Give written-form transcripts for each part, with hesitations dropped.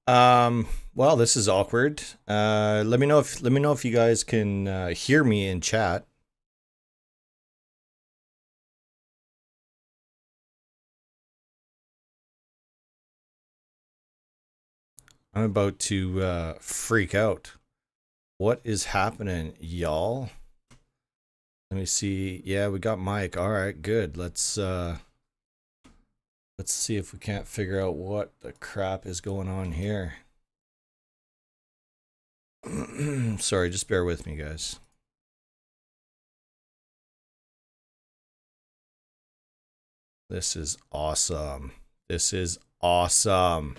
Well, this is awkward. Let me know if you guys can hear me in chat. I'm about to freak out. What is happening, y'all? Let me see. Yeah, we got Mike. All right, good. Let's see if we can't figure out what the crap is going on here. Sorry, just bear with me, guys. This is awesome. This is awesome.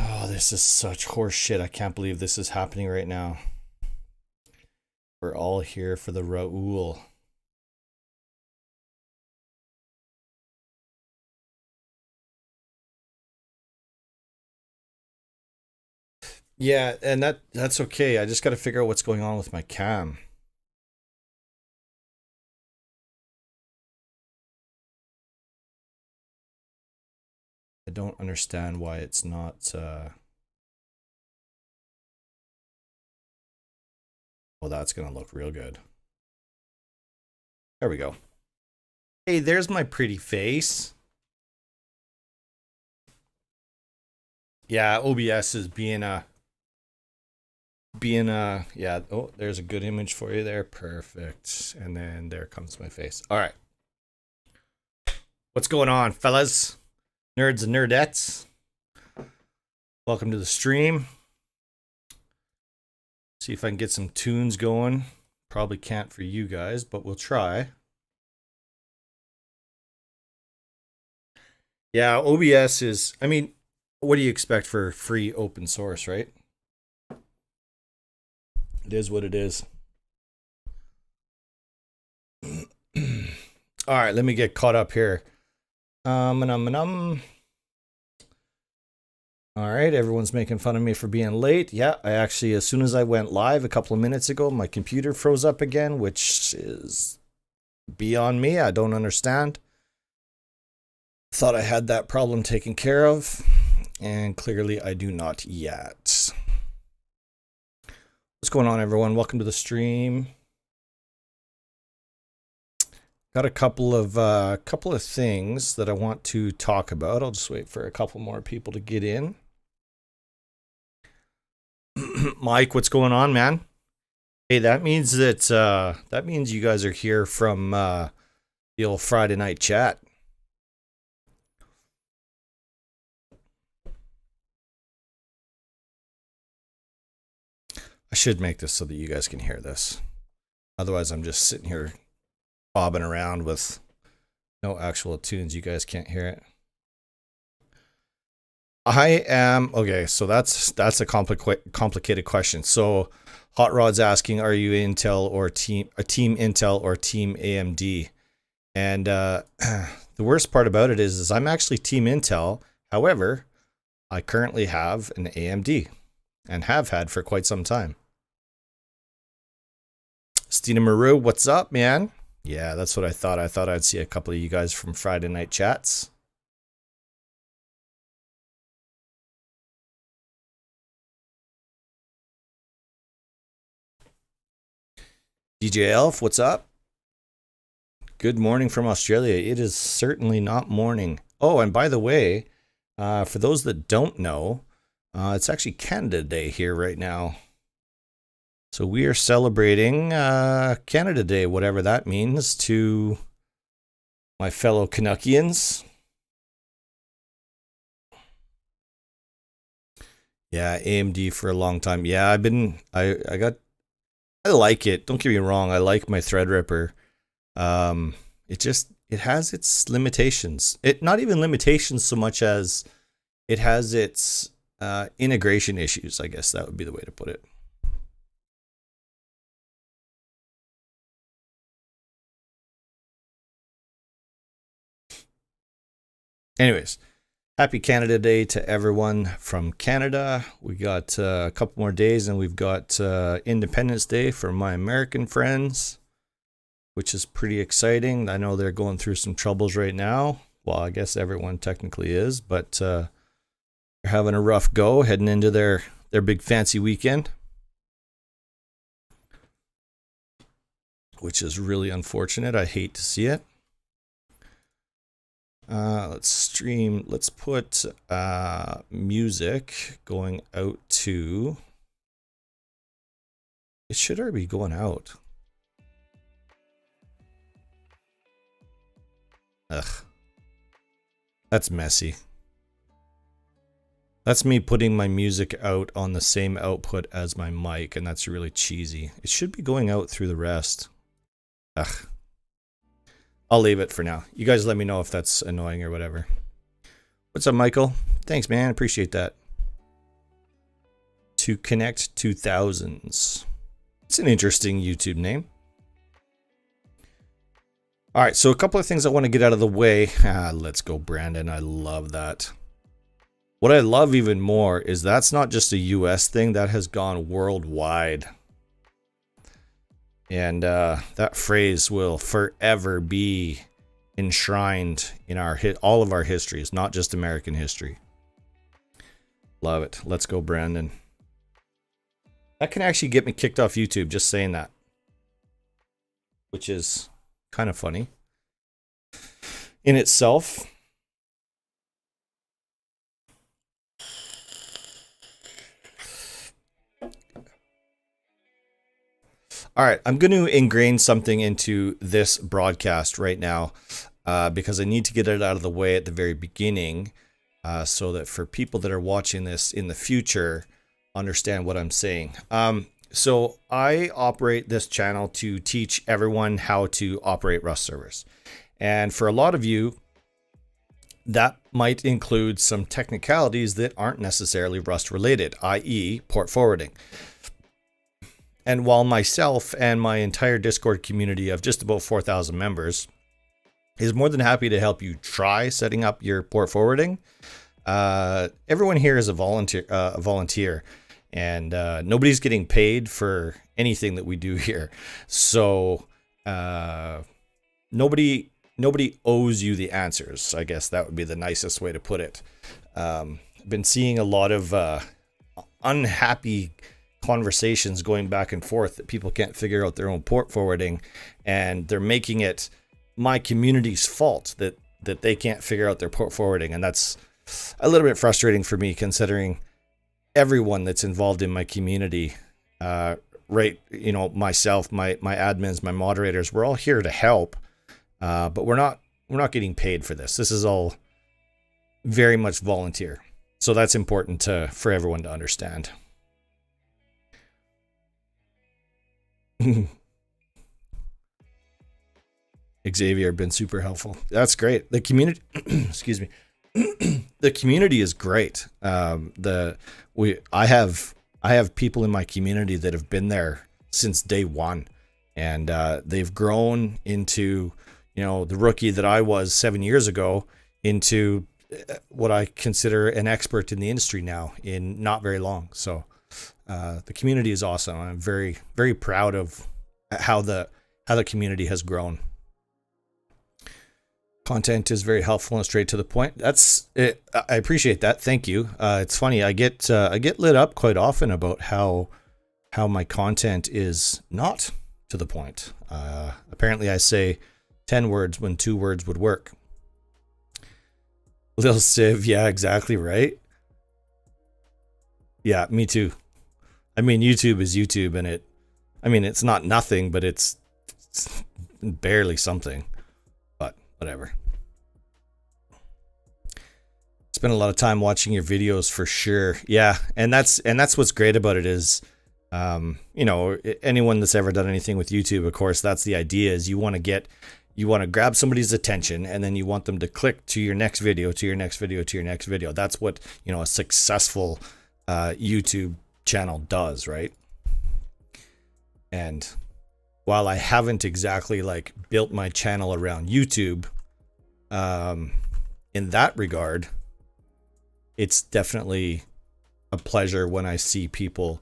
Oh, this is such horse shit. I can't believe this is happening right now. We're all here for the Raoul. Yeah, and that's okay. I just got to figure out what's going on with my cam. I don't understand why it's not well, that's going to look real good. There we go. Hey, there's my pretty face. Yeah, OBS is being a yeah, oh, there's a good image for you there. Perfect. And then there comes my face. All right. What's going on, fellas? Nerds and nerdettes. Welcome to the stream. See if I can get some tunes going. Probably can't for you guys, but we'll try. Yeah, OBS is, I mean, what do you expect for free open source, right? It is what it is. All right, let me get caught up here. All right, everyone's making fun of me for being late. Yeah, I actually, as soon as I went live a couple of minutes ago, my computer froze up again, which is beyond me. I don't understand. Thought I had that problem taken care of, and clearly I do not yet. What's going on, everyone? Welcome to the stream. Got a couple of things that I want to talk about. I'll just wait for a couple more people to get in. Mike, what's going on, man? Hey, that means you guys are here from the old Friday night chat. I should make this so that you guys can hear this. Otherwise, I'm just sitting here bobbing around with no actual tunes. You guys can't hear it. I am okay. So that's a complicated question. So Hot Rod's asking, are you Intel or team Intel or team AMD? And the worst part about it is I'm actually team Intel. However, I currently have an AMD and have had for quite some time. Stina Maru, what's up, man? Yeah, that's what I thought. I thought I'd see a couple of you guys from Friday night chats. DJ Elf, what's up? Good morning from Australia. It is certainly not morning. Oh, and by the way, for those that don't know, it's actually Canada Day here right now. So we are celebrating Canada Day, whatever that means, to my fellow Canuckians. Yeah, AMD for a long time. Yeah, I like it. Don't get me wrong. I like my Threadripper. It has its limitations. It not even limitations so much as it has its integration issues. I guess that would be the way to put it. Anyways, Happy Canada Day to everyone from Canada. We got a couple more days and we've got Independence Day for my American friends, which is pretty exciting. I know they're going through some troubles right now. Well, I guess everyone technically is, but they're having a rough go heading into their big fancy weekend, which is really unfortunate. I hate to see it. Let's stream. Let's put music going out to. It should already be going out. Ugh. That's messy. That's me putting my music out on the same output as my mic, and that's really cheesy. It should be going out through the rest. Ugh. I'll leave it for now. You guys let me know if that's annoying or whatever. What's up, Michael? Thanks, man. Appreciate that. To Connect 2000s. It's an interesting YouTube name. All right, so a couple of things I want to get out of the way. Let's go, Brandon. I love that. What I love even more is that's not just a US thing. That has gone worldwide. And that phrase will forever be enshrined in all of our histories, not just American history. Love it. Let's go, Brandon. That can actually get me kicked off YouTube, just saying that. Which is kind of funny in itself. All right, I'm going to ingrain something into this broadcast right now because I need to get it out of the way at the very beginning so that for people that are watching this in the future, understand what I'm saying. So I operate this channel to teach everyone how to operate Rust servers. And for a lot of you, that might include some technicalities that aren't necessarily Rust related, i.e. port forwarding. And while myself and my entire Discord community of just about 4,000 members is more than happy to help you try setting up your port forwarding, everyone here is a volunteer, and nobody's getting paid for anything that we do here. So nobody owes you the answers. I guess that would be the nicest way to put it. I've been seeing a lot of unhappy conversations going back and forth that people can't figure out their own port forwarding, and they're making it my community's fault that they can't figure out their port forwarding. And that's a little bit frustrating for me, considering everyone that's involved in my community, right? You know, myself, my admins, my moderators, we're all here to help, but we're not getting paid for this. This is all very much volunteer. So that's important for everyone to understand. Xavier been super helpful. That's great. The community, excuse me, the community is great. I have people in my community that have been there since day one, and they've grown into, you know, the rookie that I was 7 years ago into what I consider an expert in the industry now in not very long. So the community is awesome. I'm very, very proud of how the community has grown. Content is very helpful and straight to the point. That's it. I appreciate that. Thank you. It's funny. I get lit up quite often about how my content is not to the point. Apparently, I say 10 words when 2 words would work. Lil Civ, yeah, exactly right. Yeah, me too. I mean, YouTube is YouTube, and it's not nothing, but it's barely something. But whatever. Spend a lot of time watching your videos for sure. Yeah, and that's what's great about it is, you know, anyone that's ever done anything with YouTube, of course, that's the idea, is you want to grab somebody's attention, and then you want them to click to your next video, to your next video, to your next video. That's what, you know, a successful YouTube channel does, right? And while I haven't exactly like built my channel around YouTube, in that regard, it's definitely a pleasure when I see people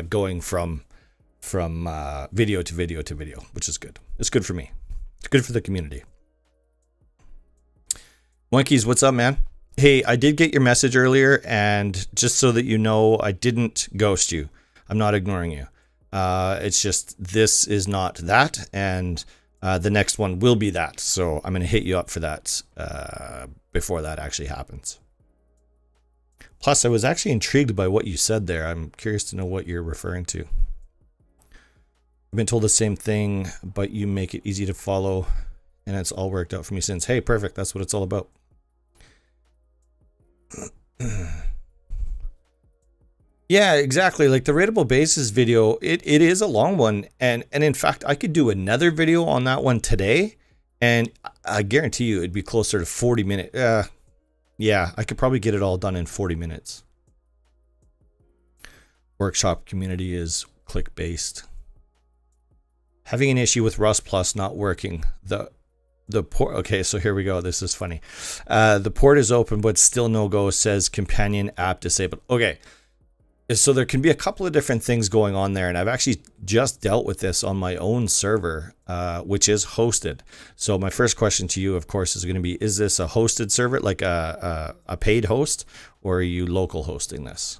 going from video to video to video, which is good. It's good for me. It's good for the community. Monkeys, what's up, man? Hey, I did get your message earlier, and just so that you know, I didn't ghost you. I'm not ignoring you. It's just this is not that, and the next one will be that. So I'm going to hit you up for that before that actually happens. Plus, I was actually intrigued by what you said there. I'm curious to know what you're referring to. I've been told the same thing, but you make it easy to follow, and it's all worked out for me since. Hey, perfect. That's what it's all about. Yeah, exactly. Like the rateable basis video, it is a long one. And in fact, I could do another video on that one today, and I guarantee you it'd be closer to 40 minutes. Yeah, I could probably get it all done in 40 minutes. Workshop community is click-based. Having an issue with Rust Plus not working. The port, okay, so here we go. This is funny. The port is open, but still no go, says companion app disabled. Okay, so there can be a couple of different things going on there, and I've actually just dealt with this on my own server, which is hosted. So my first question to you, of course, is going to be, is this a hosted server, like a paid host, or are you local hosting this?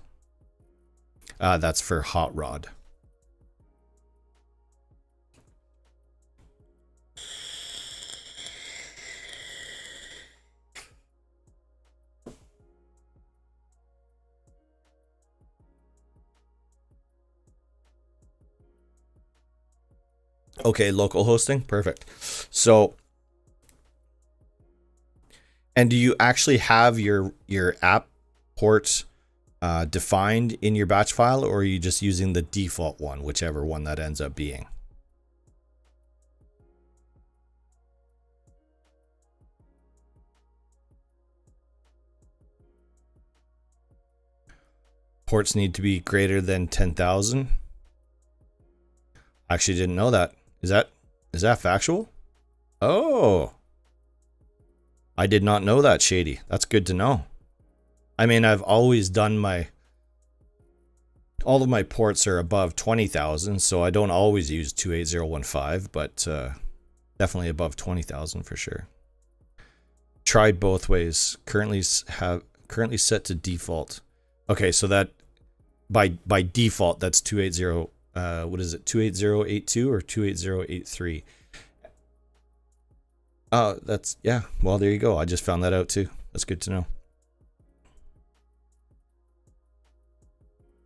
That's for Hot Rod. Okay, local hosting, perfect. So, and do you actually have your app port defined in your batch file, or are you just using the default one, whichever one that ends up being? Ports need to be greater than 10,000. I actually didn't know that. Is that factual? Oh, I did not know that, Shady. That's good to know. I mean, I've always done all of my ports are above 20,000, so I don't always use 28015, but definitely above 20,000 for sure. Tried both ways. Currently set to default. Okay, so that by default that's 280. What is it? 28082 or 28083? Oh, that's, yeah. Well, there you go. I just found that out too. That's good to know.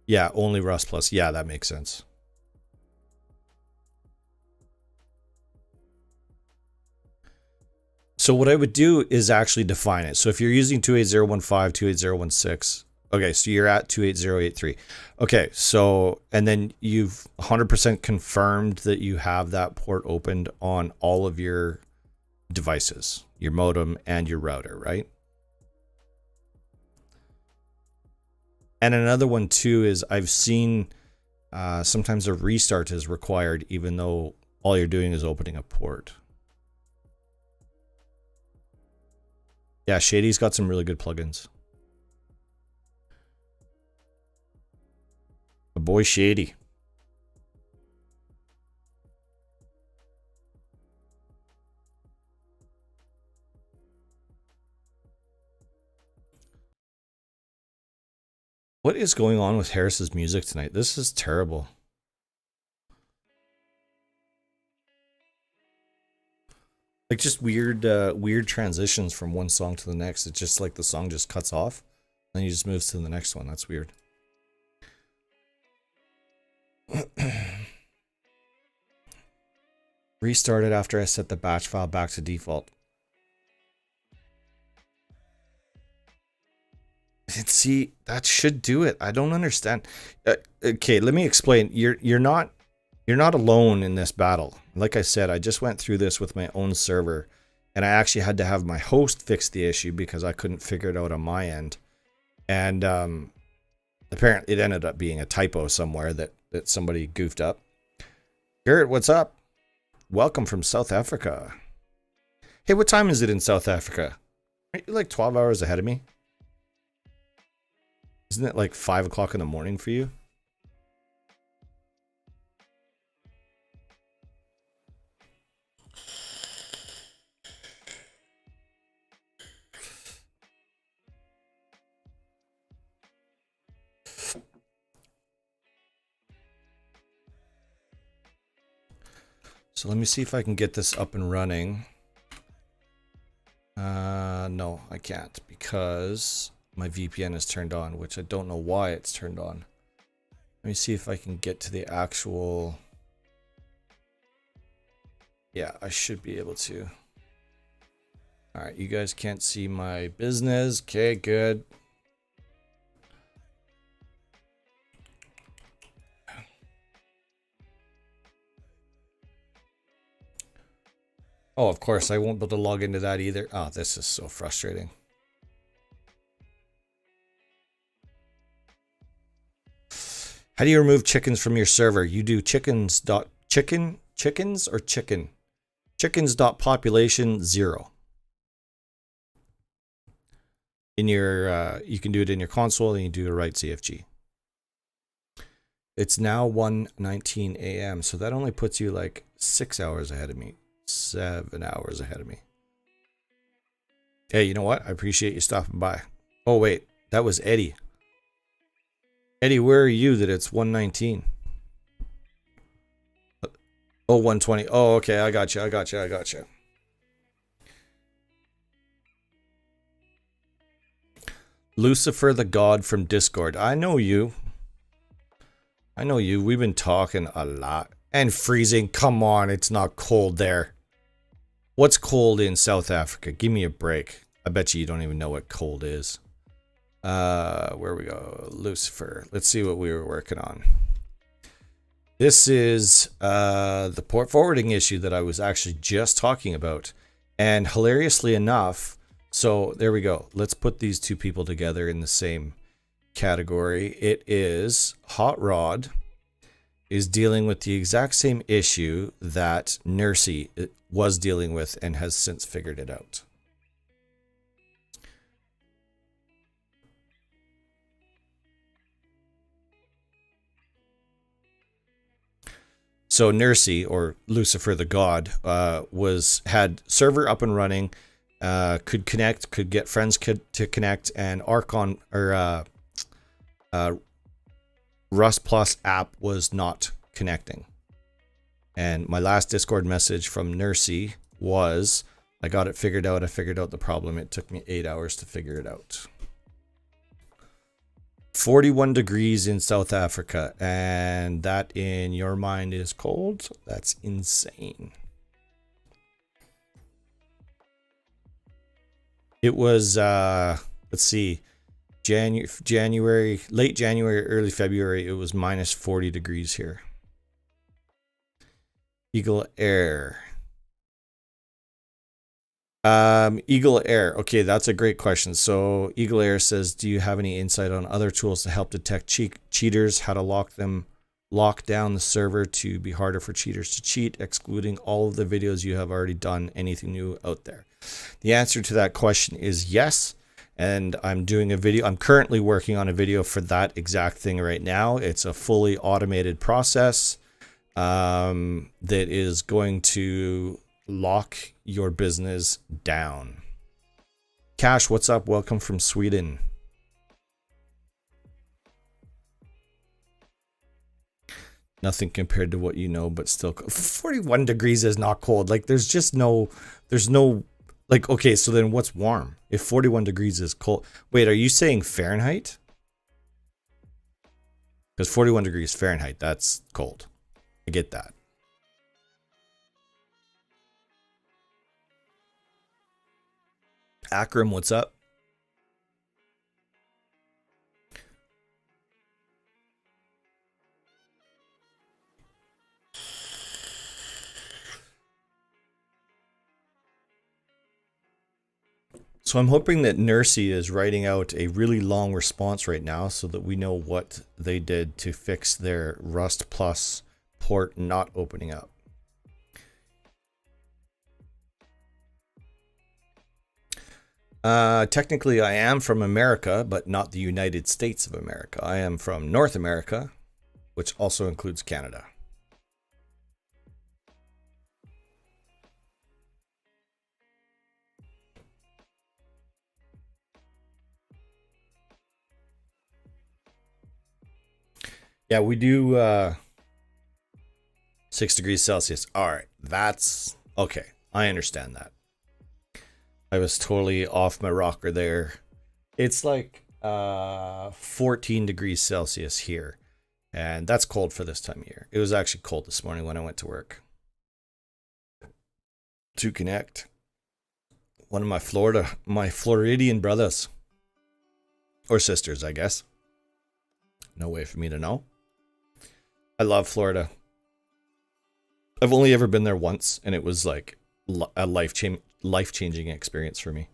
Yeah, only Rust Plus. Yeah, that makes sense. So what I would do is actually define it. So if you're using 28015, 28016, okay, so you're at 28083. Okay, so, and then you've 100% confirmed that you have that port opened on all of your devices, your modem and your router, right? And another one too is I've seen sometimes a restart is required even though all you're doing is opening a port. Yeah, Shady's got some really good plugins. A boy Shady. What is going on with Harris's music tonight? This is terrible. Like just weird transitions from one song to the next. It's just like the song just cuts off and he just moves to the next one. That's weird. Restart it after I set the batch file back to default. See, that should do it. I don't understand. Okay, let me explain. You're not alone in this battle. Like I said, I just went through this with my own server, and I actually had to have my host fix the issue because I couldn't figure it out on my end. And apparently it ended up being a typo somewhere that somebody goofed up. Garrett, what's up? Welcome from South Africa. Hey, what time is it in South Africa? Are you like 12 hours ahead of me? Isn't it like 5 o'clock in the morning for you? So let me see if I can get this up and running. No, I can't because my VPN is turned on, which I don't know why it's turned on. Let me see if I can get to the actual... Yeah, I should be able to. All right, you guys can't see my business. Okay, good. Oh, of course, I won't be able to log into that either. Oh, this is so frustrating. How do you remove chickens from your server? You do chickens or chicken? Chickens.population 0. In your, you can do it in your console and you do a right CFG. It's now 1:19 a.m. So that only puts you like 6 hours ahead of me. 7 hours ahead of me. Hey, you know what? I appreciate you stopping by. Oh, wait. That was Eddie. Eddie, where are you that it's 1:19? Oh, 1:20. Oh, okay. I got you. Lucifer the God from Discord. I know you. We've been talking a lot. And freezing. Come on. It's not cold there. What's cold in South Africa? Give me a break. I bet you don't even know what cold is. Where we go? Lucifer. Let's see what we were working on. This is the port forwarding issue that I was actually just talking about. And hilariously enough, so there we go. Let's put these two people together in the same category. It is Hot Rod is dealing with the exact same issue that Nursey was dealing with and has since figured it out. So Nursey, or Lucifer the God, had server up and running, could connect, could get friends to connect, and Archon or Rust Plus app was not connecting. And my last Discord message from Nursey was, I got it figured out. I figured out the problem. It took me 8 hours to figure it out. 41 degrees in South Africa, and that in your mind is cold? That's insane. It was, let's see, January, late January, early February, it was minus 40 degrees here. Eagle Air. Eagle Air. Okay, that's a great question. So Eagle Air says, do you have any insight on other tools to help detect cheaters, how to lock down the server to be harder for cheaters to cheat, excluding all of the videos you have already done, anything new out there? The answer to that question is yes. And I'm doing a video. I'm currently working on a video for that exact thing right now. It's a fully automated process that is going to lock your business down. Cash, what's up? Welcome from Sweden. Nothing compared to what you know, but still 41 degrees is not cold. Like there's no like, okay, so then what's warm? If 41 degrees is cold. Wait, are you saying Fahrenheit? Because 41 degrees Fahrenheit, that's cold. I get that. Akram, what's up? So I'm hoping that Nursey is writing out a really long response right now so that we know what they did to fix their Rust Plus port not opening up. Technically, I am from America, but not the United States of America. I am from North America, which also includes Canada. Yeah, we do 6 degrees Celsius. All right, that's okay. I understand that. I was totally off my rocker there. It's like 14 degrees Celsius here, and that's cold for this time of year. It was actually cold this morning when I went to work to connect. One of my Floridian brothers or sisters, I guess. No way for me to know. I love Florida. I've only ever been there once, and it was like a life-changing experience for me.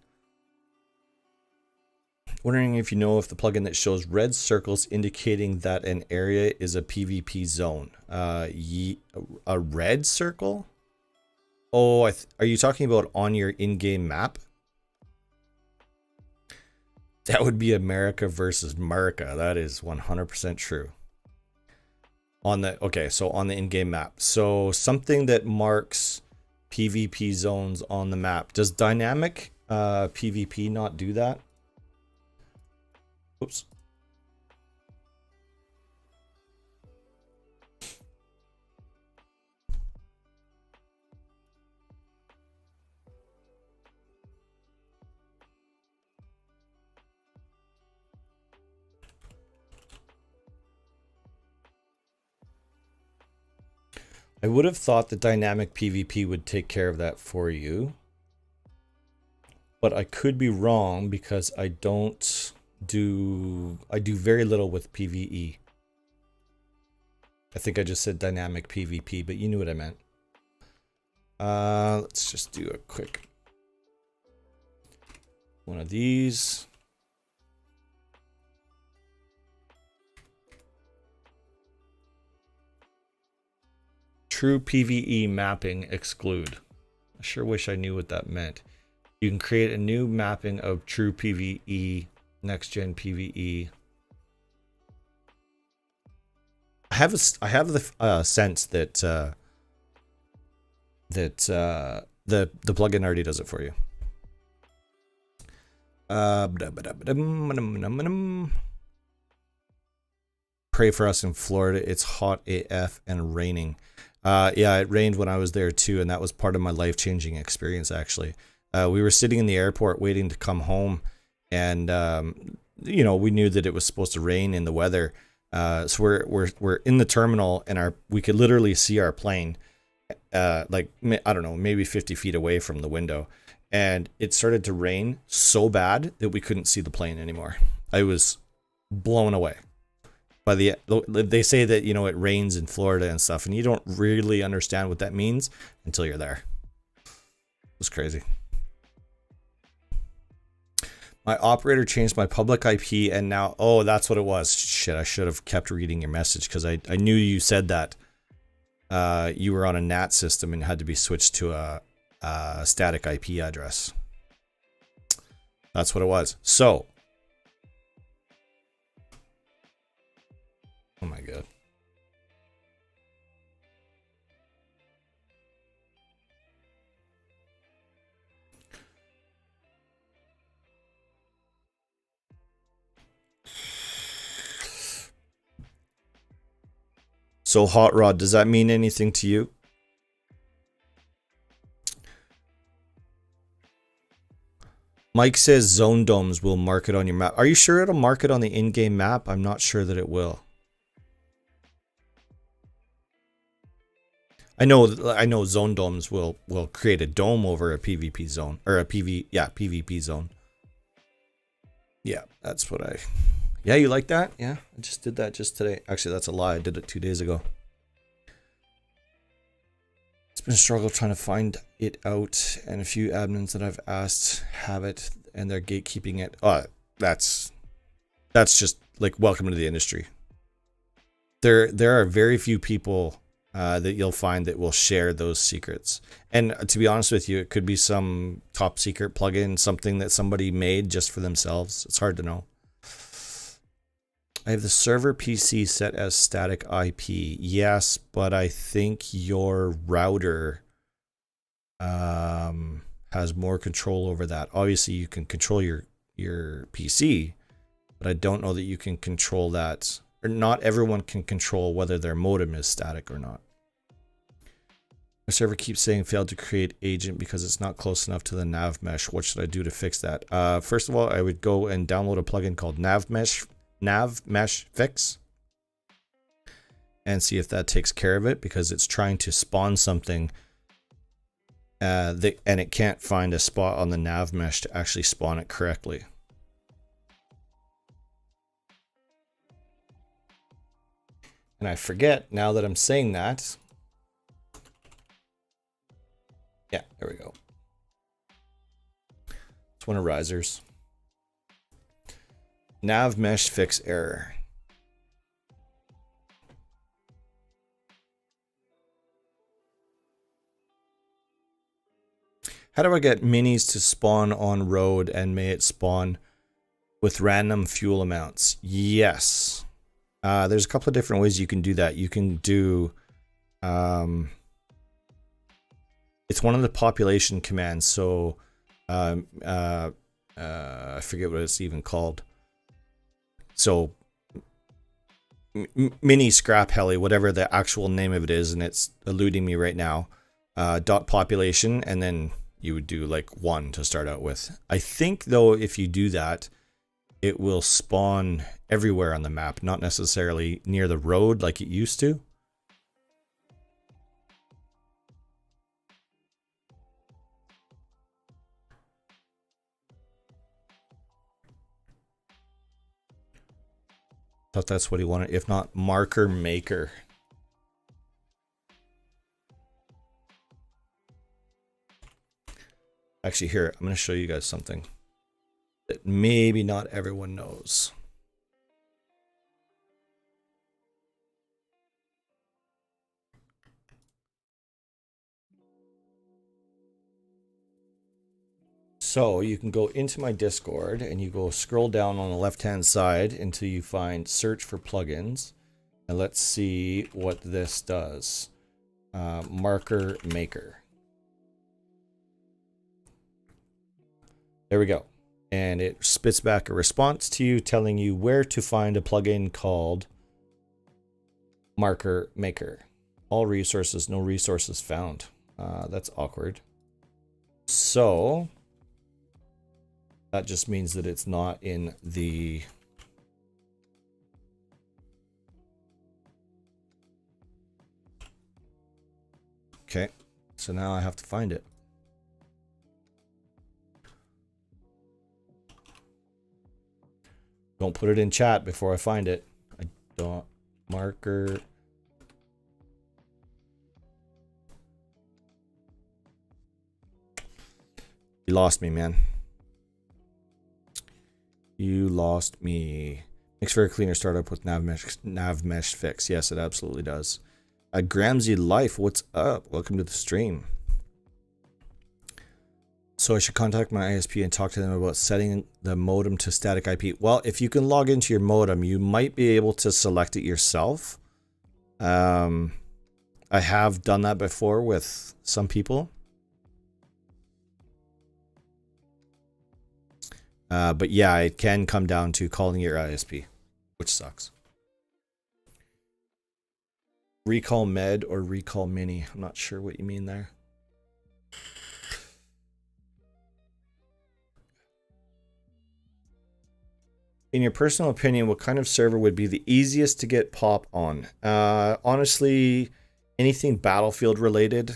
Wondering if you know if the plugin that shows red circles indicating that an area is a PvP zone. A red circle? Oh, are you talking about on your in-game map? That would be America versus America. That is 100% true. On the in-game map. So something that marks PvP zones on the map. Does dynamic PvP not do that? Oops. I would have thought that dynamic PvP would take care of that for you. But I could be wrong because I do very little with PvE. I think I just said dynamic PvP, but you knew what I meant. Let's just do a quick one of these. True PvE mapping exclude. I sure wish I knew what that meant. You can create a new mapping of true PvE, next gen PvE. I have the sense that the plugin already does it for you. Pray for us in Florida. It's hot AF and raining. Yeah, it rained when I was there too, and that was part of my life-changing experience, actually. We were sitting in the airport waiting to come home, and we knew that it was supposed to rain in the weather. So we're in the terminal, and we could literally see our plane, like, I don't know, maybe 50 feet away from the window. And it started to rain so bad that we couldn't see the plane anymore. I was blown away. They say that, it rains in Florida and stuff, and you don't really understand what that means until you're there. It was crazy. My operator changed my public IP, and now, oh, that's what it was. Shit, I should have kept reading your message because I knew you said that you were on a NAT system and had to be switched to a static IP address. That's what it was. So, oh my God. So, Hot Rod, does that mean anything to you? Mike says zone domes will mark it on your map. Are you sure it'll mark it on the in-game map? I'm not sure that it will. I know zone domes will create a dome over a PvP zone, or a PvP zone. Yeah, that's what yeah, you like that? Yeah, I just did that just today. Actually, that's a lie. I did it 2 days ago. It's been a struggle trying to find it out, and a few admins that I've asked have it, and they're gatekeeping it. Oh, that's just like welcome to the industry. There are very few people that you'll find that will share those secrets. And to be honest with you, it could be some top secret plugin, something that somebody made just for themselves. It's hard to know. I have the server PC set as static IP. Yes, but I think your router has more control over that. Obviously, you can control your PC, but I don't know that you can control that. Or not everyone can control whether their modem is static or not. My server keeps saying failed to create agent because it's not close enough to the navmesh. What should I do to fix that? First of all, I would go and download a plugin called navmesh fix and see if that takes care of it, because it's trying to spawn something and it can't find a spot on the navmesh to actually spawn it correctly. And I forget now that I'm saying that. Yeah, there we go. It's one of risers. Nav mesh fix error. How do I get minis to spawn on road, and may it spawn with random fuel amounts? Yes. There's a couple of different ways you can do that. You can do, it's one of the population commands. So, I forget what it's even called. So, mini scrap heli, whatever the actual name of it is, and it's eluding me right now. Dot population, and then you would do like 1 to start out with. I think though, if you do that, it will spawn everywhere on the map, not necessarily near the road like it used to. Thought that's what he wanted. If not, marker maker. Actually, here, I'm going to show you guys something that maybe not everyone knows. So you can go into my Discord and you go scroll down on the left-hand side until you find search for plugins. And let's see what this does. Marker maker. There we go. And it spits back a response to you telling you where to find a plugin called Marker Maker. All resources, no resources found. That's awkward. So that just means that it's not in the okay. So now I have to find it. Don't put it in chat before I find it. I don't. Marker. You lost me, man. You lost me. Makes for a cleaner startup with navmesh fix. Yes, it absolutely does. Gramsy Life, what's up? Welcome to the stream. So I should contact my ISP and talk to them about setting the modem to static IP. Well, if you can log into your modem, you might be able to select it yourself. I have done that before with some people. But yeah, it can come down to calling your ISP, which sucks. Recall Med or Recall Mini. I'm not sure what you mean there. In your personal opinion, what kind of server would be the easiest to get pop on? Honestly, anything Battlefield related.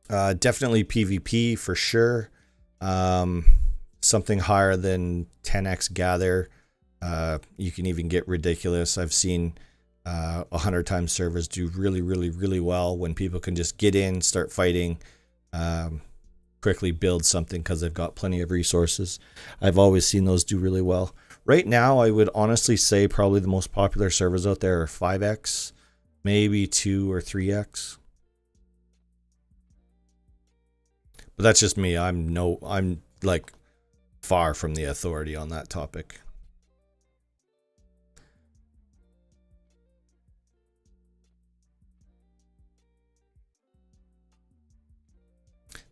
Definitely PvP for sure. Something higher than 10x gather. You can even get ridiculous. I've seen 100 times servers do really well when people can just get in, start fighting, quickly build something because they've got plenty of resources. I've always seen those do really well. Right now, I would honestly say probably the most popular servers out there are 5x, maybe 2 or 3x. But that's just me. I'm like far from the authority on that topic.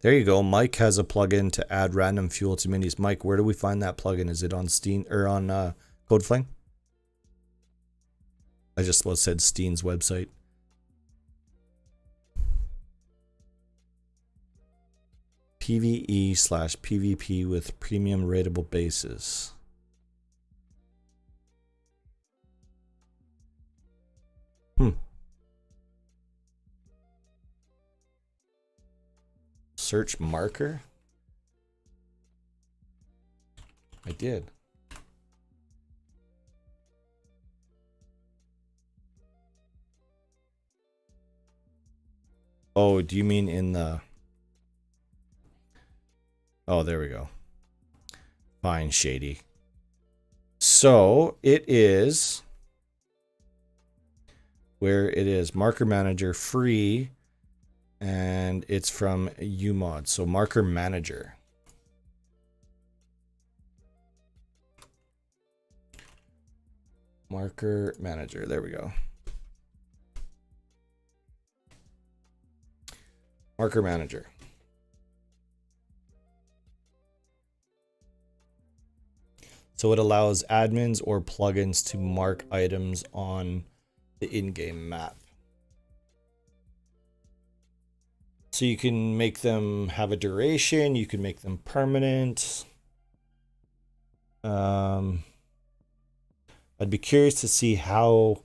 There you go. Mike has a plugin to add random fuel to minis. Mike, where do we find that plugin? Is it on Steam or on CodeFling? I just said Steen's website. PvE/PvP with premium rateable bases. Search marker? I did. Oh, do you mean in the... Oh, there we go. Fine, Shady. So it is where it is marker manager free, and it's from umod. So marker manager. Marker manager. There we go. Marker manager. So it allows admins or plugins to mark items on the in-game map. So you can make them have a duration, you can make them permanent. I'd be curious to see how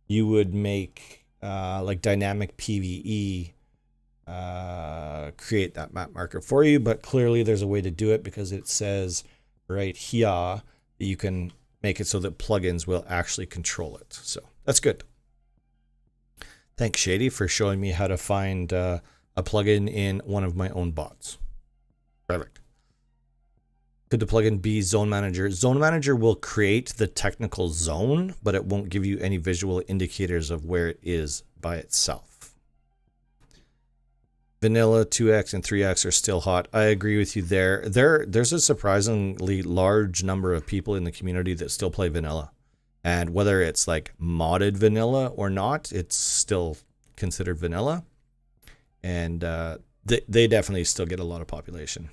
you would make like dynamic PvE create that map marker for you, but clearly there's a way to do it because it says right here that you can make it so that plugins will actually control it. So that's good. Thanks, Shady, for showing me how to find a plugin in one of my own bots. Perfect. Could the plugin be Zone Manager? Zone Manager will create the technical zone, but it won't give you any visual indicators of where it is by itself. Vanilla 2x and 3x are still hot. I agree with you there. There's a surprisingly large number of people in the community that still play vanilla. And whether it's like modded vanilla or not, it's still considered vanilla. And they definitely still get a lot of population.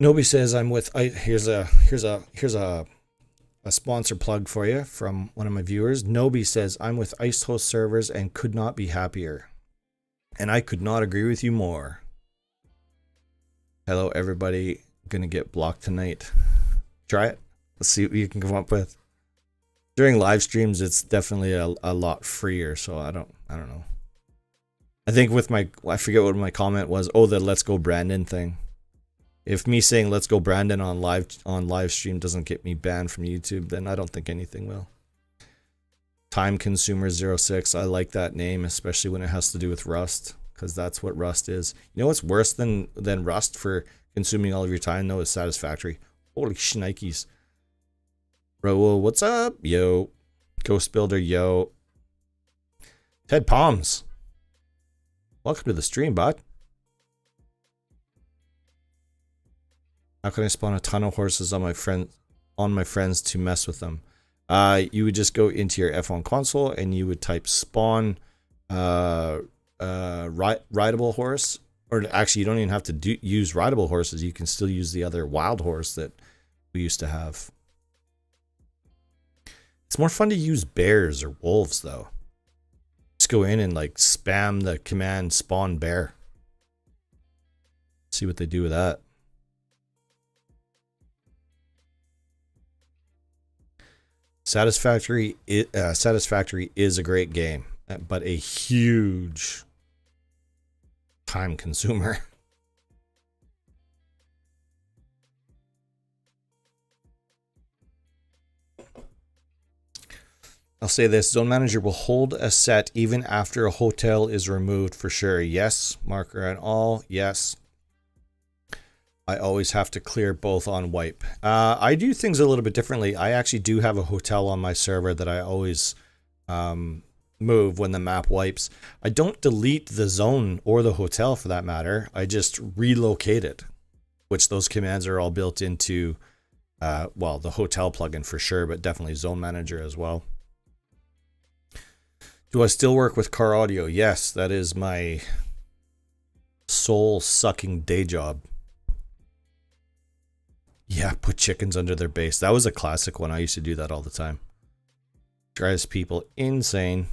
Nobody says I'm with. Here's a sponsor plug for you from one of my viewers. Nobody says I'm with Iced Host servers and could not be happier. And I could not agree with you more. Hello, everybody. Gonna get blocked tonight. Try it. Let's see what you can come up with. During live streams, it's definitely a lot freer. So I don't know. I think with I forget what my comment was. Oh, the Let's Go Brandon thing. If me saying "Let's go Brandon" on live stream doesn't get me banned from YouTube, then I don't think anything will. Time Consumer 06. I like that name, especially when it has to do with Rust, because that's what Rust is. You know what's worse than Rust for consuming all of your time? No, it's Satisfactory. Holy shnikes. Raul, what's up? Yo. Ghost Builder, yo. Ted Palms. Welcome to the stream, bud. How can I spawn a ton of horses on my friends to mess with them? You would just go into your F1 console and you would type spawn rideable horse, or actually you don't even have to use rideable horses. You can still use the other wild horse that we used to have. It's more fun to use bears or wolves though. Just go in and like spam the command spawn bear. See what they do with that. Satisfactory is a great game, but a huge time consumer. I'll say this, Zone Manager will hold a set even after a hotel is removed for sure. Yes, marker and all, yes. I always have to clear both on wipe. I do things a little bit differently. I actually do have a hotel on my server that I always move when the map wipes. I don't delete the zone or the hotel for that matter. I just relocate it, which those commands are all built into, well, the hotel plugin for sure, but definitely Zone Manager as well. Do I still work with car audio? Yes, that is my soul-sucking day job. Yeah, put chickens under their base. That was a classic one. I used to do that all the time. Drives people insane.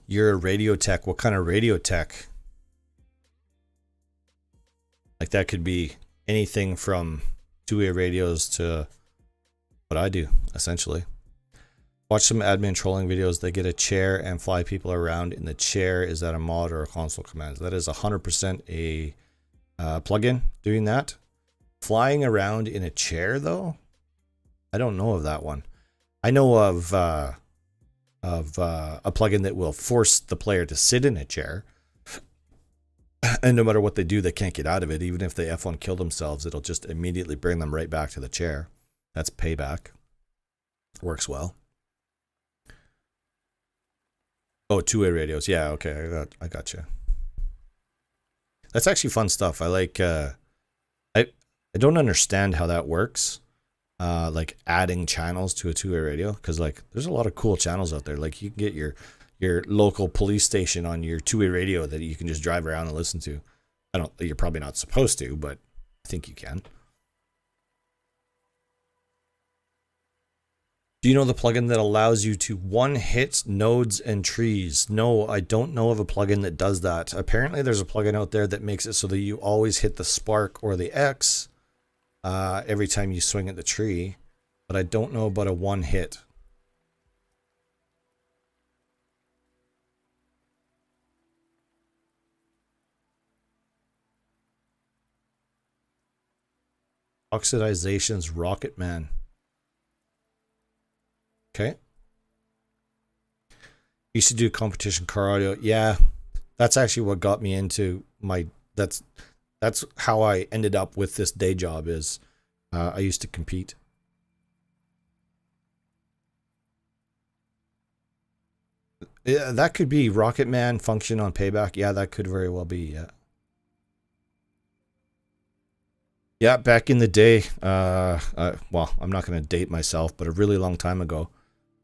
You're a radio tech. What kind of radio tech? Like that could be anything from two-way radios to what I do, essentially. Watch some admin trolling videos. They get a chair and fly people around in the chair. Is that a mod or a console command? That is 100% a plugin doing that. Flying around in a chair, though? I don't know of that one. I know of a plugin that will force the player to sit in a chair. And no matter what they do, they can't get out of it. Even if they F1 kill themselves, it'll just immediately bring them right back to the chair. That's payback. Works well. Oh, two-way radios. Yeah, okay, I got you. That's actually fun stuff. I like. I don't understand how that works. Like adding channels to a two-way radio, because like there's a lot of cool channels out there. Like you can get your local police station on your two-way radio that you can just drive around and listen to. You're probably not supposed to, but I think you can. Do you know the plugin that allows you to one-hit nodes and trees? No, I don't know of a plugin that does that. Apparently there's a plugin out there that makes it so that you always hit the spark or the X every time you swing at the tree, but I don't know about a one-hit. Oxidization's Rocket Man. Okay. Used to do competition car audio. Yeah, that's actually what got me into my. That's how I ended up with this day job. Is I used to compete. Yeah, that could be Rocket Man function on Payback. Yeah, that could very well be. Yeah. Yeah, back in the day. Well, I'm not going to date myself, but a really long time ago.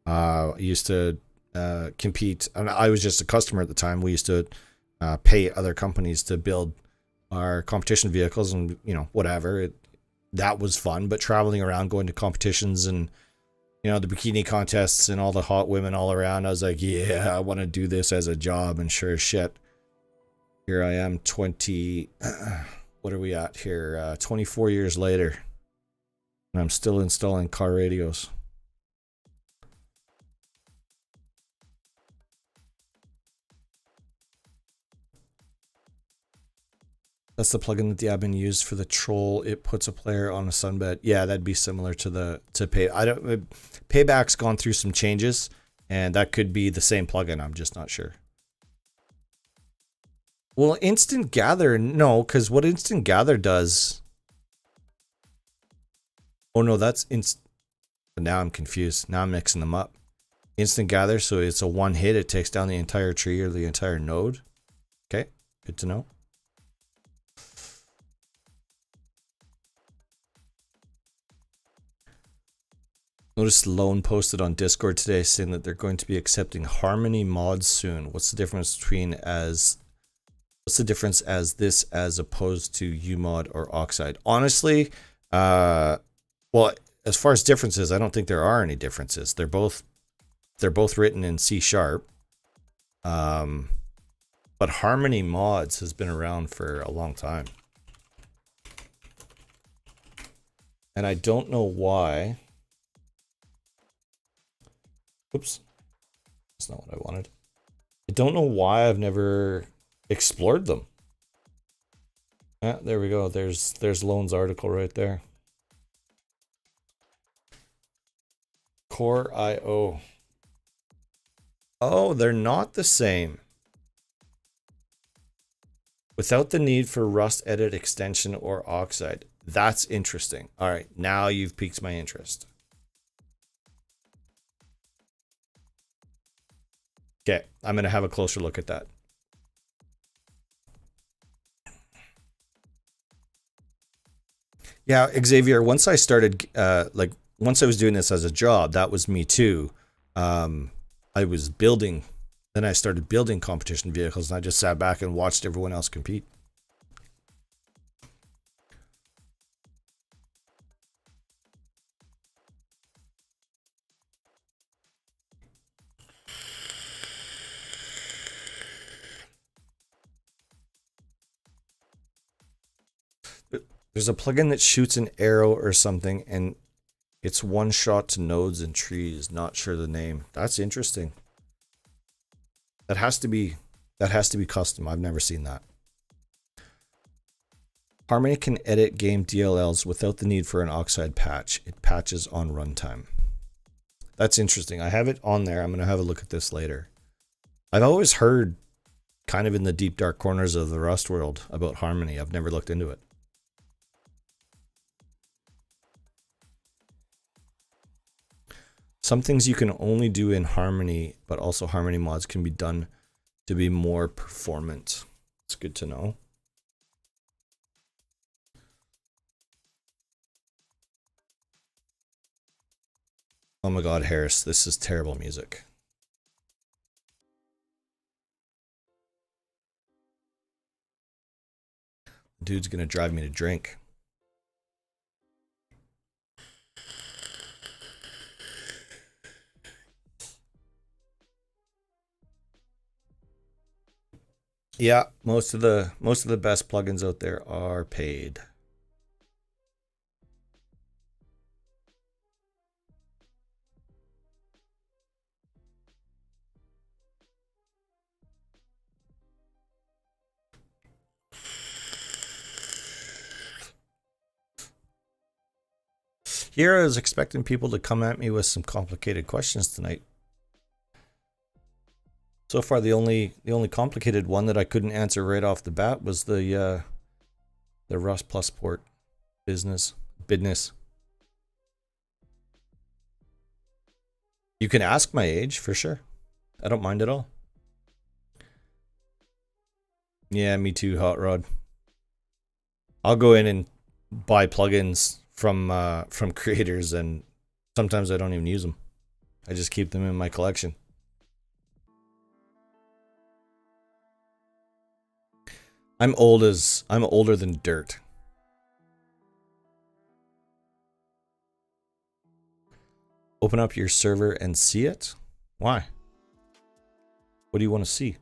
I used to compete, and I was just a customer at the time. We used to pay other companies to build our competition vehicles, and whatever. That was fun. But traveling around, going to competitions, and the bikini contests, and all the hot women all around, I was like, yeah, I want to do this as a job. And sure as shit, here I am, 20. What are we at here? 24 years later, and I'm still installing car radios. That's the plugin that the admin used for the troll. It puts a player on a sunbed. Yeah, that'd be similar to pay. Payback's gone through some changes, and that could be the same plugin. I'm just not sure. Well, Instant Gather, no, because what Instant Gather does. Oh no, that's now I'm confused. Now I'm mixing them up. Instant Gather, so it's a one hit. It takes down the entire tree or the entire node. Okay, good to know. Notice Lone posted on Discord today saying that they're going to be accepting Harmony mods soon. What's the difference as this as opposed to UMod or Oxide? Honestly, well, as far as differences, I don't think there are any differences. They're both written in C#. But Harmony mods has been around for a long time. And I don't know why. Oops. That's not what I wanted. I don't know why I've never explored them. Ah, there we go. There's Lone's article right there. Core IO. Oh, they're not the same. Without the need for Rust edit extension or oxide. That's interesting. All right, now you've piqued my interest. Okay, I'm going to have a closer look at that. Yeah, Xavier, once I started, once I was doing this as a job, that was me too. I was building, then I started building competition vehicles, and I just sat back and watched everyone else compete. There's a plugin that shoots an arrow or something, and it's one shot to nodes and trees. Not sure the name. That's interesting. That has to be custom. I've never seen that. Harmony can edit game DLLs without the need for an oxide patch. It patches on runtime. That's interesting. I have it on there. I'm going to have a look at this later. I've always heard kind of in the deep dark corners of the Rust world about Harmony. I've never looked into it. Some things you can only do in Harmony, but also Harmony mods can be done to be more performant. It's good to know. Oh my God, Harris, this is terrible music. Dude's gonna drive me to drink. Yeah, most of the best plugins out there are paid. Here I was expecting people to come at me with some complicated questions tonight. So far, the only complicated one that I couldn't answer right off the bat was the Rust Plus port business. You can ask my age for sure. I don't mind at all. Yeah, me too, Hot Rod. I'll go in and buy plugins from creators, and sometimes I don't even use them. I just keep them in my collection. I'm older than dirt. Open up your server and see it? Why? What do you want to see?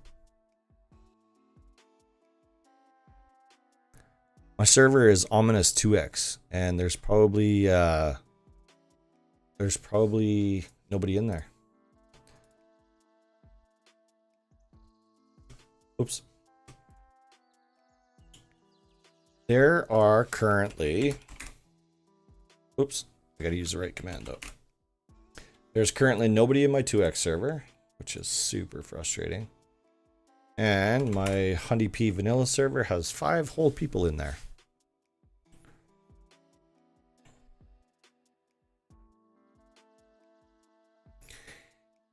My server is ominous 2x, and there's probably nobody in there. Oops. There are currently, oops, I gotta use the right command though. There's currently nobody in my 2x server, which is super frustrating. And my Hundy P vanilla server has 5 whole people in there.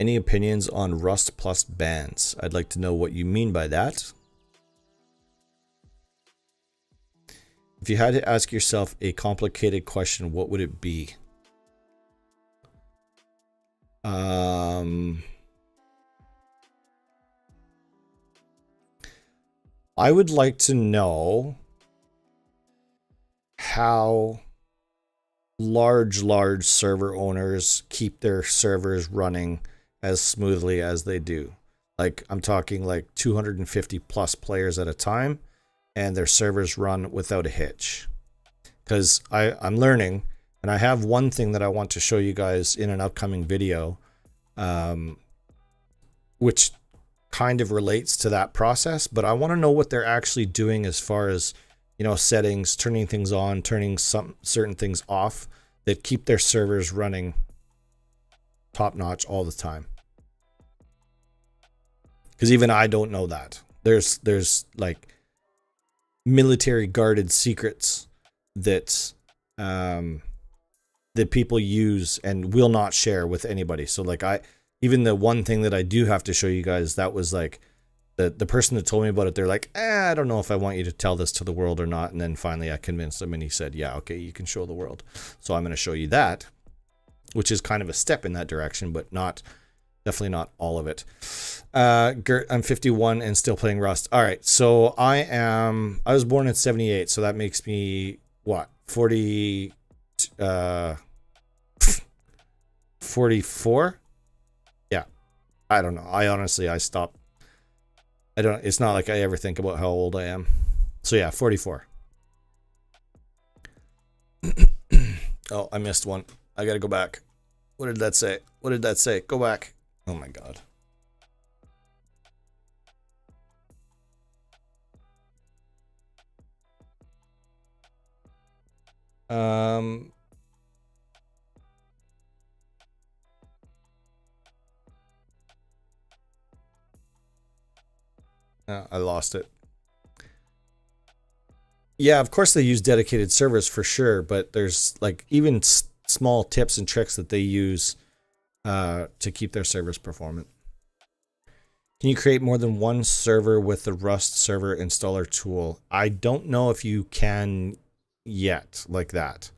Any opinions on Rust Plus bans? I'd like to know what you mean by that. If you had to ask yourself a complicated question, what would it be? I would like to know how large server owners keep their servers running as smoothly as they do. Like, I'm talking like 250 plus players at a time, and their servers run without a hitch. Because I'm learning, and I have one thing that I want to show you guys in an upcoming video, which kind of relates to that process, but I want to know what they're actually doing as far as, you know, settings, turning things on, turning some certain things off that keep their servers running top notch all the time. Because even I don't know that. There's like military guarded secrets that that people use and will not share with anybody. So like even the one thing that I do have to show you guys, that was like the person that told me about it, they're like, I don't know if I want you to tell this to the world or not. And then finally I convinced him and he said, yeah, okay, you can show the world. So I'm going to show you that, which is kind of a step in that direction, but definitely not all of it. Gert, I'm 51 and still playing Rust. All right. So I was born in 78. So that makes me what? 44? Yeah. I don't know. I stopped. It's not like I ever think about how old I am. So yeah, 44. Oh, I missed one. I got to go back. What did that say? Go back. Oh my God. I lost it. Yeah, of course they use dedicated servers for sure, but there's like even small tips and tricks that they use to keep their servers performant. Can you create more than one server with the Rust server installer tool? I don't know if you can yet like that.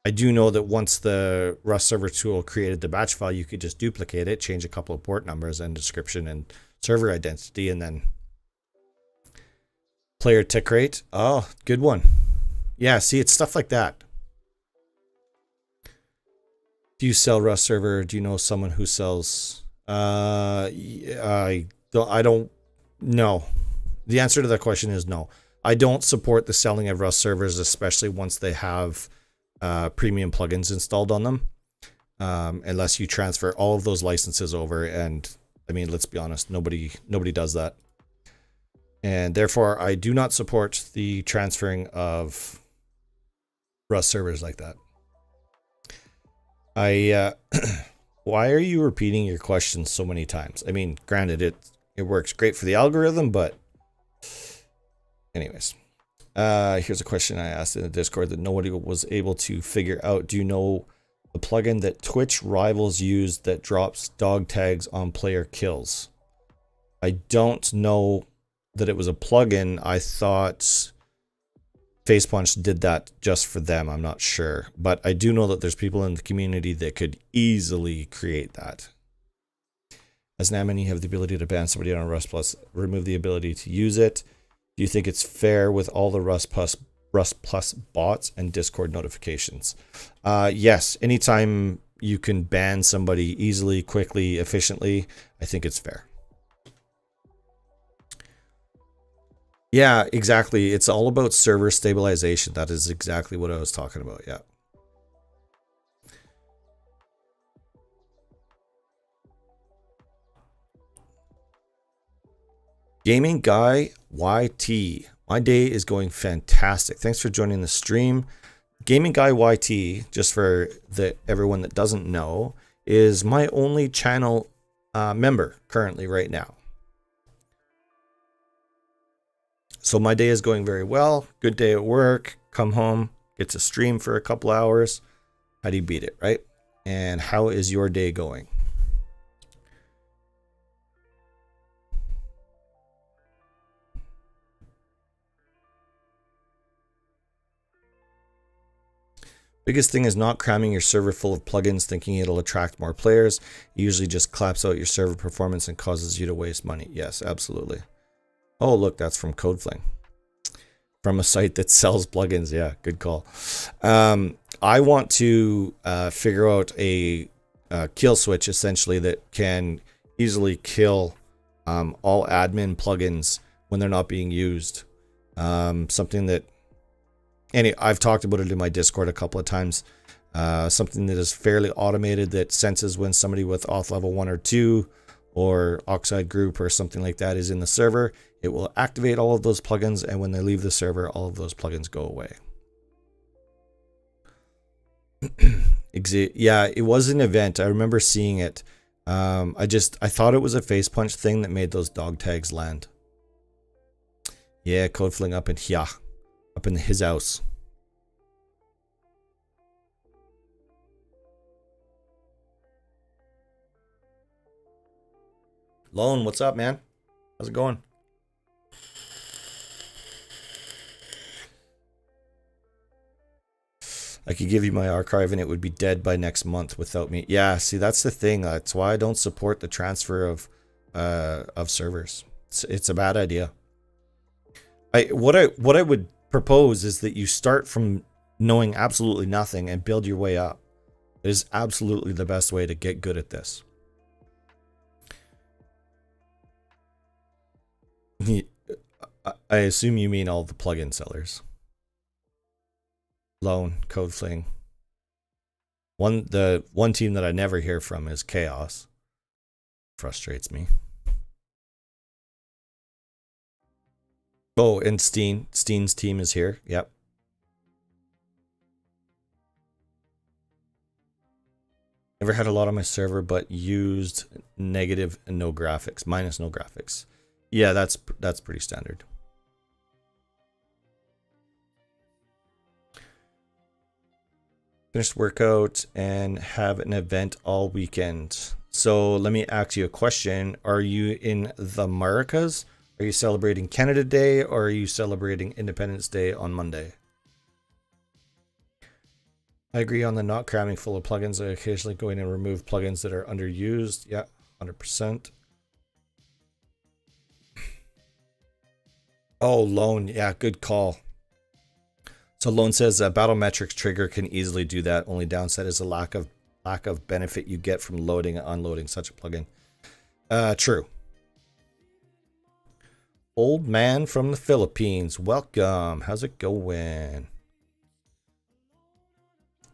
I do know that once the Rust server tool created the batch file, you could just duplicate it, change a couple of port numbers and description and server identity, and then player tick rate. Oh, good one. Yeah, see, it's stuff like that. Do you sell Rust server? Do you know someone who sells? I don't know. The answer to that question is no. I don't support the selling of Rust servers, especially once they have premium plugins installed on them, unless you transfer all of those licenses over. And I mean, let's be honest, nobody does that. And therefore, I do not support the transferring of Rust servers like that. Why are you repeating your questions so many times? I mean, granted, it works great for the algorithm, but anyways. Here's a question I asked in the Discord that nobody was able to figure out. Do you know the plugin that Twitch rivals use that drops dog tags on player kills? I don't know that it was a plugin. I thought Facepunch did that just for them. I'm not sure. But I do know that there's people in the community that could easily create that. As an admin, you have the ability to ban somebody on Rust Plus, remove the ability to use it. Do you think it's fair with all the Rust Plus bots and Discord notifications? Yes. Anytime you can ban somebody easily, quickly, efficiently, I think it's fair. Yeah, exactly. It's all about server stabilization. That is exactly what I was talking about. Yeah. Gaming Guy YT. My day is going fantastic. Thanks for joining the stream. Gaming Guy YT, just for everyone that doesn't know, is my only channel member currently right now. So my day is going very well. Good day at work. Come home, get to stream for a couple hours. How do you beat it, right? And how is your day going? Biggest thing is not cramming your server full of plugins thinking it'll attract more players. It usually just claps out your server performance and causes you to waste money. Yes, absolutely. Oh, look, that's from CodeFling. From a site that sells plugins. Yeah, good call. I want to figure out a kill switch, essentially, that can easily kill all admin plugins when they're not being used. Something that... I've talked about it in my Discord a couple of times. Something that is fairly automated that senses when somebody with auth level 1 or 2 or Oxide group or something like that is in the server. It will activate all of those plugins, and when they leave the server, all of those plugins go away. Yeah, it was an event. I remember seeing it. I thought it was a face punch thing that made those dog tags land. Yeah, code fling up in here, up in his house. Lone, what's up, man? How's it going? I could give you my archive and it would be dead by next month without me. Yeah, see, that's the thing. That's why I don't support the transfer of servers. It's a bad idea. What I would propose is that you start from knowing absolutely nothing and build your way up. It is absolutely the best way to get good at this. I assume you mean all the plugin sellers. Lone, Code Fling. The one team that I never hear from is Chaos. Frustrates me. Oh, and Steen. Steen's team is here. Yep. Never had a lot on my server, but used negative and no graphics, minus no graphics. Yeah, that's pretty standard. Finished workout and have an event all weekend. So let me ask you a question. Are you in the Americas? Are you celebrating Canada Day or are you celebrating Independence Day on Monday? I agree on the not cramming full of plugins. I occasionally go in and remove plugins that are underused. Yeah, 100%. Oh, Lone. Yeah, good call. So Lone says battle metrics trigger can easily do that. Only downside is the lack of benefit you get from loading and unloading such a plugin. True. Old man from the Philippines, welcome. How's it going?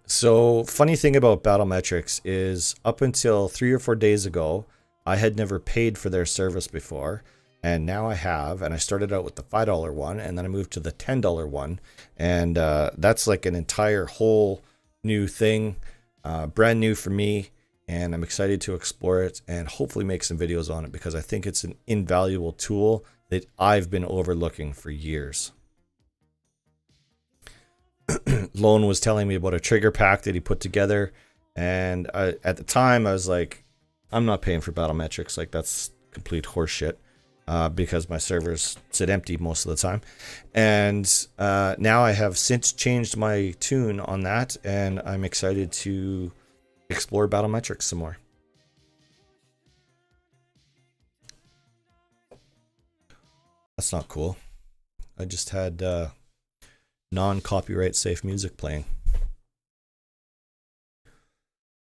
So funny thing about Battlemetrics is up until 3 or 4 days ago, I had never paid for their service before. And now I have, and I started out with the $5 one, and then I moved to the $10 one. And that's like an entire whole new thing, brand new for me. And I'm excited to explore it and hopefully make some videos on it because I think it's an invaluable tool that I've been overlooking for years. Lone was telling me about a trigger pack that he put together. And at the time, I was like, I'm not paying for Battlemetrics. Like, that's complete horseshit. Because my servers sit empty most of the time. And now I have since changed my tune on that, and I'm excited to explore Battlemetrics some more. That's not cool. I just had non-copyright safe music playing.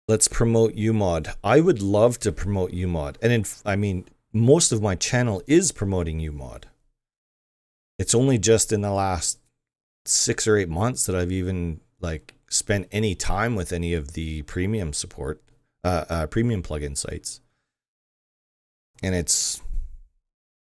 Let's promote UMod. I would love to promote UMod. And most of my channel is promoting UMod. It's only just in the last 6 or 8 months that I've even spent any time with any of the premium support, premium plugin sites. And it's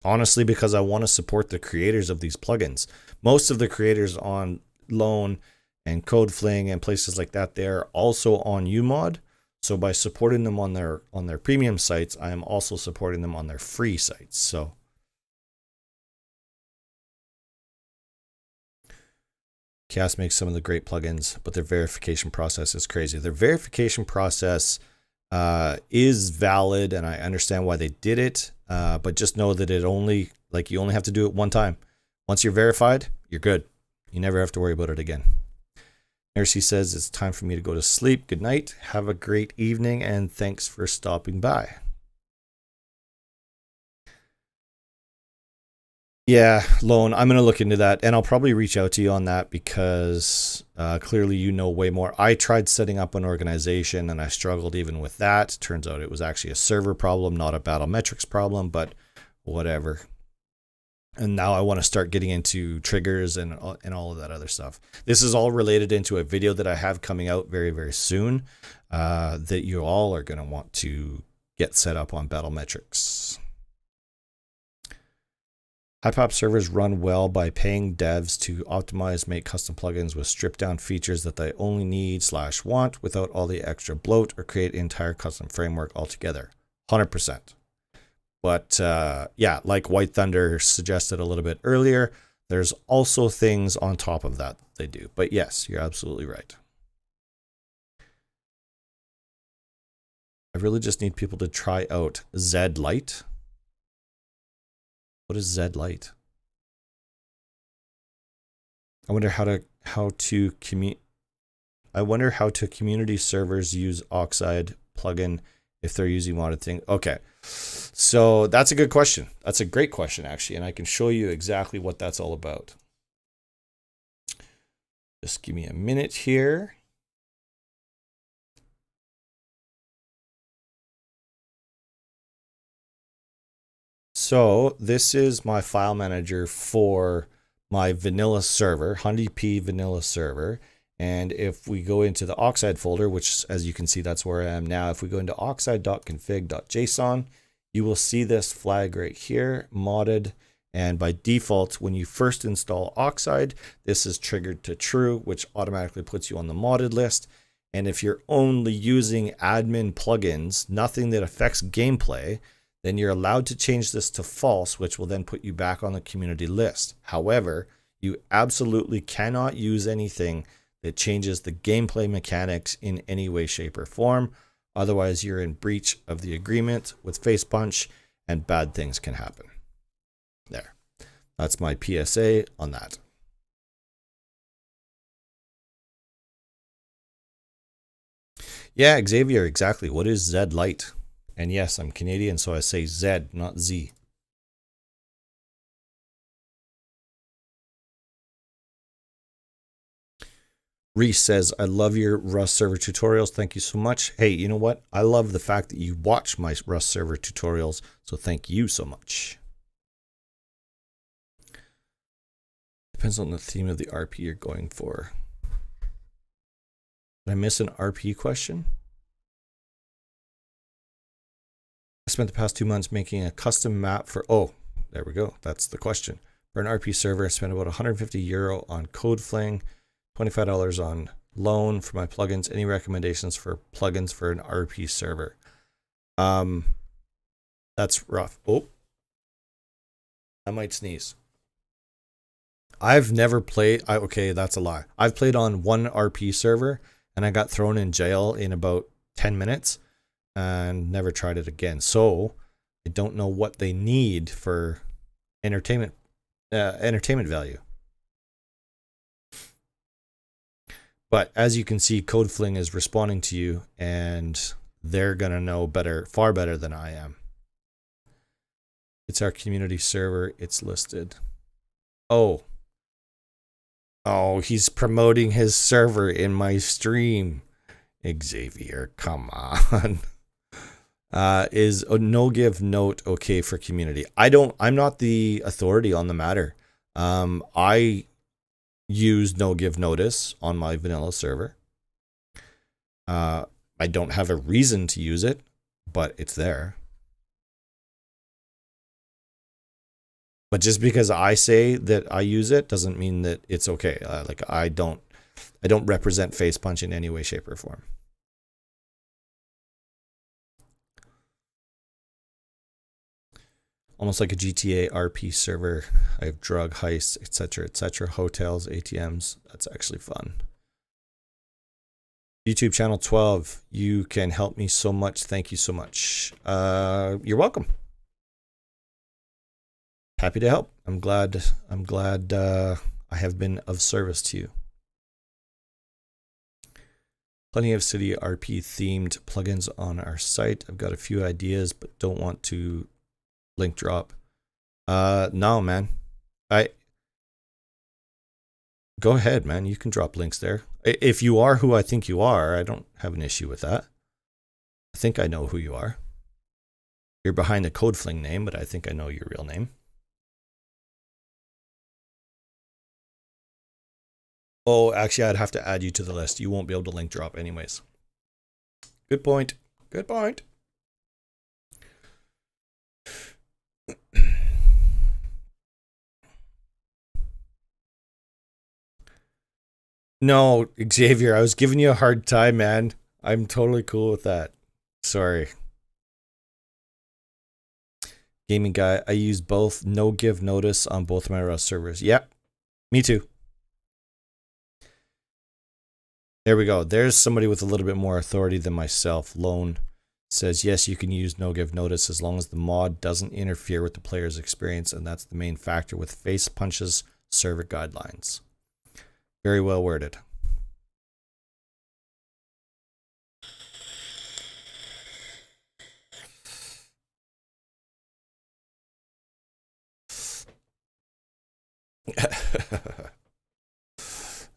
honestly because I want to support the creators of these plugins. Most of the creators on Lone and CodeFling and places like that, they're also on UMod. So by supporting them on their premium sites, I am also supporting them on their free sites. So Chaos makes some of the great plugins, but their verification process is crazy. Their verification process is valid, and I understand why they did it. But just know that you only have to do it one time. Once you're verified, you're good. You never have to worry about it again. Mercy says it's time for me to go to sleep. Good night. Have a great evening, and thanks for stopping by. Yeah, Lone, I'm going to look into that, and I'll probably reach out to you on that because clearly you know way more. I tried setting up an organization, and I struggled even with that. Turns out it was actually a server problem, not a Battlemetrics problem, but whatever. And now I want to start getting into triggers and all of that other stuff. This is all related into a video that I have coming out very, very soon that you all are going to want to get set up on Battlemetrics. HiPop servers run well by paying devs to optimize, make custom plugins with stripped down features that they only need / want without all the extra bloat, or create an entire custom framework altogether. 100%. But yeah, like White Thunder suggested a little bit earlier, there's also things on top of that they do. But yes, you're absolutely right. I really just need people to try out Zed Lite. What is Zed Lite? I wonder how to community servers use Oxide plugin if they're using modded thing. Okay, so that's a good question. That's a great question, actually, and I can show you exactly what that's all about. Just give me a minute here. So this is my file manager for my vanilla server, HoneyP vanilla server. And if we go into the Oxide folder, which as you can see, that's where I am now. If we go into oxide.config.json, you will see this flag right here, modded. And by default, when you first install Oxide, this is triggered to true, which automatically puts you on the modded list. And if you're only using admin plugins, nothing that affects gameplay, then you're allowed to change this to false, which will then put you back on the community list. However, you absolutely cannot use anything that changes the gameplay mechanics in any way, shape, or form. Otherwise, you're in breach of the agreement with Facepunch, and bad things can happen. There. That's my PSA on that. Yeah, Xavier, exactly. What is Zed Lite? And yes, I'm Canadian, so I say Z, not Z. Reese says, I love your Rust server tutorials. Thank you so much. Hey, you know what? I love the fact that you watch my Rust server tutorials, so thank you so much. Depends on the theme of the RP you're going for. Did I miss an RP question? I spent the past 2 months making a custom map for, oh, there we go. That's the question. For an RP server, I spent about €150 on CodeFling, $25 on loan for my plugins. Any recommendations for plugins for an RP server? That's rough. Oh, I might sneeze. I've never played. Okay, that's a lie. I've played on one RP server and I got thrown in jail in about 10 minutes and never tried it again. So I don't know what they need for entertainment value. But as you can see, CodeFling is responding to you and they're going to know better, far better than I am. It's our community server. It's listed. Oh, he's promoting his server in my stream. Xavier, come on. Is a no give note okay for community? I'm not the authority on the matter. I use no give notice on my vanilla server. I don't have a reason to use it, but it's there. But just because I say that I use it doesn't mean that it's okay. Like I don't represent Facepunch in any way, shape, or form. Almost like a GTA RP server. I have drug heists, etc., hotels, ATMs. That's actually fun. YouTube channel 12. You can help me so much. Thank you so much. You're welcome. Happy to help. I'm glad I have been of service to you. Plenty of city RP themed plugins on our site. I've got a few ideas, but don't want to link drop. No, man. Go ahead, man. You can drop links there. If you are who I think you are, I don't have an issue with that. I think I know who you are. You're behind the CodeFling name, but I think I know your real name. Oh, actually, I'd have to add you to the list. You won't be able to link drop anyways. Good point. Good point. No, Xavier, I was giving you a hard time, man. I'm totally cool with that. Sorry. Gaming guy, I use both no give notice on both my Rust servers. Yep, me too. There we go. There's somebody with a little bit more authority than myself. Lone says, yes, you can use no give notice as long as the mod doesn't interfere with the player's experience, and that's the main factor with face punches server guidelines. Very well worded.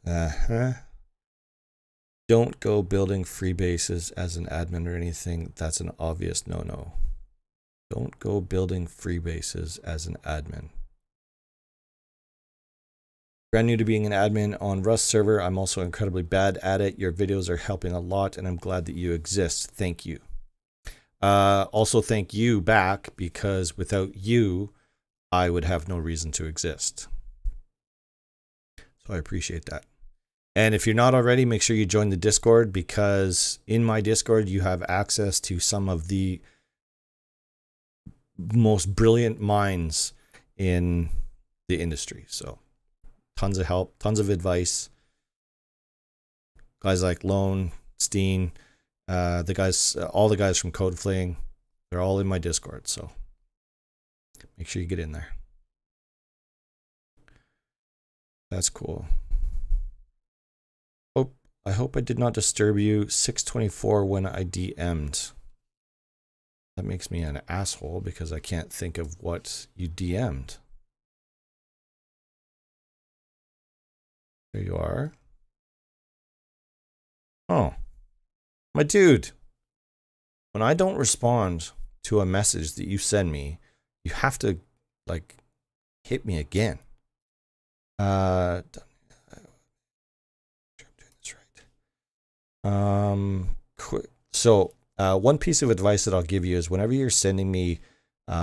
Uh-huh. Don't go building free bases as an admin or anything. That's an obvious no-no. Don't go building free bases as an admin. Brand new to being an admin on Rust server. I'm also incredibly bad at it. Your videos are helping a lot, and I'm glad that you exist. Thank you. Also, thank you back, because without you, I would have no reason to exist. So I appreciate that. And if you're not already, make sure you join the Discord, because in my Discord, you have access to some of the most brilliant minds in the industry. So tons of help, tons of advice. Guys like Lone, Steen, the guys, all the guys from CodeFling, they're all in my Discord. So make sure you get in there. That's cool. I hope I did not disturb you. 624 when I DM'd. That makes me an asshole because I can't think of what you DM'd. There you are. Oh, my dude. When I don't respond to a message that you send me, you have to, like, hit me again. So one piece of advice that I'll give you is whenever you're sending me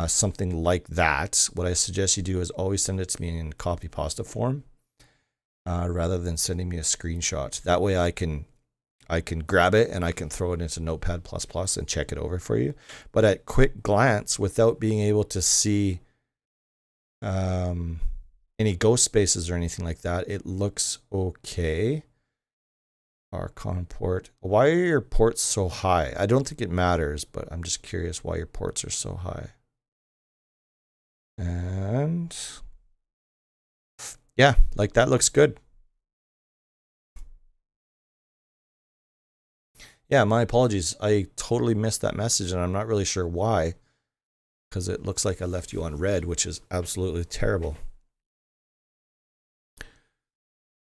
something like that, what I suggest you do is always send it to me in copy pasta form rather than sending me a screenshot. That way I can grab it and I can throw it into Notepad++ and check it over for you. But at quick glance, without being able to see any ghost spaces or anything like that, it looks okay. Archon port. Why are your ports so high? I don't think it matters, but I'm just curious why your ports are so high. And yeah, like that looks good. Yeah, my apologies. I totally missed that message and I'm not really sure why, because it looks like I left you on red, which is absolutely terrible.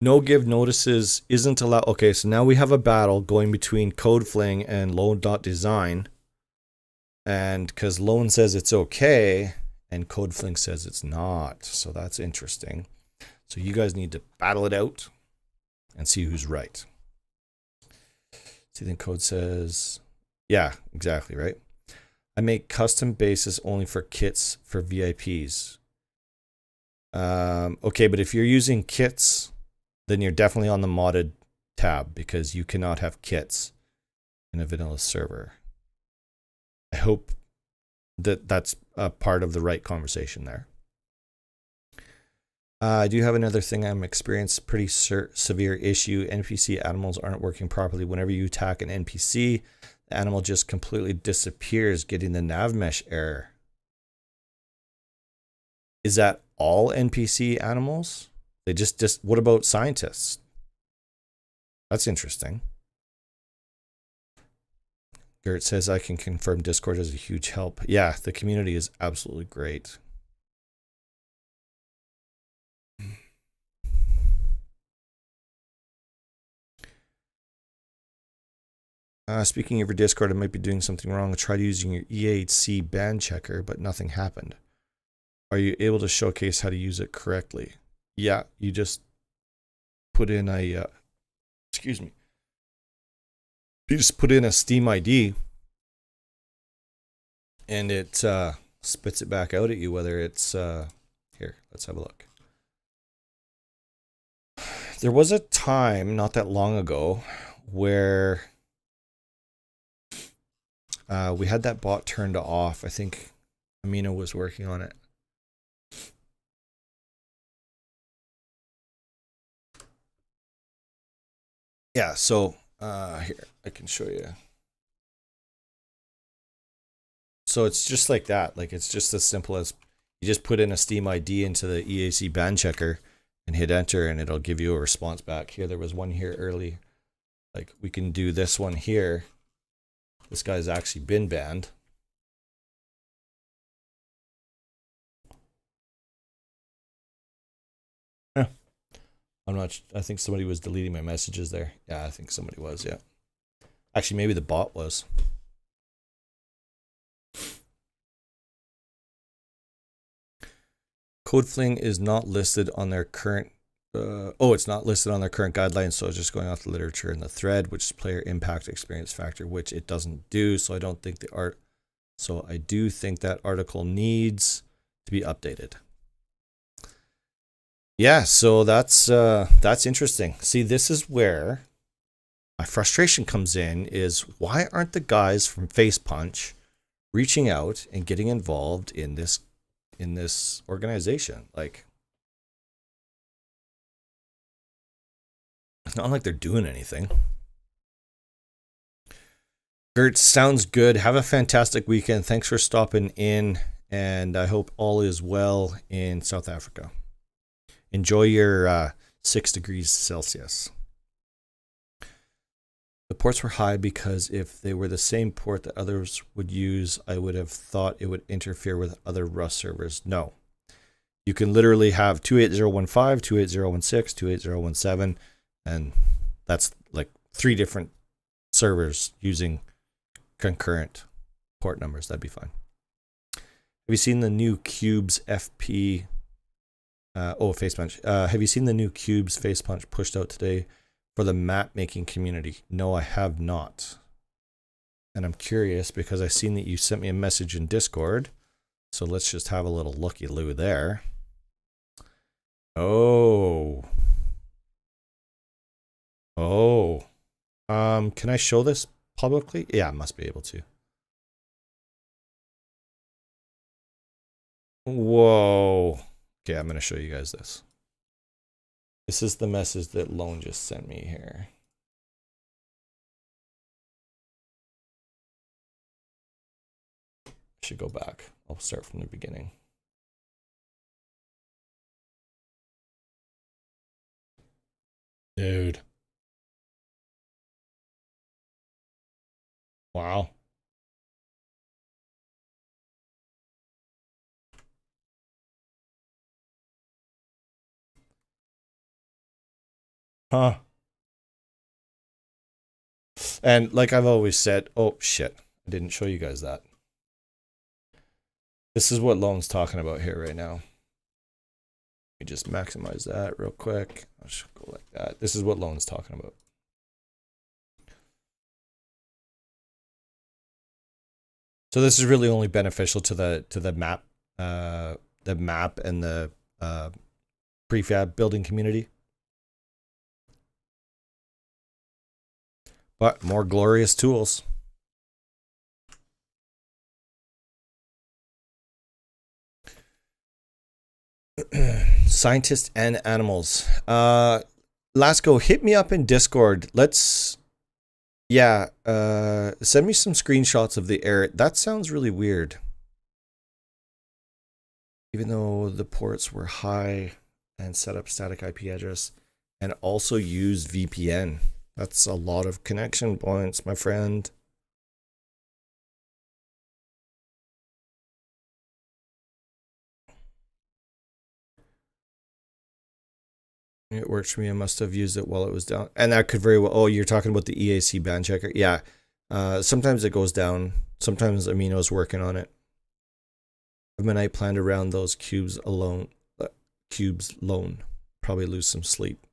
No give notices isn't allowed. Okay, so now we have a battle going between CodeFling and Lone.design. And because Lone says it's okay and CodeFling says it's not. So that's interesting. So you guys need to battle it out and see who's right. See, then Code says, yeah, exactly, right? I make custom bases only for kits for VIPs. Okay, but if you're using kits, then you're definitely on the modded tab because you cannot have kits in a vanilla server. I hope that that's a part of the right conversation there. I do have another thing I'm experiencing pretty severe issue. NPC animals aren't working properly. Whenever you attack an NPC, the animal just completely disappears, getting the navmesh error. Is that all NPC animals? They just what about scientists? That's interesting. Gert says I can confirm Discord is a huge help. Yeah, the community is absolutely great. Speaking of your Discord, I might be doing something wrong. I tried using your EAC ban checker, but nothing happened. Are you able to showcase how to use it correctly? Yeah, you just put in a, excuse me. You just put in a Steam ID and it spits it back out at you, whether it's, here, let's have a look. there was a time not that long ago where we had that bot turned off. I think Amino was working on it. Yeah, so here, I can show you. So it's just like that. Like, it's just as simple as you just put in a Steam ID into the EAC ban checker and hit enter, and it'll give you a response back. Here, there was one here early. Like, we can do this one here. This guy's actually been banned. Yeah. I think somebody was deleting my messages there. Yeah, I think somebody was, yeah. Actually, maybe the bot was. CodeFling is not listed on their current it's not listed on their current guidelines, so it's just going off the literature in the thread, which is player impact experience factor, which it doesn't do. So I don't think I do think that article needs to be updated. Yeah, so that's interesting. See, this is where my frustration comes in, is why aren't the guys from Face Punch reaching out and getting involved in this organization? Like, it's not like they're doing anything. Gert, sounds good. Have a fantastic weekend. Thanks for stopping in, and I hope all is well in South Africa. Enjoy your 6 degrees Celsius. The ports were high because if they were the same port that others would use, I would have thought it would interfere with other Rust servers. No. You can literally have 28015, 28016, 28017, and that's like 3 different servers using concurrent port numbers. That'd be fine. Have you seen the new Cubes FP? Face Punch. Have you seen the new Cubes Face Punch pushed out today for the map making community? No, I have not. And I'm curious because I seen that you sent me a message in Discord. So let's just have a little looky-loo there. Oh. Can I show this publicly? Yeah, I must be able to. Whoa. Okay, I'm going to show you guys this. This is the message that Lone just sent me here. I should go back. I'll start from the beginning. Dude. Wow. Huh. And like I've always said, oh shit, I didn't show you guys that. This is what Lone's talking about here right now. Let me just maximize that real quick. I'll just go like that. This is what Lone's talking about. So this is really only beneficial to the map and the prefab building community. But more glorious tools. Scientists and animals. Lasco, hit me up in Discord. Let's, yeah, send me some screenshots of the error. That sounds really weird. Even though the ports were high and set up static IP address and also use VPN. That's a lot of connection points, my friend. It works for me. I must have used it while it was down. And that could very well... Oh, you're talking about the EAC ban checker? Yeah. Sometimes it goes down. Sometimes Amino's working on it. I have my night planned around those cubes alone. Probably lose some sleep.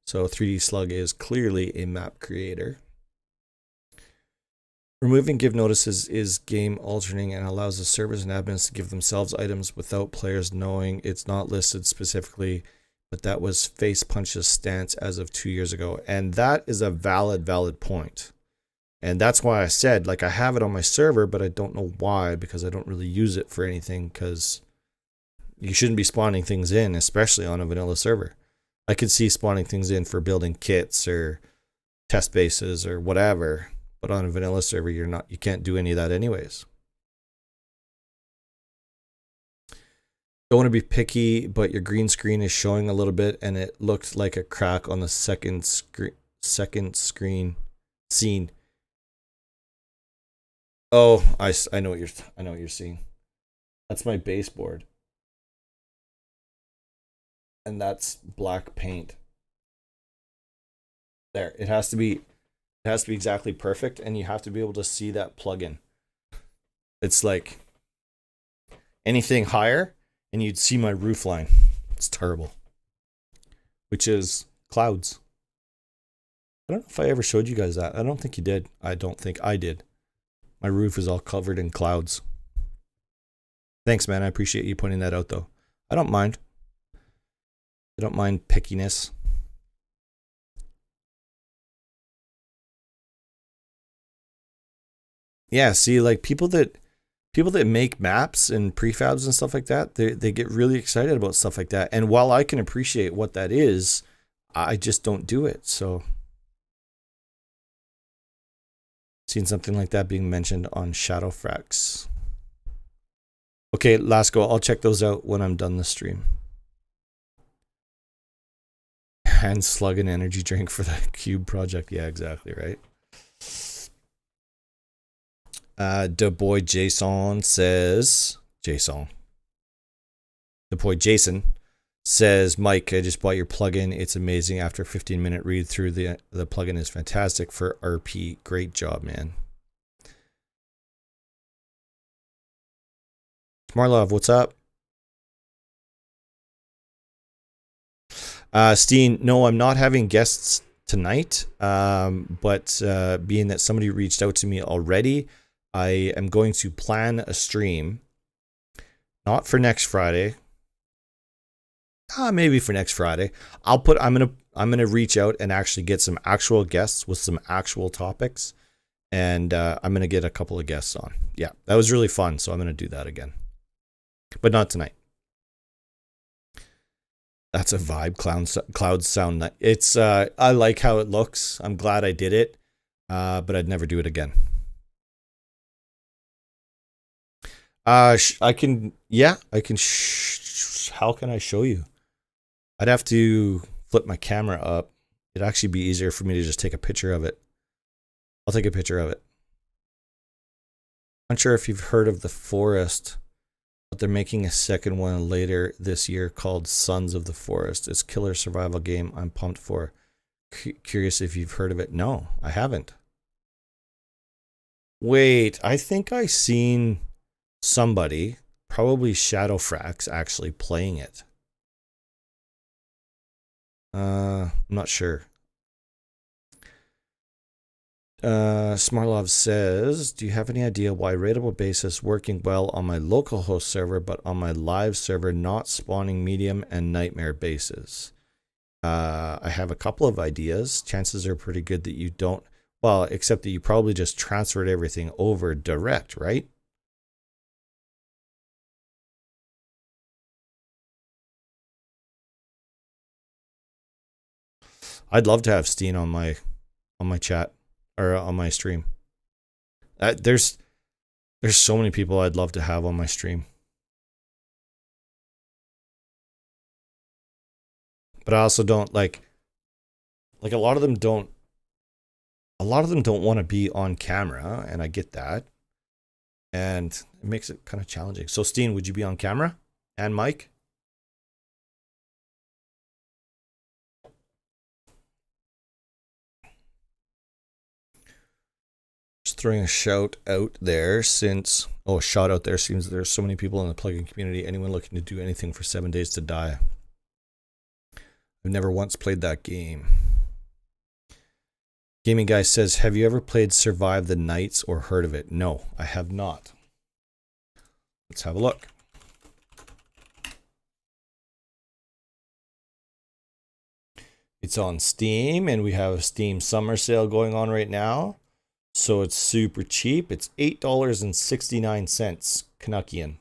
So 3D Slug is clearly a map creator. Removing give notices is game altering and allows the servers and admins to give themselves items without players knowing. It's not listed specifically, but that was Face Punch's stance as of 2 years ago. And that is a valid point. And that's why I said, like, I have it on my server, but I don't know why, because I don't really use it for anything, because you shouldn't be spawning things in, especially on a vanilla server. I could see spawning things in for building kits or test bases or whatever, but on a vanilla server, you can't do any of that anyways. Don't want to be picky, but your green screen is showing a little bit, and it looked like a crack on the second screen scene. Oh, I know what you're seeing. That's my baseboard. And that's black paint. There, it has to be exactly perfect, and you have to be able to see that plugin. It's like anything higher and you'd see my roof line. It's terrible. Which is clouds. I don't know if I ever showed you guys that. I don't think you did. I don't think I did. My roof is all covered in clouds. Thanks, man. I appreciate you pointing that out, though. I don't mind. I don't mind pickiness. Yeah, see, like people that make maps and prefabs and stuff like that, they get really excited about stuff like that. And while I can appreciate what that is, I just don't do it. So seen something like that being mentioned on Shadowfrax. Okay, last go. I'll check those out when I'm done the stream. And slug an energy drink for the cube project. Yeah, exactly, right? The boy Jason says, the boy Jason says, Mike, I just bought your plugin. It's amazing. After a 15-minute read through, the plugin is fantastic for RP. Great job, man. Marlov, what's up? Steen, no, I'm not having guests tonight. But being that somebody reached out to me already, I am going to plan a stream, not for next Friday. Maybe for next Friday. I'm gonna reach out and actually get some actual guests with some actual topics, and I'm gonna get a couple of guests on. Yeah, that was really fun, so I'm gonna do that again, but not tonight. That's a vibe. Clouds sound. It's I like how it looks. I'm glad I did it, but I'd never do it again. I can. Yeah, I can. How can I show you? I'd have to flip my camera up. It'd actually be easier for me to just take a picture of it. I'll take a picture of it. I'm not sure if you've heard of The Forest, but they're making a second one later this year called Sons of the Forest. It's a killer survival game I'm pumped for. Curious if you've heard of it. No, I haven't. Wait, I think I seen somebody, probably Shadowfrax, actually playing it. I'm not sure. Smarlov says, do you have any idea why rateable basis working well on my local host server, but on my live server not spawning medium and nightmare bases? I have a couple of ideas. Chances are pretty good that you don't, well, except that you probably just transferred everything over direct, right? I'd love to have Steen on my chat or on my stream. There's so many people I'd love to have on my stream. But I also don't like a lot of them don't want to be on camera, and I get that. And it makes it kind of challenging. So Steen, would you be on camera? And Mike? Just throwing a shout out there since there's so many people in the plugin community. Anyone looking to do anything for 7 Days to Die? I've never once played that game. Gaming Guy says, have you ever played Survive the Nights or heard of it? No, I have not. Let's have a look. It's on Steam, and we have a Steam summer sale going on right now. So it's super cheap. It's $8.69 Canuckian.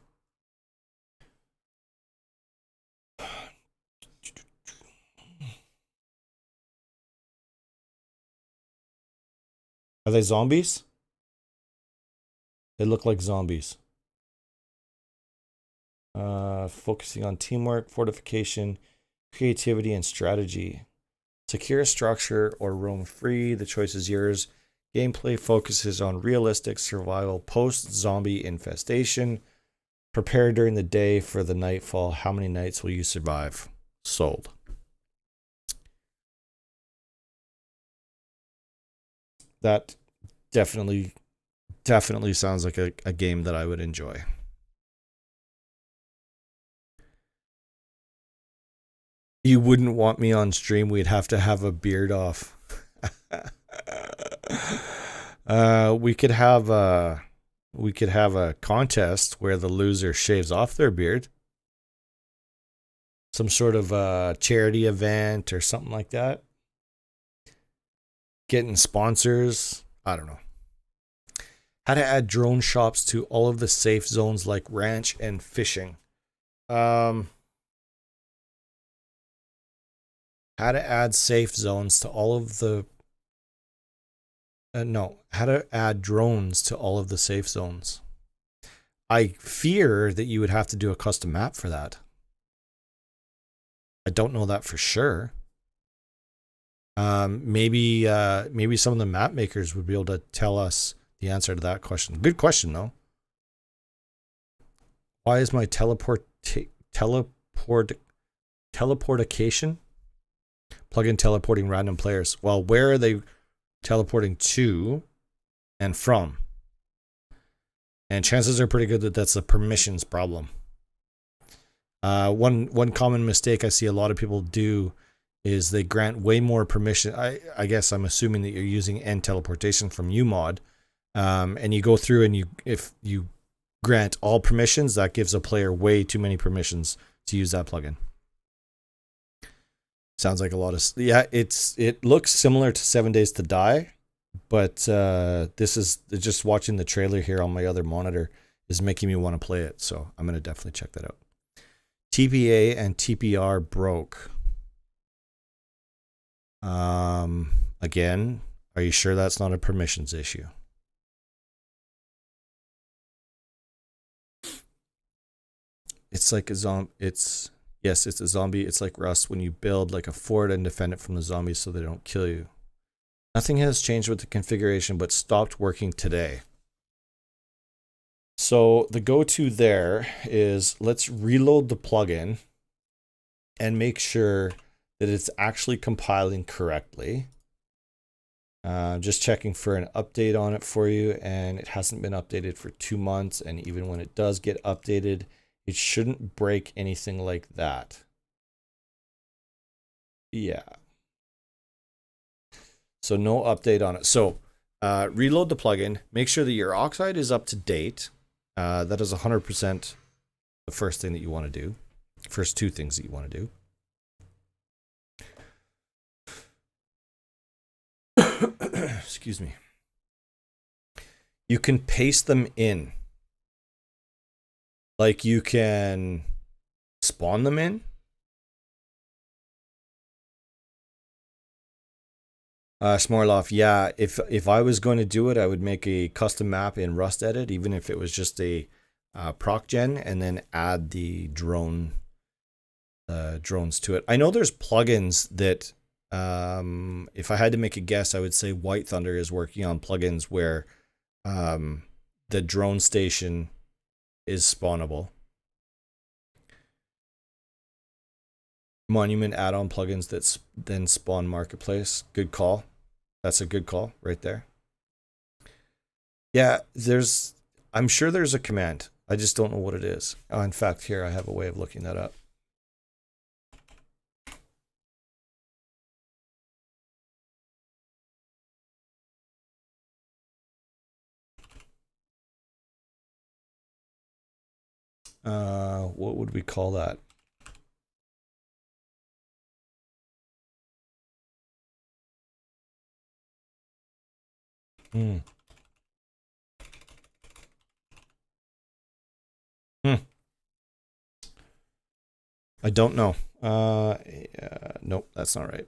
Are they zombies? They look like zombies. Focusing on teamwork, fortification, creativity, and strategy. Secure structure or roam free. The choice is yours. Gameplay focuses on realistic survival post-zombie infestation. Prepare during the day for the nightfall. How many nights will you survive? Sold. That definitely sounds like a game that I would enjoy. You wouldn't want me on stream. We'd have to have a beard off. We could have a contest where the loser shaves off their beard. Some sort of charity event or something like that. Getting sponsors. I don't know. How to add drone shops to all of the safe zones like ranch and fishing. How to add safe zones to all of the... how to add drones to all of the safe zones. I fear that you would have to do a custom map for that. I don't know that for sure. Maybe some of the map makers would be able to tell us the answer to that question. Good question, though. Why is my teleportation plugin teleporting random players? Well, where are they teleporting to and from? And chances are pretty good that that's a permissions problem. One common mistake I see a lot of people do is they grant way more permission. I guess I'm assuming that you're using end teleportation from umod, and you go through and if you grant all permissions, that gives a player way too many permissions to use that plugin. Sounds like a lot of... Yeah, it looks similar to 7 Days to Die, but this is just watching the trailer here on my other monitor is making me want to play it, so I'm going to definitely check that out. TPA and TPR broke. Again, are you sure that's not a permissions issue? It's like a zombie. Yes, it's a zombie. It's like Rust when you build like a fort and defend it from the zombies so they don't kill you. Nothing has changed with the configuration, but stopped working today. So the go-to there is let's reload the plugin and make sure that it's actually compiling correctly. Just checking for an update on it for you, and it hasn't been updated for 2 months, and even when it does get updated, it shouldn't break anything like that. Yeah. So no update on it. So reload the plugin, make sure that your Oxide is up to date. That is 100% the first thing that you want to do. First two things that you want to do. Excuse me. You can paste them in. Like you can spawn them in. Smorloff, yeah. If I was going to do it, I would make a custom map in Rust Edit, even if it was just a proc gen, and then add the drones to it. I know there's plugins that, if I had to make a guess, I would say White Thunder is working on plugins where the drone station is spawnable. Monument add-on plugins that then spawn marketplace. Good call. That's a good call right there. Yeah, I'm sure there's a command. I just don't know what it is. Oh, in fact, here I have a way of looking that up. What would we call that? Hmm. Hmm. I don't know. Nope, that's not right.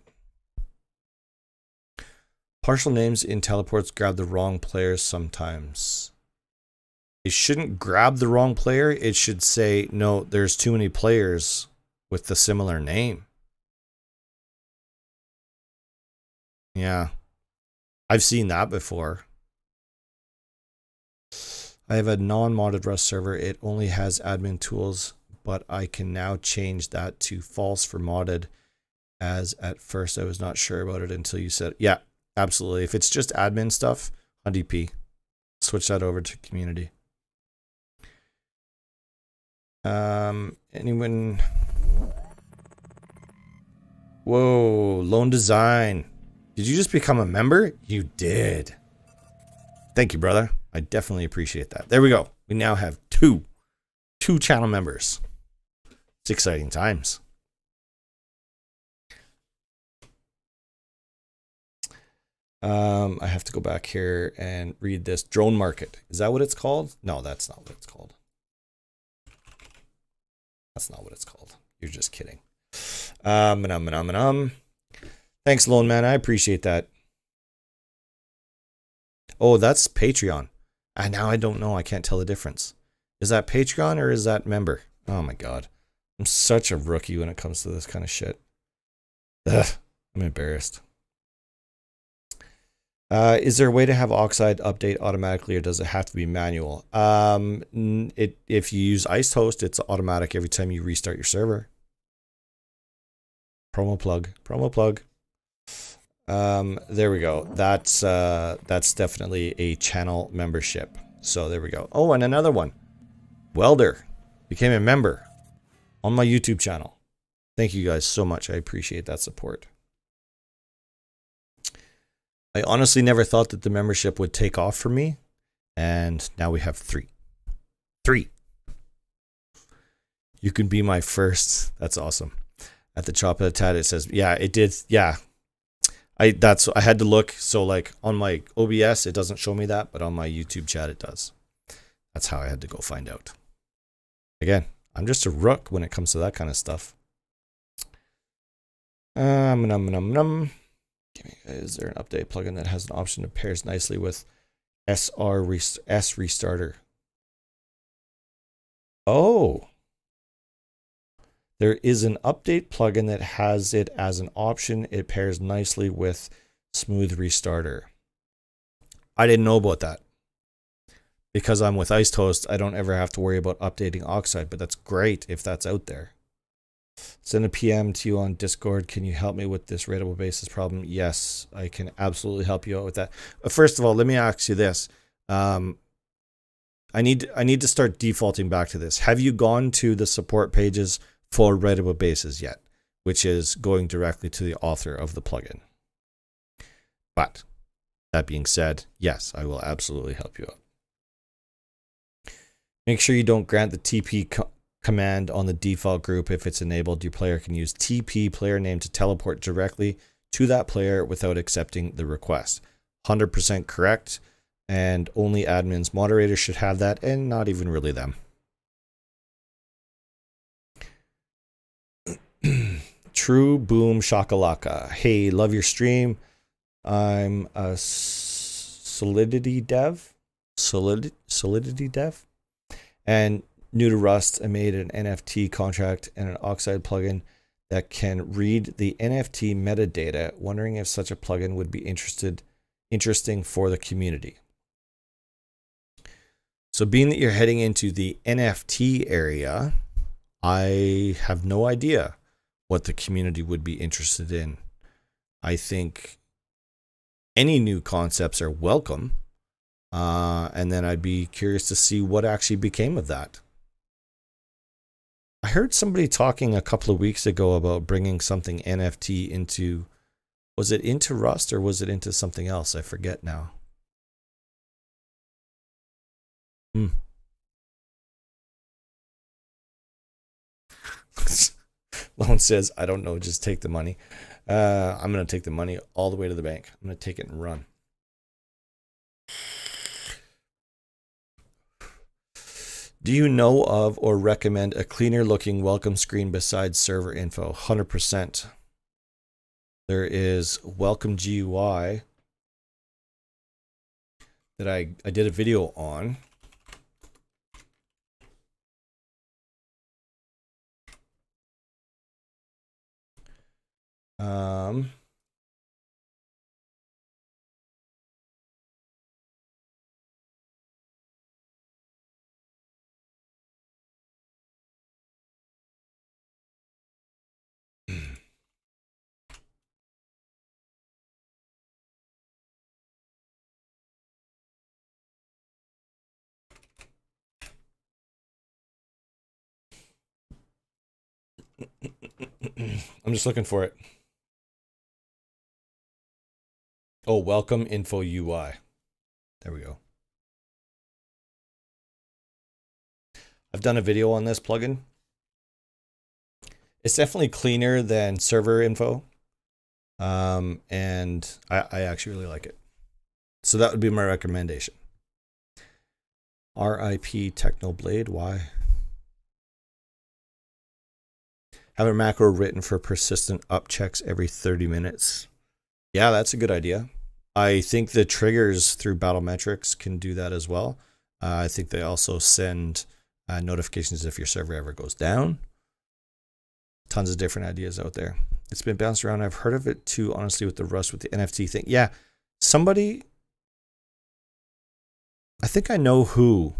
Partial names in teleports grab the wrong players sometimes. It shouldn't grab the wrong player. It should say, no, there's too many players with the similar name. Yeah. I've seen that before. I have a non-modded Rust server. It only has admin tools, but I can now change that to false for modded, as at first I was not sure about it until you said, yeah, absolutely. If it's just admin stuff on DP, switch that over to community. Anyone? Whoa, Lone Design. Did you just become a member? You did. Thank you, brother. I definitely appreciate that. There we go. We now have two channel members. It's exciting times. I have to go back here and read this. Drone market. Is that what it's called? No, that's not what it's called. That's not what it's called. You're just kidding. Thanks, Lone Man. I appreciate that. Oh, that's Patreon. Now I don't know. I can't tell the difference. Is that Patreon or is that member? Oh my god. I'm such a rookie when it comes to this kind of shit. Ugh, I'm embarrassed. Is there a way to have Oxide update automatically, or does it have to be manual? If you use Iced Host, it's automatic every time you restart your server. Promo plug. There we go. That's definitely a channel membership. So there we go. Oh, and another one. Welder became a member on my YouTube channel. Thank you guys so much. I appreciate that support. I honestly never thought that the membership would take off for me, and now we have 3. You can be my first. That's awesome. At the Chop of the Tat, it says, yeah, it did. Yeah. I had to look. So like on my OBS, it doesn't show me that, but on my YouTube chat, it does. That's how I had to go find out. Again, I'm just a rook when it comes to that kind of stuff. Is there an update plugin that has an option that pairs nicely with S restarter? Oh, there is an update plugin that has it as an option. It pairs nicely with Smooth Restarter. I didn't know about that. Because I'm with Iced Host, I don't ever have to worry about updating Oxide, but that's great if that's out there. Send a PM to you on Discord. Can you help me with this rateable basis problem? Yes, I can absolutely help you out with that. First of all, let me ask you this. I need to start defaulting back to this. Have you gone to the support pages for rateable bases yet? Which is going directly to the author of the plugin. But that being said, yes, I will absolutely help you out. Make sure you don't grant the TP command on the default group. If it's enabled, your player can use TP player name to teleport directly to that player without accepting the request. 100% correct. And only admins, moderators should have that, and not even really them. True Boom Shakalaka. Hey, love your stream. I'm a Solidity dev. Solidity dev. And new to Rust, I made an NFT contract and an Oxide plugin that can read the NFT metadata. Wondering if such a plugin would be interesting for the community. So being that you're heading into the NFT area, I have no idea what the community would be interested in. I think any new concepts are welcome. And then I'd be curious to see what actually became of that. I heard somebody talking a couple of weeks ago about bringing something NFT into, was it into Rust or was it into something else? I forget now. Lone says, I don't know, just take the money. I'm going to take the money all the way to the bank. I'm going to take it and run. Do you know of or recommend a cleaner looking welcome screen besides server info? 100%. There is Welcome GUI that I did a video on. I'm just looking for it. Oh, welcome info UI. There we go. I've done a video on this plugin. It's definitely cleaner than server info. And I actually really like it. So that would be my recommendation. RIP Technoblade, why? Have a macro written for persistent up checks every 30 minutes. Yeah, that's a good idea. I think the triggers through Battlemetrics can do that as well. I think they also send notifications if your server ever goes down. Tons of different ideas out there. It's been bounced around. I've heard of it too, honestly, with the Rust, with the NFT thing. Yeah, somebody, I think I know who.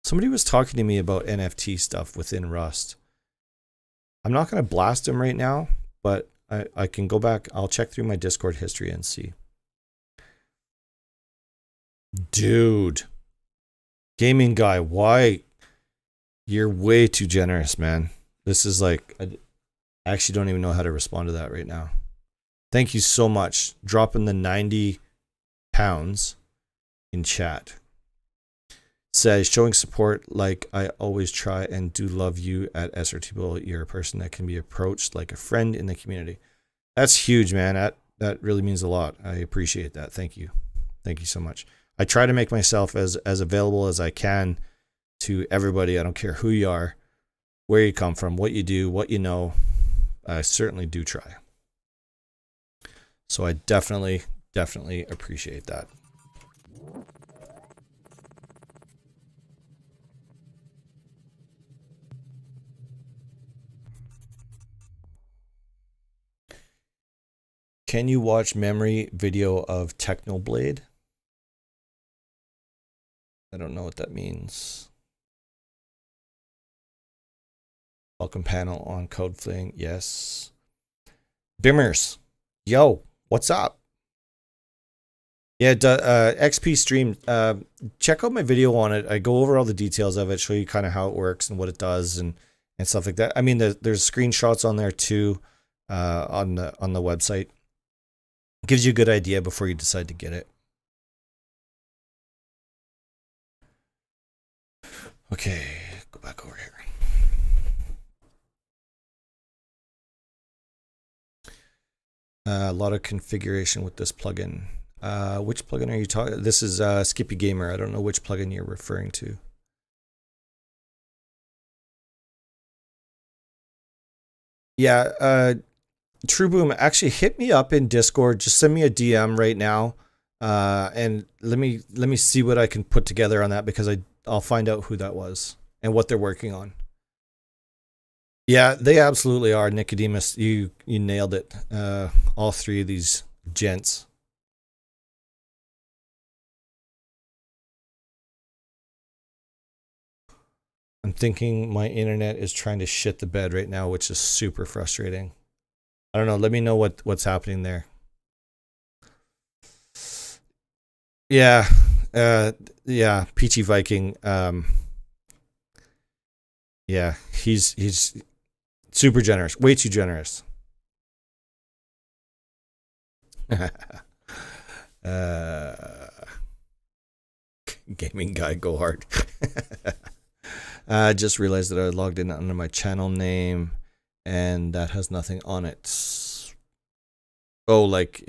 Somebody was talking to me about NFT stuff within Rust. I'm not going to blast him right now, but I can go back. I'll check through my Discord history and see. Dude. Gaming guy, why? You're way too generous, man. This is like, I actually don't even know how to respond to that right now. Thank you so much. Dropping the 90 pounds in chat. Says, showing support like I always try and do love you at Srtbull. You're a person that can be approached like a friend in the community. That's huge, man. That really means a lot. I appreciate that. Thank you. Thank you so much. I try to make myself as available as I can to everybody. I don't care who you are, where you come from, what you do, what you know. I certainly do try. So I definitely appreciate that. Can you watch memory video of Technoblade? I don't know what that means. Welcome panel on Code Fling. Yes. Bimmers. Yo, what's up? Yeah, XP stream. Check out my video on it. I go over all the details of it, show you kind of how it works and what it does and stuff like that. I mean, there's screenshots on there too, on the website. Gives you a good idea before you decide to get it. Okay, go back over here. A lot of configuration with this plugin. Which plugin are you talking? This is Skippy Gamer. I don't know which plugin you're referring to. Yeah, Troubleshooting, actually hit me up in Discord. Just send me a DM right now, and let me see what I can put together on that, because I'll find out who that was and what they're working on. Yeah, they absolutely are. Nicodemus, you nailed it. All three of these gents. I'm thinking my internet is trying to shit the bed right now, which is super frustrating. I don't know. Let me know what's happening there. Yeah. Yeah. Peachy Viking. Yeah. He's super generous. Way too generous. Gaming guy, go hard. Just realized that I logged in under my channel name, and that has nothing on it. Oh, like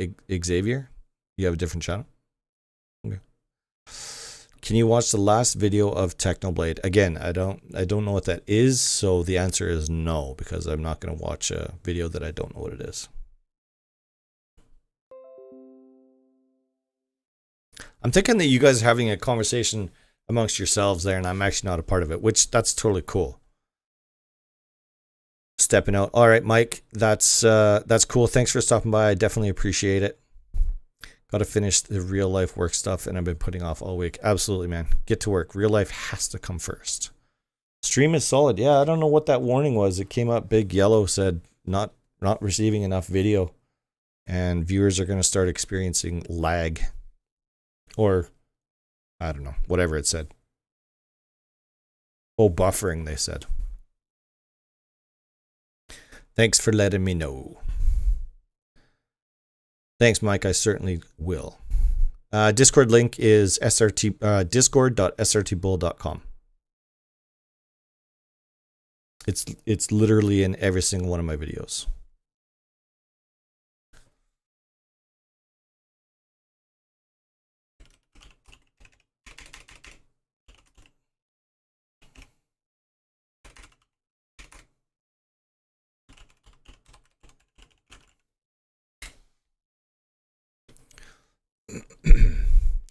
Xavier? You have a different channel? Okay. Can you watch the last video of Technoblade? Again, I don't know what that is, so the answer is no, because I'm not going to watch a video that I don't know what it is. I'm thinking that you guys are having a conversation amongst yourselves there, and I'm actually not a part of it, which that's totally cool. Stepping out. All right, Mike, that's cool. Thanks for stopping by. I definitely appreciate it. Got to finish the real life work stuff, and I've been putting off all week. Absolutely, man. Get to work. Real life has to come first. Stream is solid. Yeah, I don't know what that warning was. It came up big yellow, said not receiving enough video, and viewers are going to start experiencing lag. Or, I don't know, whatever it said. Oh, buffering, they said. Thanks for letting me know. Thanks, Mike. I certainly will. Discord link is discord.srtbull.com. It's literally in every single one of my videos.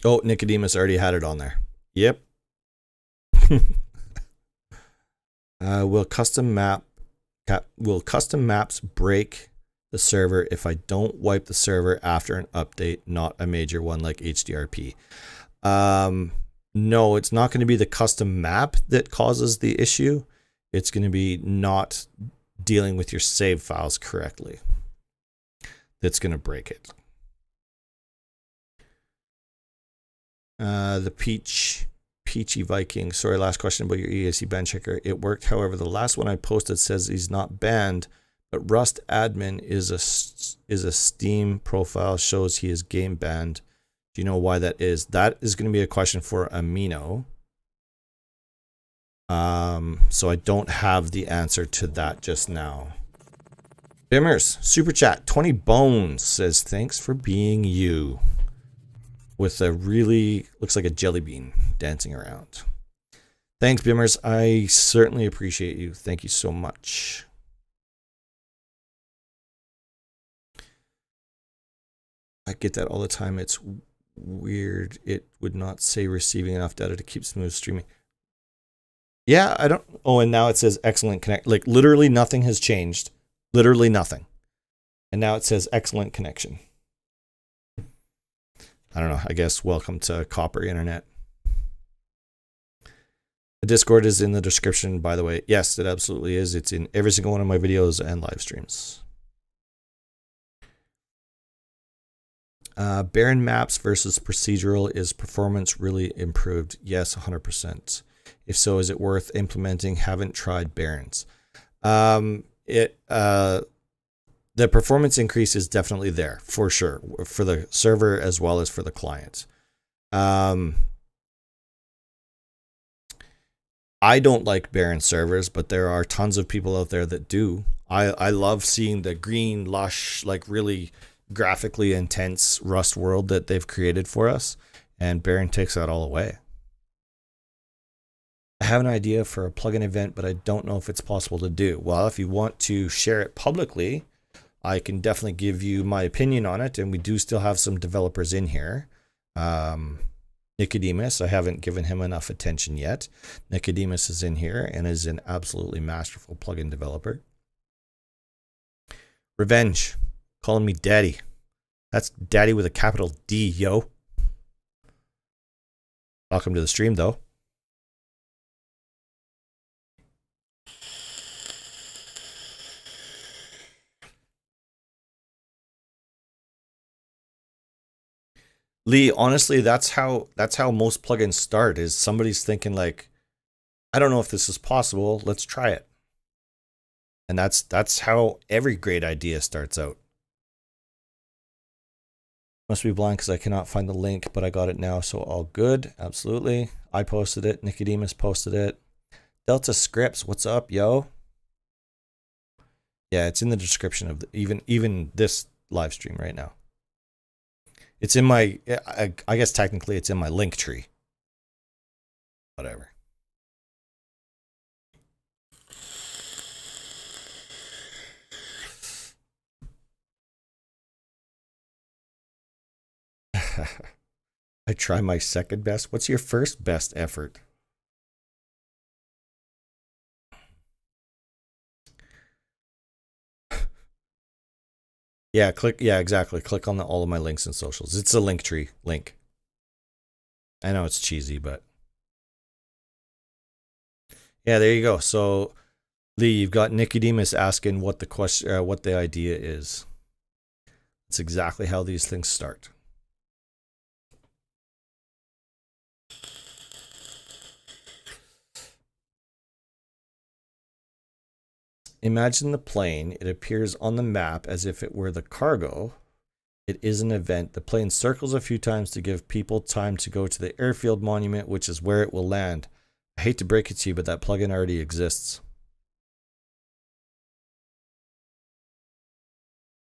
Oh, Nicodemus already had it on there. Yep. Will custom maps break the server if I don't wipe the server after an update, not a major one like HDRP? No, it's not going to be the custom map that causes the issue. It's going to be not dealing with your save files correctly that's going to break it. The Peachy Viking. Sorry, last question about your EAC ban checker. It worked. However, the last one I posted says he's not banned, but Rust admin is a Steam profile, shows he is game banned. Do you know why that is? That is going to be a question for Amino. So I don't have the answer to that just now. Bimmers, super chat, 20 bones, says thanks for being you. With a really, looks like a jelly bean dancing around. Thanks, Bimmers. I certainly appreciate you. Thank you so much. I get that all the time. It's weird. It would not say receiving enough data to keep smooth streaming. Yeah, I don't. Oh, and now it says excellent connect. Like literally nothing has changed. Literally nothing. And now it says excellent connection. I don't know. I guess welcome to copper internet. The Discord is in the description, by the way. Yes, it absolutely is. It's in every single one of my videos and live streams. Baron maps versus procedural. Is performance really improved? Yes, 100%. If so, is it worth implementing? Haven't tried Barons. The performance increase is definitely there, for sure, for the server as well as for the client. I don't like Baron servers, but there are tons of people out there that do. I love seeing the green, lush, like really graphically intense Rust world that they've created for us, and Baron takes that all away. I have an idea for a plugin event, but I don't know if it's possible to do. Well, if you want to share it publicly, I can definitely give you my opinion on it, and we do still have some developers in here. Nicodemus, I haven't given him enough attention yet. Nicodemus is in here and is an absolutely masterful plugin developer. Revenge, calling me daddy. That's daddy with a capital D, yo. Welcome to the stream, though. Lee, honestly, that's how most plugins start, is somebody's thinking like, I don't know if this is possible, let's try it. And that's how every great idea starts out. Must be blind because I cannot find the link, but I got it now, so all good. Absolutely. I posted it, Nicodemus posted it. Delta Scripts, what's up, yo? Yeah, it's in the description of even this live stream right now. It's in my, I guess technically it's in my link tree. Whatever. I try my second best. What's your first best effort? Yeah, click. Yeah, exactly. Click on all of my links and socials. It's a link tree link. I know it's cheesy, but yeah, there you go. So, Lee, you've got Nicodemus asking what the question, what the idea is. It's exactly how these things start. Imagine the plane. It appears on the map as if it were the cargo. It is an event. The plane circles a few times to give people time to go to the airfield monument, which is where it will land. I hate to break it to you, but that plugin already exists.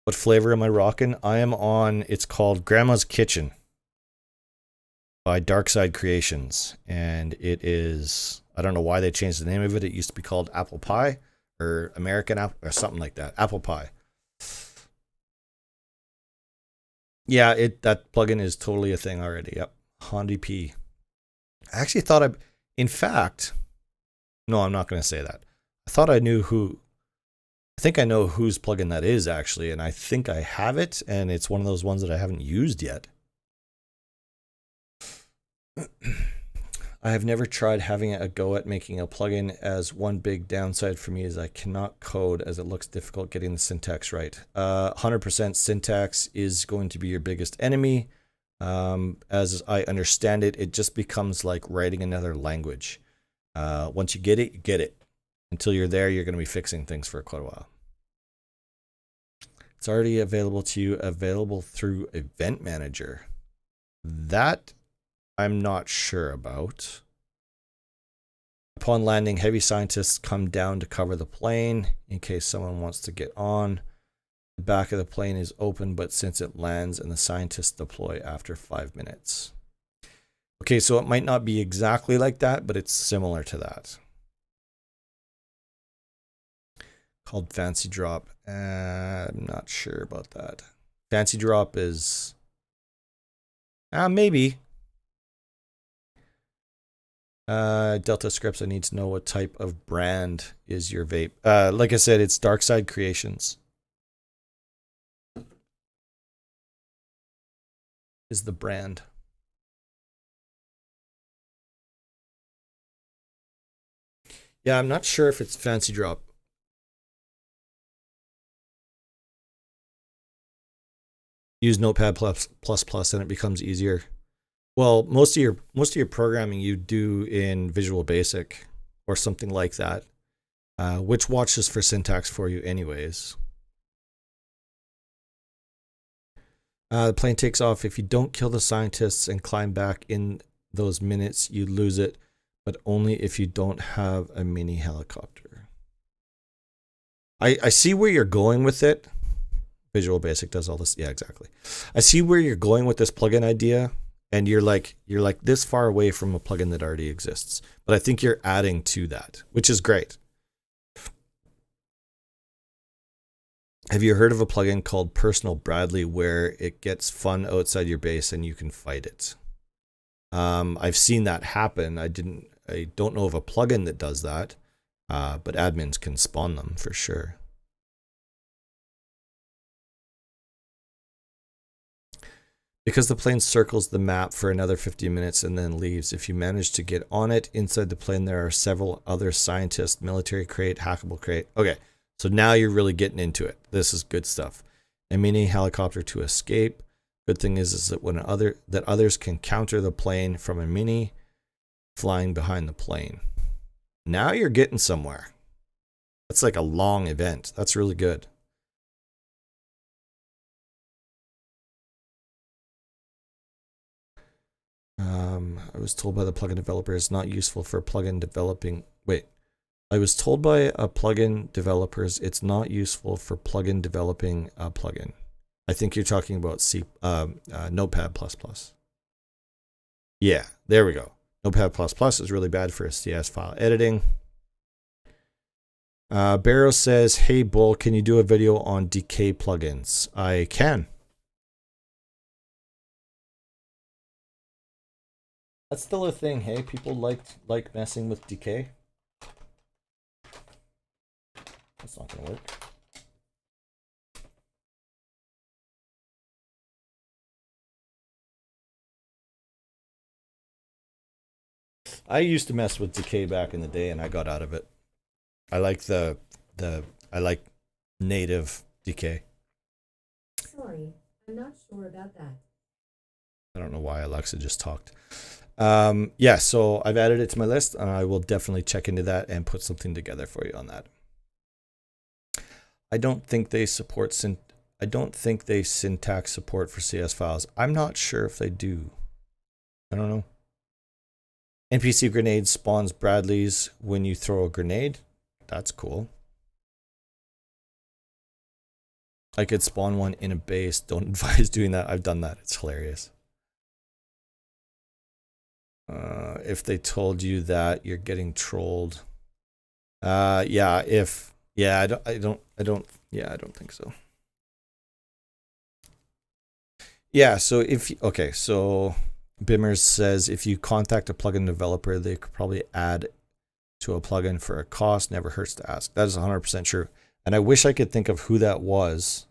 What flavor am I rocking? I am on, it's called Grandma's Kitchen by Darkside Creations. And it is, I don't know why they changed the name of it. It used to be called Apple Pie or American Apple or something like that. Apple Pie. Yeah, that plugin is totally a thing already. Yep. Hondi P. I actually thought in fact, no, I'm not going to say that. I thought I knew who, I think I know whose plugin that is actually, and I think I have it, and it's one of those ones that I haven't used yet. I have never tried having a go at making a plugin, as one big downside for me is I cannot code, as it looks difficult getting the syntax right. 100% syntax is going to be your biggest enemy. As I understand it, it just becomes like writing another language. Once you get it, you get it. Until you're there, you're going to be fixing things for quite a while. It's already available to you, available through Event Manager. That I'm not sure about. Upon landing, heavy scientists come down to cover the plane in case someone wants to get on. The back of the plane is open, but since it lands and the scientists deploy after 5 minutes. Okay, so it might not be exactly like that, but it's similar to that. Called Fancy Drop. I'm not sure about that. Fancy Drop is... maybe. Delta Scripts, I need to know what type of brand is your vape. Like I said, it's Darkside Creations. Is the brand. Yeah, I'm not sure if it's Fancy Drop. Use Notepad plus and it becomes easier. Well, most of your programming you do in Visual Basic or something like that, which watches for syntax for you anyways. The plane takes off. If you don't kill the scientists and climb back in those minutes, you lose it, but only if you don't have a mini helicopter. I see where you're going with it. Visual Basic does all this. Yeah, exactly. I see where you're going with this plugin idea, and you're like this far away from a plugin that already exists. But I think you're adding to that, which is great. Have you heard of a plugin called Personal Bradley where it gets fun outside your base and you can fight it? I've seen that happen. I don't know of a plugin that does that, but admins can spawn them for sure. Because the plane circles the map for another 50 minutes and then leaves. If you manage to get on it, inside the plane there are several other scientists, military crate, hackable crate. Okay, so now you're really getting into it. This is good stuff. A mini helicopter to escape. Good thing is that others can counter the plane from a mini flying behind the plane. Now you're getting somewhere. That's like a long event. That's really good. I was told by the plugin developer it's not useful for plugin developing. Wait, I was told by a plugin developers it's not useful for plugin developing a plugin. I think you're talking about Notepad++. Yeah, there we go. Notepad++ is really bad for CS file editing. Barrow says, hey, Bull, can you do a video on decay plugins? I can. That's still a thing, hey? People like messing with decay. That's not going to work. I used to mess with decay back in the day, and I got out of it. I like I like native decay. Sorry, I'm not sure about that. I don't know why Alexa just talked. Yeah, so I've added it to my list, and I will definitely check into that and put something together for you on that. I don't think they syntax support for CS files. I'm not sure if they do. I don't know. NPC grenade spawns Bradleys when you throw a grenade. That's cool. I could spawn one in a base. Don't advise doing that. I've done that. It's hilarious. If they told you that, you're getting trolled. I don't think so. Yeah, so so Bimmers says if you contact a plugin developer, they could probably add to a plugin for a cost. Never hurts to ask. That is 100% true. And I wish I could think of who that was.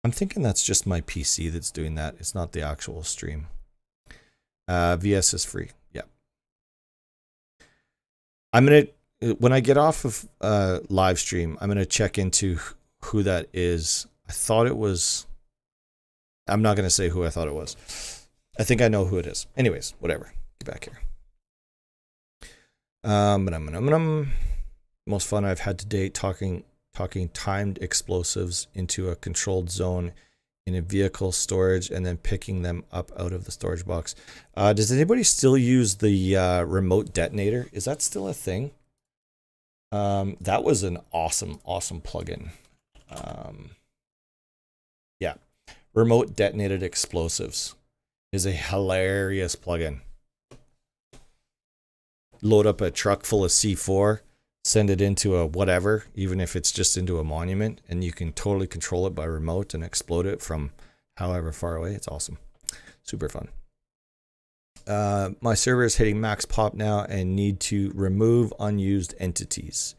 I'm thinking that's just my PC that's doing that. It's not the actual stream. VS is free. Yeah. When I get off of live stream, I'm going to check into who that is. I thought it was, I'm not going to say who I thought it was. I think I know who it is. Anyways, whatever. Get back here. Most fun I've had to date talking timed explosives into a controlled zone in a vehicle storage and then picking them up out of the storage box. Does anybody still use the remote detonator? Is that still a thing? That was an awesome plugin. Yeah, remote detonated explosives is a hilarious plugin. Load up a truck full of C4, send it into a whatever, even if it's just into a monument, and you can totally control it by remote and explode it from however far away. It's awesome. Super fun. My server is hitting max pop now and need to remove unused entities.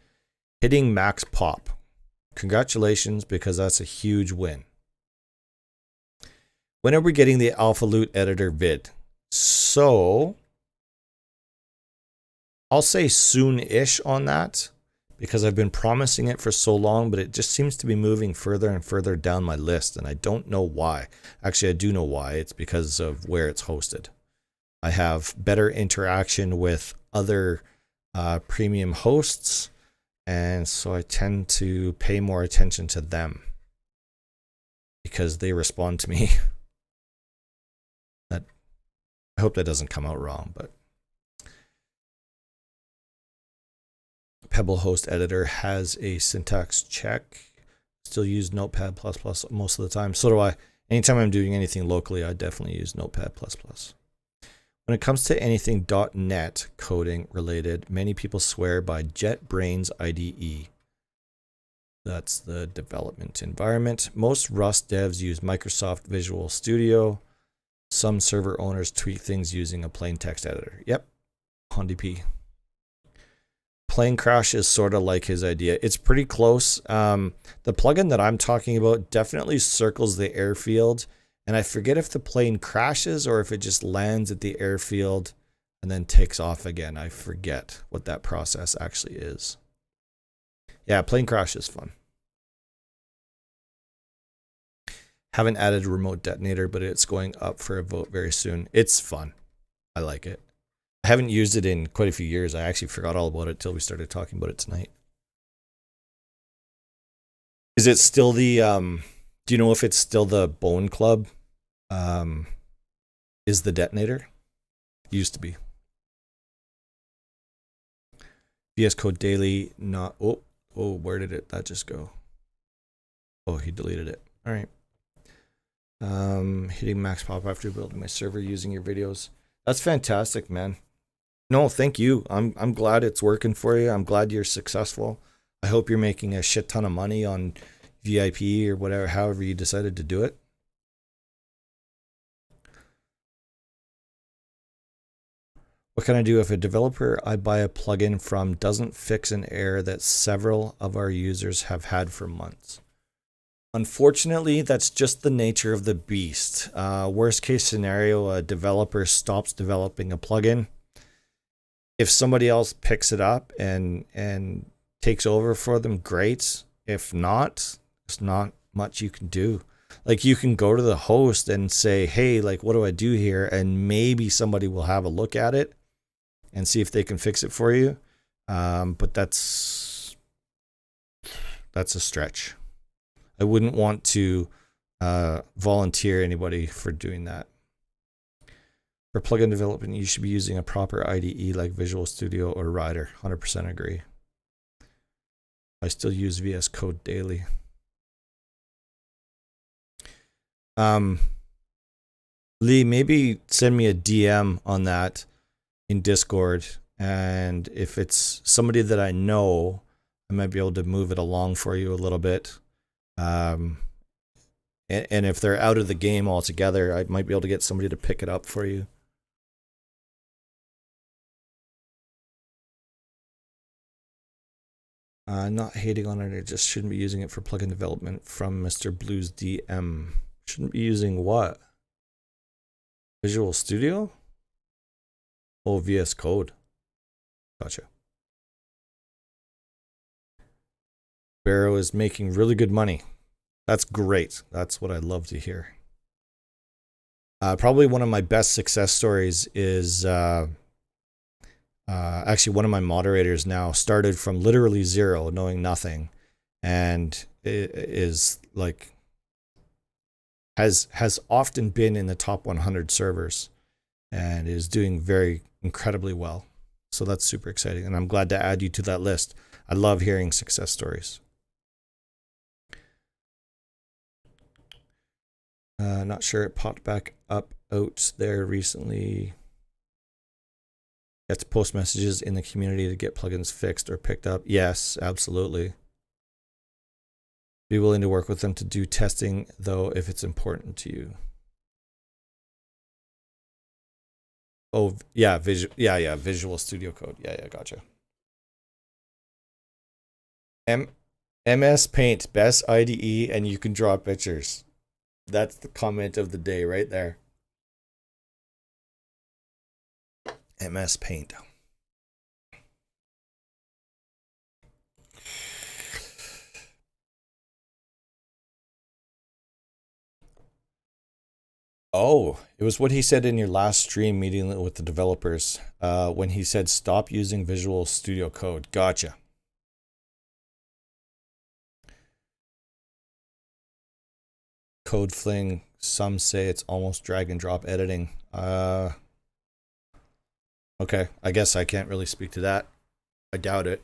Hitting max pop. Congratulations, because that's a huge win. When are we getting the Alpha Loot Editor vid? So I'll say soon-ish on that, because I've been promising it for so long, but it just seems to be moving further and further down my list, and I don't know why. Actually, I do know why. It's because of where it's hosted. I have better interaction with other premium hosts, and so I tend to pay more attention to them because they respond to me. I hope that doesn't come out wrong, but Pebble Host Editor has a syntax check. Still use Notepad++ most of the time. So do I. Anytime I'm doing anything locally, I definitely use Notepad++. When it comes to anything .NET coding related, many people swear by JetBrains IDE. That's the development environment. Most Rust devs use Microsoft Visual Studio. Some server owners tweak things using a plain text editor. Yep, HonDP. Plane crash is sort of like his idea. It's pretty close. The plugin that I'm talking about definitely circles the airfield. And I forget if the plane crashes or if it just lands at the airfield and then takes off again. I forget what that process actually is. Yeah, plane crash is fun. Haven't added a remote detonator, but it's going up for a vote very soon. It's fun. I like it. I haven't used it in quite a few years. I actually forgot all about it till we started talking about it tonight. Is it still the, do you know if it's still the Bone Club? Is the detonator? Used to be. VS Code Daily, not, oh, where did that just go? Oh, he deleted it. All right. Hitting max pop after building my server using your videos. That's fantastic, man. No, thank you. I'm glad it's working for you. I'm glad you're successful. I hope you're making a shit ton of money on VIP or whatever, however you decided to do it. What can I do if a developer I buy a plugin from doesn't fix an error that several of our users have had for months? Unfortunately, that's just the nature of the beast. Worst case scenario, a developer stops developing a plugin. If somebody else picks it up and takes over for them, great. If not, there's not much you can do. Like, you can go to the host and say, hey, like, what do I do here? And maybe somebody will have a look at it and see if they can fix it for you. But that's a stretch. I wouldn't want to volunteer anybody for doing that. For plugin development, you should be using a proper IDE like Visual Studio or Rider. 100% agree. I still use VS Code daily. Lee, maybe send me a DM on that in Discord, and if it's somebody that I know, I might be able to move it along for you a little bit. And if they're out of the game altogether, I might be able to get somebody to pick it up for you. Not hating on it, I just shouldn't be using it for plugin development from Mr. Blues DM. Shouldn't be using what? Visual Studio? Oh, VS Code. Gotcha. Barrow is making really good money. That's great. That's what I love to hear. Probably one of my best success stories is actually one of my moderators now started from literally zero, knowing nothing, and is like has often been in the top 100 servers and is doing very incredibly well. So that's super exciting, and I'm glad to add you to that list. I love hearing success stories. Not sure it popped back up out there recently. Get to post messages in the community to get plugins fixed or picked up. Yes, absolutely. Be willing to work with them to do testing, though, if it's important to you. Oh, yeah, Visual Studio Code. Yeah, gotcha. MS Paint, best IDE, and you can draw pictures. That's the comment of the day right there. MS Paint. Oh, it was what he said in your last stream meeting with the developers when he said stop using Visual Studio Code. Gotcha. Code Fling, some say it's almost drag and drop editing. Okay, I guess I can't really speak to that. I doubt it.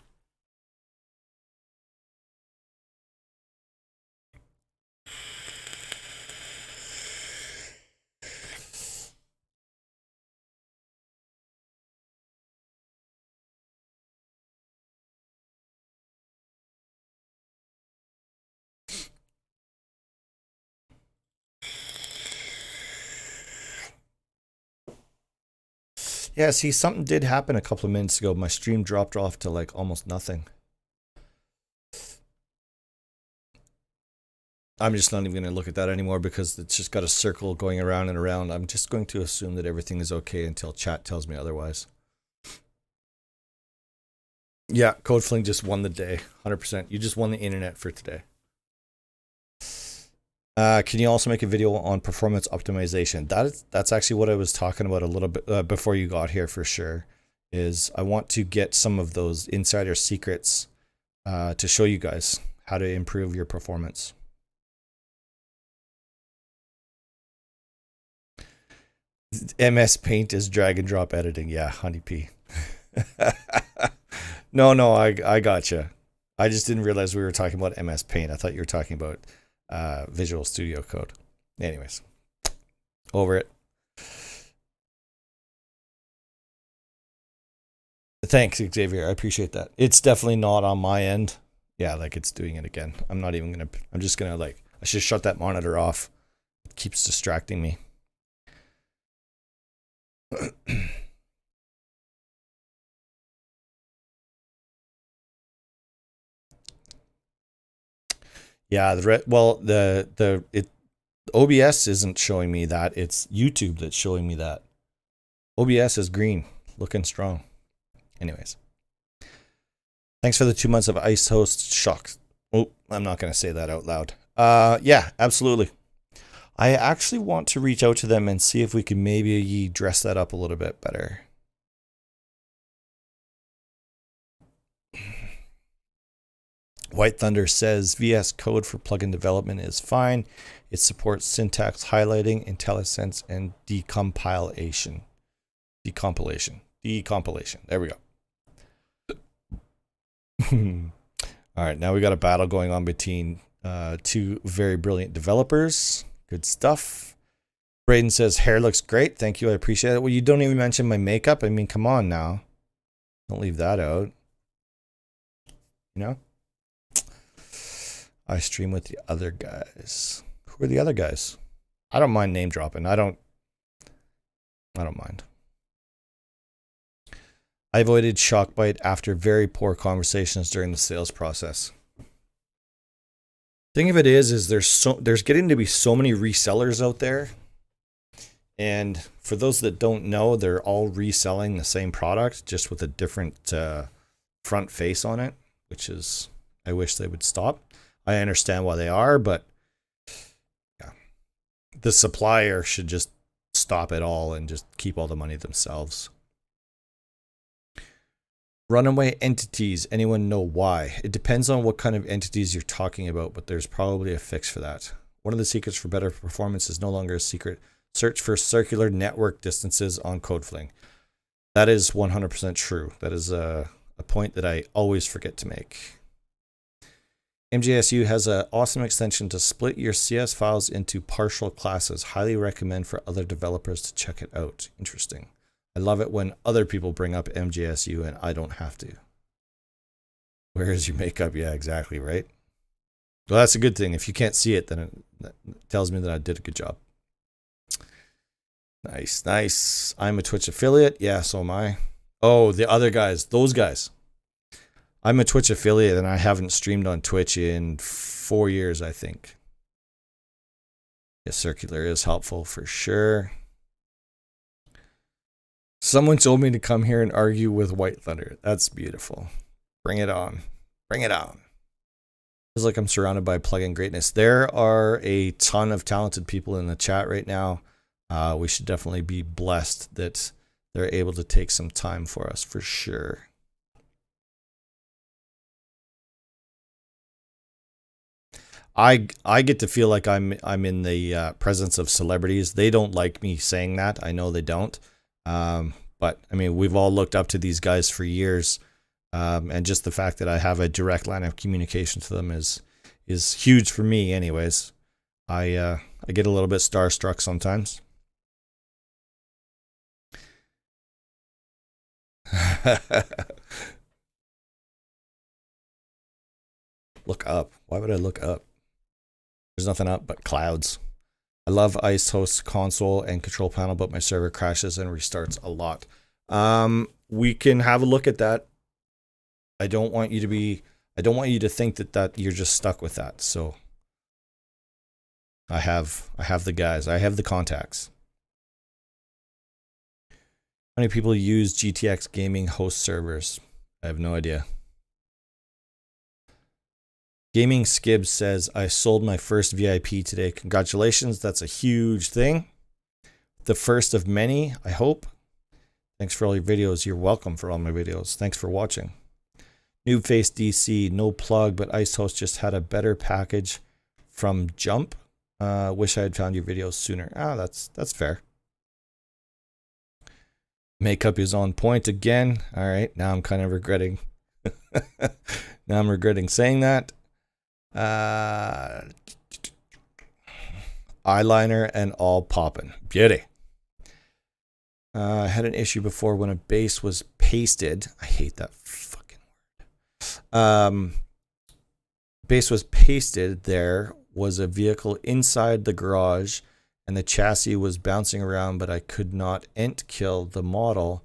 Yeah, see, something did happen a couple of minutes ago. My stream dropped off to like almost nothing. I'm just not even going to look at that anymore because it's just got a circle going around and around. I'm just going to assume that everything is okay until chat tells me otherwise. Yeah, CodeFling just won the day, 100%. You just won the internet for today. Can you also make a video on performance optimization? That's actually what I was talking about a little bit before you got here for sure. Is I want to get some of those insider secrets to show you guys how to improve your performance. MS Paint is drag and drop editing. Yeah, honeybee. No, I gotcha. I just didn't realize we were talking about MS Paint. I thought you were talking about Visual Studio Code. Anyways, over it. Thanks, Xavier. I appreciate that. It's definitely not on my end. Yeah, like it's doing it again. I'm not even gonna. I'm just gonna like. I should shut that monitor off. It keeps distracting me. Yeah, the OBS isn't showing me that. It's YouTube that's showing me that. OBS is green, looking strong. Anyways, thanks for the 2 months of Ice Host Shocks. Oh, I'm not going to say that out loud. Yeah, absolutely. I actually want to reach out to them and see if we can maybe dress that up a little bit better. White Thunder says VS Code for plugin development is fine. It supports syntax highlighting, IntelliSense, and decompilation. Decompilation. There we go. All right, now we got a battle going on between two very brilliant developers. Good stuff. Braden says hair looks great. Thank you. I appreciate it. Well, you don't even mention my makeup. I mean, come on now. Don't leave that out. You know? I stream with the other guys. Who are the other guys? I don't mind name dropping. I don't mind. I avoided Shockbite after very poor conversations during the sales process. Thing of it is there's getting to be so many resellers out there. And for those that don't know, they're all reselling the same product, just with a different front face on it, which is, I wish they would stop. I understand why they are, but yeah, the supplier should just stop it all and just keep all the money themselves. Runaway entities, anyone know why? It depends on what kind of entities you're talking about, but there's probably a fix for that. One of the secrets for better performance is no longer a secret. Search for circular network distances on CodeFling. That is 100% true. That is a point that I always forget to make. MJSU has an awesome extension to split your CS files into partial classes. Highly recommend for other developers to check it out. Interesting. I love it when other people bring up MJSU and I don't have to. Where is your makeup? Yeah, exactly, right? Well, that's a good thing. If you can't see it, then it tells me that I did a good job. Nice, nice. I'm a Twitch affiliate. Yeah, so am I. Oh, the other guys. Those guys. I'm a Twitch affiliate and I haven't streamed on Twitch in 4 years, I think. Yeah, circular is helpful for sure. Someone told me to come here and argue with White Thunder. That's beautiful. Bring it on. Bring it on. Feels like I'm surrounded by plugin greatness. There are a ton of talented people in the chat right now. We should definitely be blessed that they're able to take some time for us, for sure. I get to feel like I'm in the presence of celebrities. They don't like me saying that. I know they don't. But I mean, we've all looked up to these guys for years. And just the fact that I have a direct line of communication to them is huge for me anyways. I get a little bit starstruck sometimes. Look up. Why would I look up? There's nothing up but clouds. I love Ice Host console and control panel, but my server crashes and restarts a lot. We can have a look at that. I don't want you to think that you're just stuck with that. So I have the guys. I have the contacts. How many people use GTX gaming host servers? I have no idea. Gaming Skib says, I sold my first VIP today. Congratulations. That's a huge thing. The first of many, I hope. Thanks for all your videos. You're welcome for all my videos. Thanks for watching. Noobface DC, no plug, but IceHost just had a better package from Jump. Wish I had found your videos sooner. That's fair. Makeup is on point again. All right, now I'm kind of regretting. Now I'm regretting saying that. eyeliner and all popping. Beauty. I had an issue before when a base was pasted. I hate that fucking word. Base was pasted. There was a vehicle inside the garage and the chassis was bouncing around, but I could not ent kill the model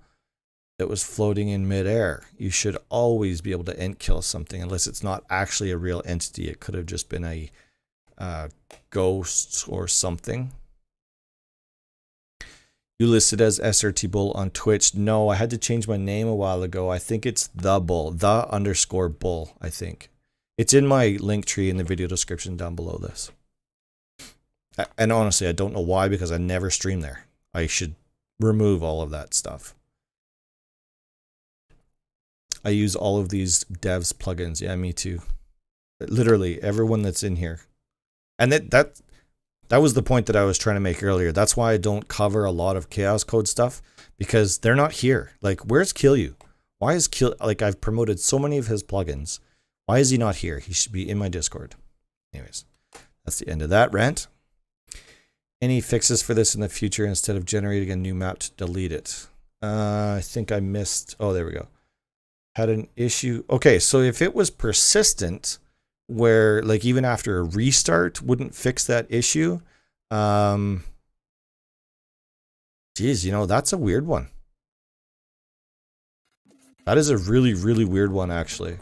that was floating in midair. You should always be able to ent kill something unless it's not actually a real entity. It could have just been a ghost or something. You listed as Srtbull on Twitch. No, I had to change my name a while ago. I think it's the bull, _bull, I think. It's in my link tree in the video description down below this. And honestly, I don't know why, because I never stream there. I should remove all of that stuff. I use all of these devs plugins. Yeah, me too. Literally everyone that's in here. And that was the point that I was trying to make earlier. That's why I don't cover a lot of Chaos Code stuff, because they're not here. Like, where's Kill You? Why is Kill, like, I've promoted so many of his plugins. Why is he not here? He should be in my Discord. Anyways, that's the end of that rant. Any fixes for this in the future instead of generating a new map to delete it? I think I missed. Oh, there we go. Had an issue. Okay, so if it was persistent, where like even after a restart wouldn't fix that issue, geez, you know, that's a weird one. That is a really, really weird one, actually.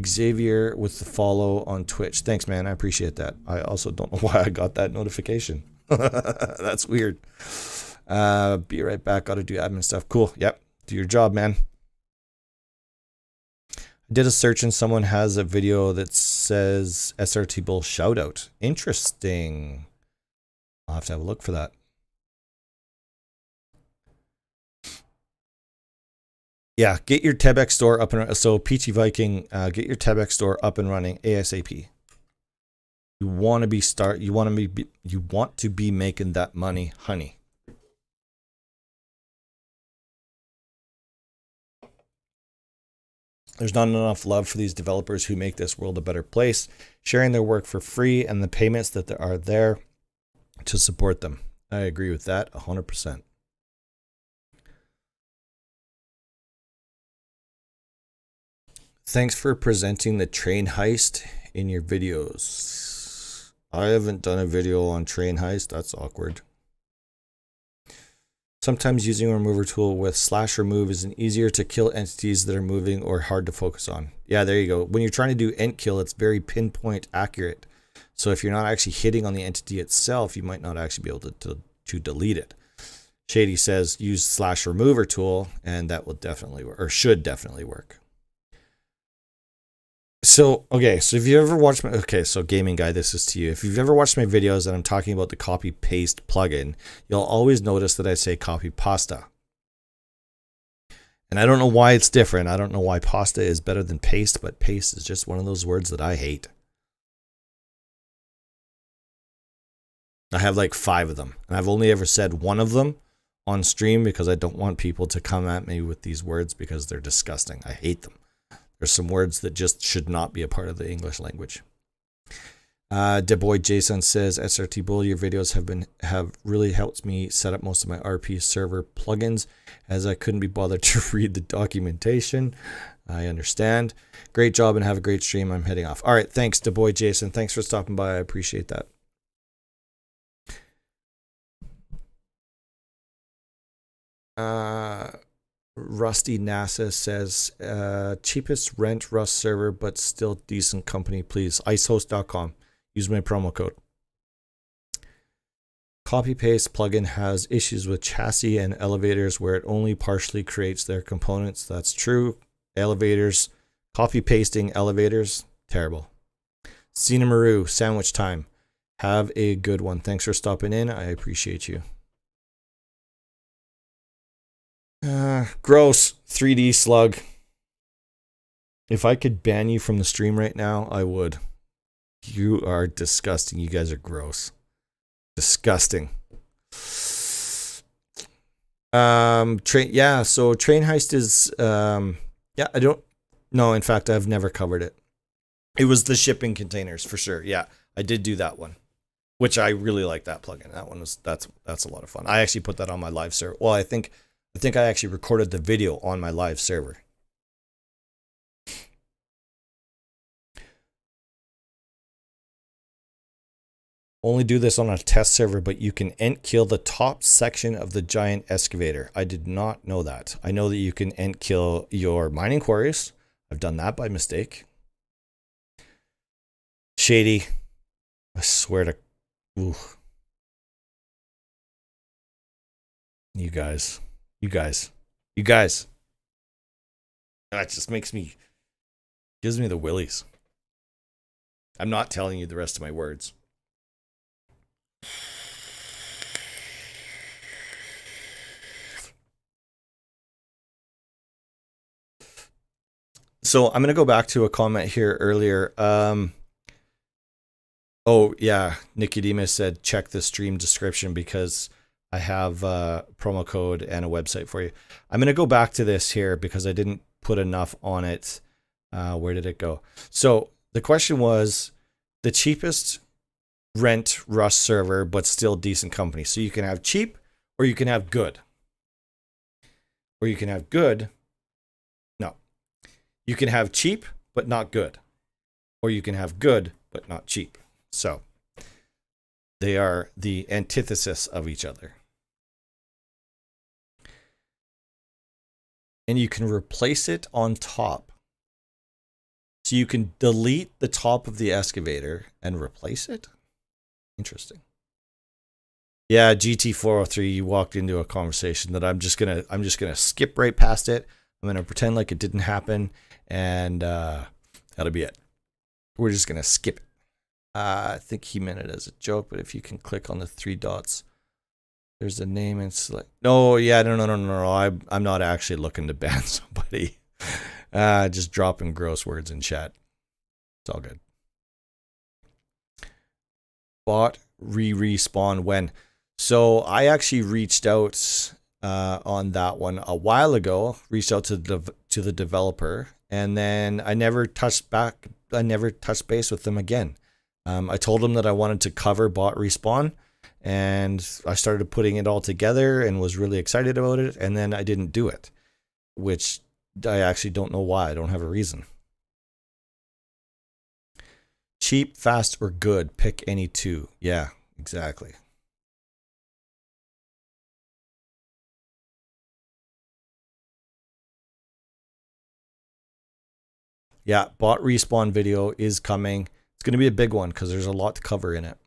Xavier with the follow on Twitch. Thanks, man. I appreciate that. I also don't know why I got that notification. That's weird. Be right back. Got to do admin stuff. Cool. Yep. Do your job, man. I did a search and someone has a video that says Srtbull shoutout. Interesting. I'll have to have a look for that. Yeah, get your Tebex store up and so PT Viking, get your Tebex store up and running ASAP. You want to be making that money, honey. There's not enough love for these developers who make this world a better place, sharing their work for free and the payments that are there to support them. I agree with that 100%. Thanks for presenting the train heist in your videos. I haven't done a video on train heist. That's awkward. Sometimes using a remover tool with /remove is easier to kill entities that are moving or hard to focus on. Yeah, there you go. When you're trying to do ent kill, it's very pinpoint accurate. So if you're not actually hitting on the entity itself, you might not actually be able to delete it. Shady says use /remover tool, and that will definitely work, or should definitely work. So, okay, so if you ever watched my, okay, so gaming guy, this is to you. If you've ever watched my videos and I'm talking about the copy paste plugin, you'll always notice that I say copy pasta. And I don't know why it's different. I don't know why pasta is better than paste, but paste is just one of those words that I hate. I have like 5 of them, and I've only ever said one of them on stream because I don't want people to come at me with these words because they're disgusting. I hate them. There's some words that just should not be a part of the English language. Deboy Jason says, Srtbull, your videos have really helped me set up most of my RP server plugins as I couldn't be bothered to read the documentation. I understand. Great job and have a great stream. I'm heading off. All right. Thanks, Deboy Jason. Thanks for stopping by. I appreciate that. Rusty NASA says, cheapest rent Rust server, but still decent company, please. icehost.com. Use my promo code. Copy paste plugin has issues with chassis and elevators where it only partially creates their components. That's true. Elevators, copy pasting elevators, terrible. Cinemaru, sandwich time. Have a good one. Thanks for stopping in. I appreciate you. Gross 3D slug. If I could ban you from the stream right now, I would. You are disgusting. You guys are gross. Disgusting. Yeah, so train heist is yeah, I don't know. In fact, I've never covered it. It was the shipping containers for sure. Yeah, I did do that one. which I really like that plugin. That one was that's a lot of fun. I actually put that on my live server. Well, I think I actually recorded the video on my live server. Only do this on a test server, but you can ent kill the top section of the giant excavator. I did not know that. I know that you can ent kill your mining quarries. I've done that by mistake. Shady. I swear to... Ooh. You guys. That just makes me... gives me the willies. I'm not telling you the rest of my words. So I'm going to go back to a comment here earlier. Oh, yeah. Nicodemus said, check the stream description because I have a promo code and a website for you. I'm going to go back to this here because I didn't put enough on it. Where did it go? So the question was the cheapest rent Rust server, but still decent company. So you can have cheap or you can have good. Or you can have good. No. You can have cheap, but not good. Or you can have good, but not cheap. So they are the antithesis of each other. And you can replace it on top. So you can delete the top of the excavator and replace it. Interesting. Yeah, GT403, you walked into a conversation that I'm just gonna skip right past it. I'm gonna pretend like it didn't happen, and that'll be it. We're just gonna skip it. I think he meant it as a joke, but if you can click on the 3 dots, there's a name and select. No, yeah, no. I'm not actually looking to ban somebody. Just dropping gross words in chat. It's all good. Bot respawn when? So I actually reached out on that one a while ago. Reached out to the developer, and then I never touched base with them again. I told them that I wanted to cover bot respawn, and I started putting it all together and was really excited about it, and then I didn't do it, which I actually don't know why. I don't have a reason. Cheap, fast, or good. Pick any two. Yeah, exactly. Yeah, bot respawn video is coming. It's going to be a big one because there's a lot to cover in it.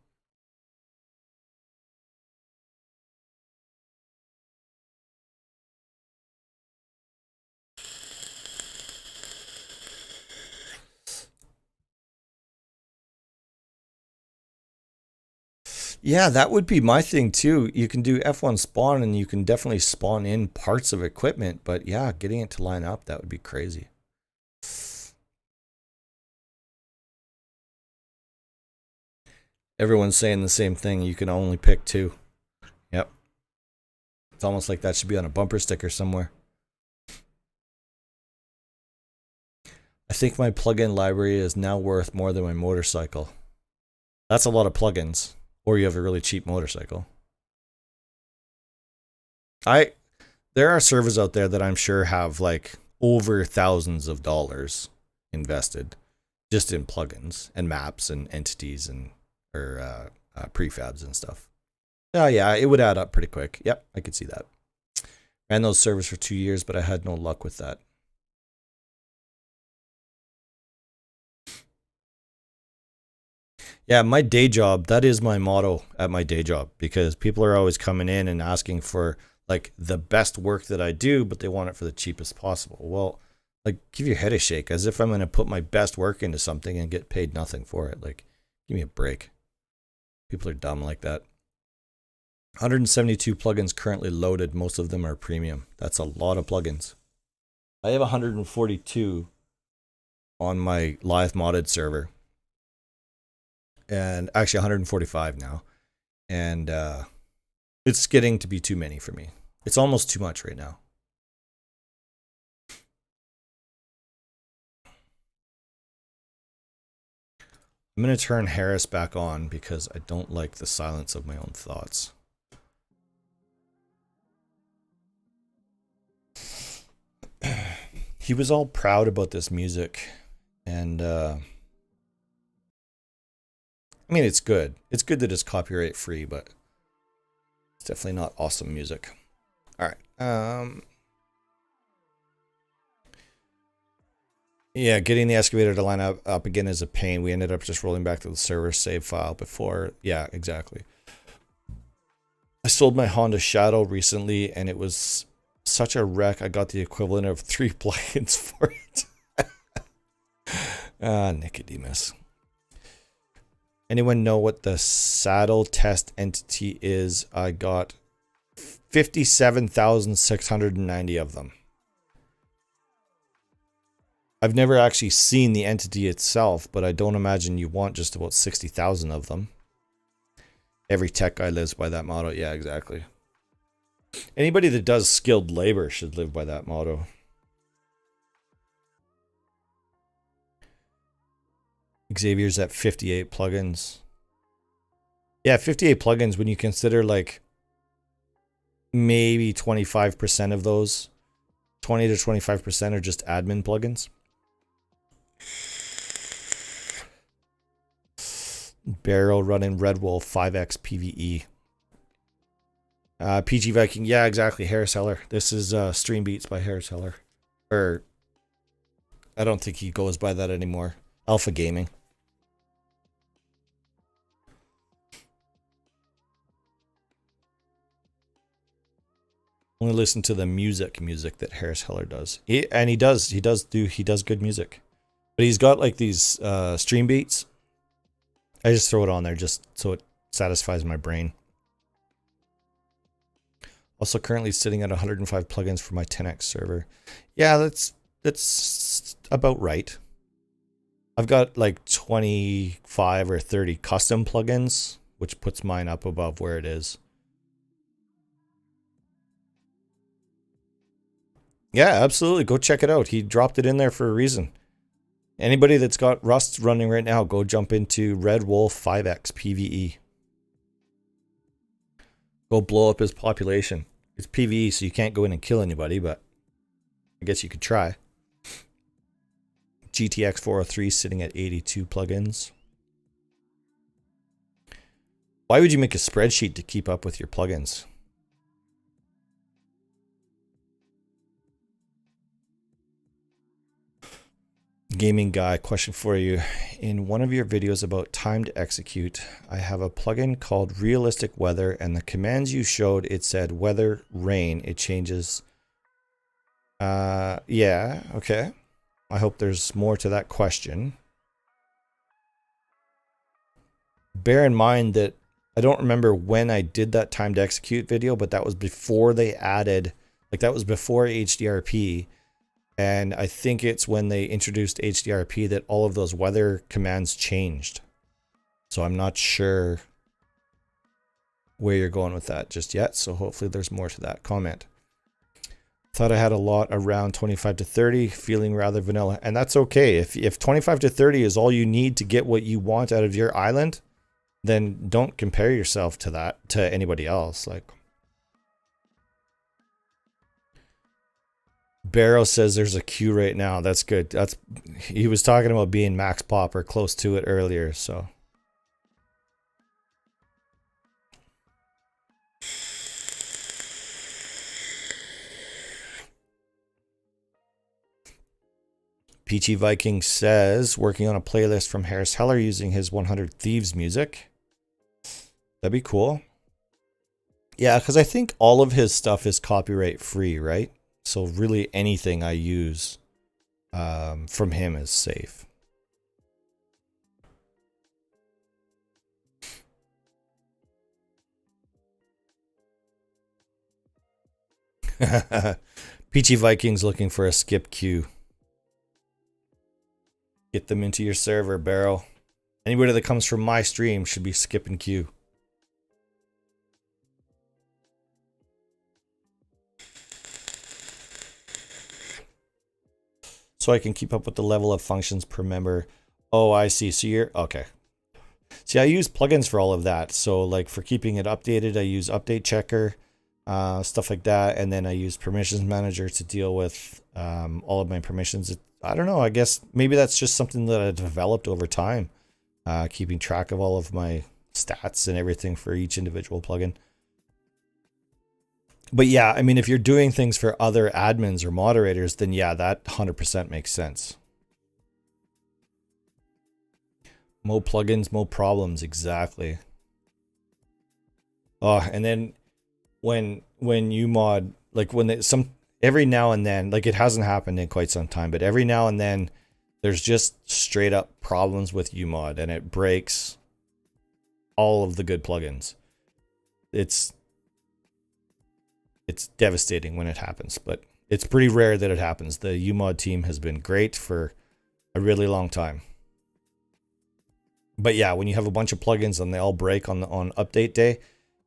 Yeah, that would be my thing too. You can do F1 spawn and you can definitely spawn in parts of equipment, but yeah, getting it to line up, that would be crazy. Everyone's saying the same thing. You can only pick 2. Yep. It's almost like that should be on a bumper sticker somewhere. I think my plugin library is now worth more than my motorcycle. That's a lot of plugins. Or you have a really cheap motorcycle. There are servers out there that I'm sure have like over thousands of dollars invested just in plugins and maps and entities and prefabs and stuff. Yeah, it would add up pretty quick. Yep, I could see that. Ran those servers for 2 years, but I had no luck with that. Yeah, my day job, that is my motto at my day job, because people are always coming in and asking for like the best work that I do, but they want it for the cheapest possible. Well, like give your head a shake, as if I'm going to put my best work into something and get paid nothing for it. Like, give me a break. People are dumb like that. 172 plugins currently loaded. Most of them are premium. That's a lot of plugins. I have 142 on my live modded server. And actually 145 now. And it's getting to be too many for me. It's almost too much right now. I'm going to turn Harris back on because I don't like the silence of my own thoughts. He was all proud about this music, and I mean, it's good. It's good that it's copyright free, but it's definitely not awesome music. All right. Yeah, getting the excavator to line up again is a pain. We ended up just rolling back to the server save file before. Yeah, exactly. I sold my Honda Shadow recently, and it was such a wreck. I got the equivalent of 3 plugins for it. Nicodemus. Anyone know what the saddle test entity is? I got 57,690 of them. I've never actually seen the entity itself, but I don't imagine you want just about 60,000 of them. Every tech guy lives by that motto. Yeah, exactly. Anybody that does skilled labor should live by that motto. Xavier's at 58 plugins. Yeah, 58 plugins when you consider like maybe 25% of those, 20 to 25% are just admin plugins. Barrel running Red Wolf 5X PvE. PG Viking, yeah, exactly. Harris Heller. This is Stream Beats by Harris Heller. Or, I don't think he goes by that anymore. Alpha Gaming. Only listen to the music that Harris Heller does. He does good music. But he's got like these Stream Beats. I just throw it on there just so it satisfies my brain. Also currently sitting at 105 plugins for my 10x server. Yeah, that's about right. I've got like 25 or 30 custom plugins, which puts mine up above where it is. Yeah, absolutely. Go check it out. He dropped it in there for a reason. Anybody that's got Rust running right now, go jump into Red Wolf 5X PvE. Go blow up his population. It's PvE, so you can't go in and kill anybody, but I guess you could try. GTX 403 sitting at 82 plugins. Why would you make a spreadsheet to keep up with your plugins? Gaming guy, question for you. In one of your videos about time to execute, I have a plugin called Realistic Weather, and the commands you showed, it said weather, rain. It changes. Yeah, okay. I hope there's more to that question. Bear in mind that I don't remember when I did that time to execute video, but that was before they added, like that was before HDRP. And I think it's when they introduced HDRP that all of those weather commands changed. So I'm not sure where you're going with that just yet. So hopefully there's more to that comment. Thought I had a lot around 25 to 30, feeling rather vanilla. And that's okay. If 25 to 30 is all you need to get what you want out of your island, then don't compare yourself to that, to anybody else. Like, Barrow says there's a queue right now. That's good. He was talking about being max pop or close to it earlier, so. Peachy Viking says working on a playlist from Harris Heller using his 100 Thieves music. That'd be cool. Yeah, because I think all of his stuff is copyright free, right? So really anything I use from him is safe. Peachy Vikings looking for a skip queue. Get them into your server, Barrow. Anybody that comes from my stream should be skipping queue. So I can keep up with the level of functions per member. Oh, I see. So you're okay. See, I use plugins for all of that. So like for keeping it updated, I use Update Checker, stuff like that. And then I use Permissions Manager to deal with all of my permissions. I don't know. I guess maybe that's just something that I developed over time, keeping track of all of my stats and everything for each individual plugin. But yeah, I mean, if you're doing things for other admins or moderators, then yeah, that 100% makes sense. Mo plugins, mo problems, exactly. Oh, and then when you mod, like every now and then, like it hasn't happened in quite some time, but every now and then there's just straight up problems with umod and it breaks all of the good plugins. It's devastating when it happens, but it's pretty rare that it happens. The umod team has been great for a really long time. But yeah, when you have a bunch of plugins and they all break on update day,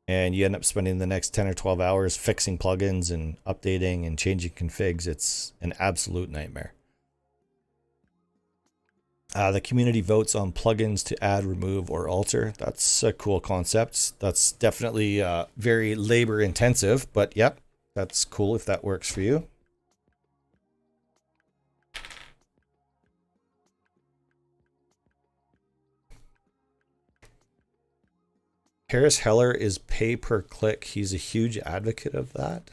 and you end up spending the next 10 or 12 hours fixing plugins and updating and changing configs, it's an absolute nightmare. The community votes on plugins to add, remove, or alter. That's a cool concept. That's definitely very labor intensive, but yep, that's cool if that works for you. Harris Heller is pay per click. He's a huge advocate of that.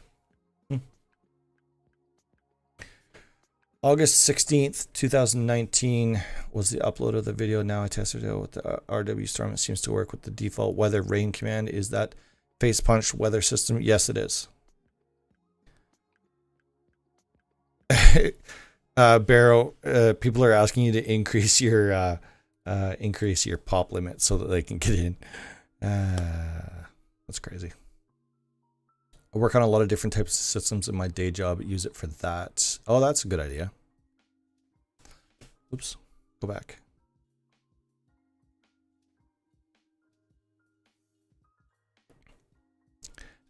August 16th, 2019 was the upload of the video. Now I tested it with the RW Storm. It seems to work with the default weather rain command. Is that face punch weather system? Yes, it is. Barrow, people are asking you to increase your pop limit so that they can get in. That's crazy. I work on a lot of different types of systems in my day job. Use it for that. Oh, that's a good idea. Oops, go back.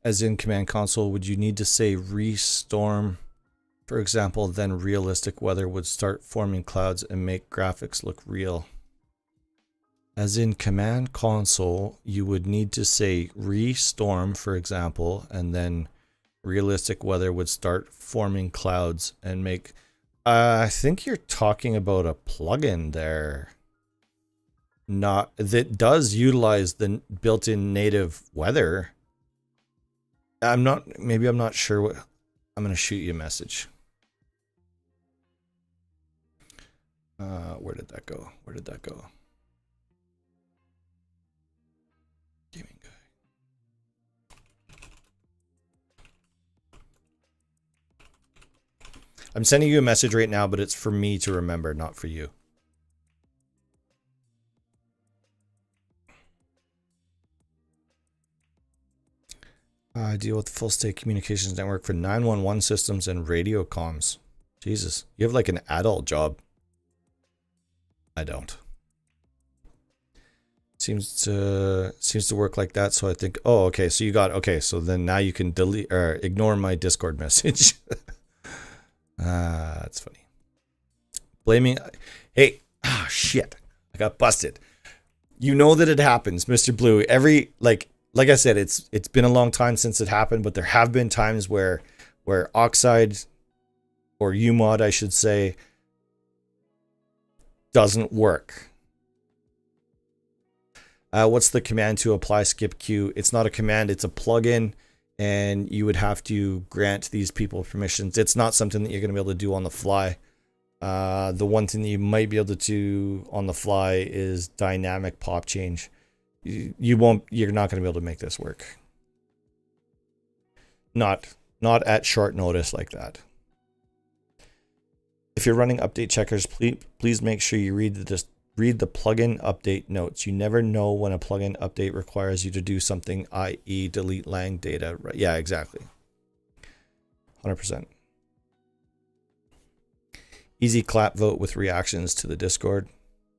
As in command console, would you need to say restorm, for example, then realistic weather would start forming clouds and make graphics look real? As in command console, you would need to say restorm, for example, and then realistic weather would start forming clouds and make... I think you're talking about a plugin there. That does utilize the built-in native weather. Maybe I'm not sure what... I'm going to shoot you a message. Where did that go? Where did that go? Gaming guy. I'm sending you a message right now, but it's for me to remember, not for you. I deal with the full state communications network for 911 systems and radio comms. Jesus, you have like an adult job. I don't. Seems to work like that. So I think, oh, okay. So you got, okay. So then now you can delete or ignore my Discord message. That's funny. Blaming, hey, shit. I got busted. You know that it happens, Mr. Blue. Like I said, it's been a long time since it happened, but there have been times where Oxide or umod, I should say, doesn't work. What's the command to apply skip queue? It's not a command, it's a plugin, and you would have to grant these people permissions. It's not something that you're going to be able to do on the fly. The one thing that you might be able to do on the fly is dynamic pop change. You're not going to be able to make this work. Not at short notice like that. If you're running update checkers, please make sure you read the plugin update notes. You never know when a plugin update requires you to do something, i.e. delete lang data. Right? Yeah, exactly. 100%. Easy clap vote with reactions to the Discord.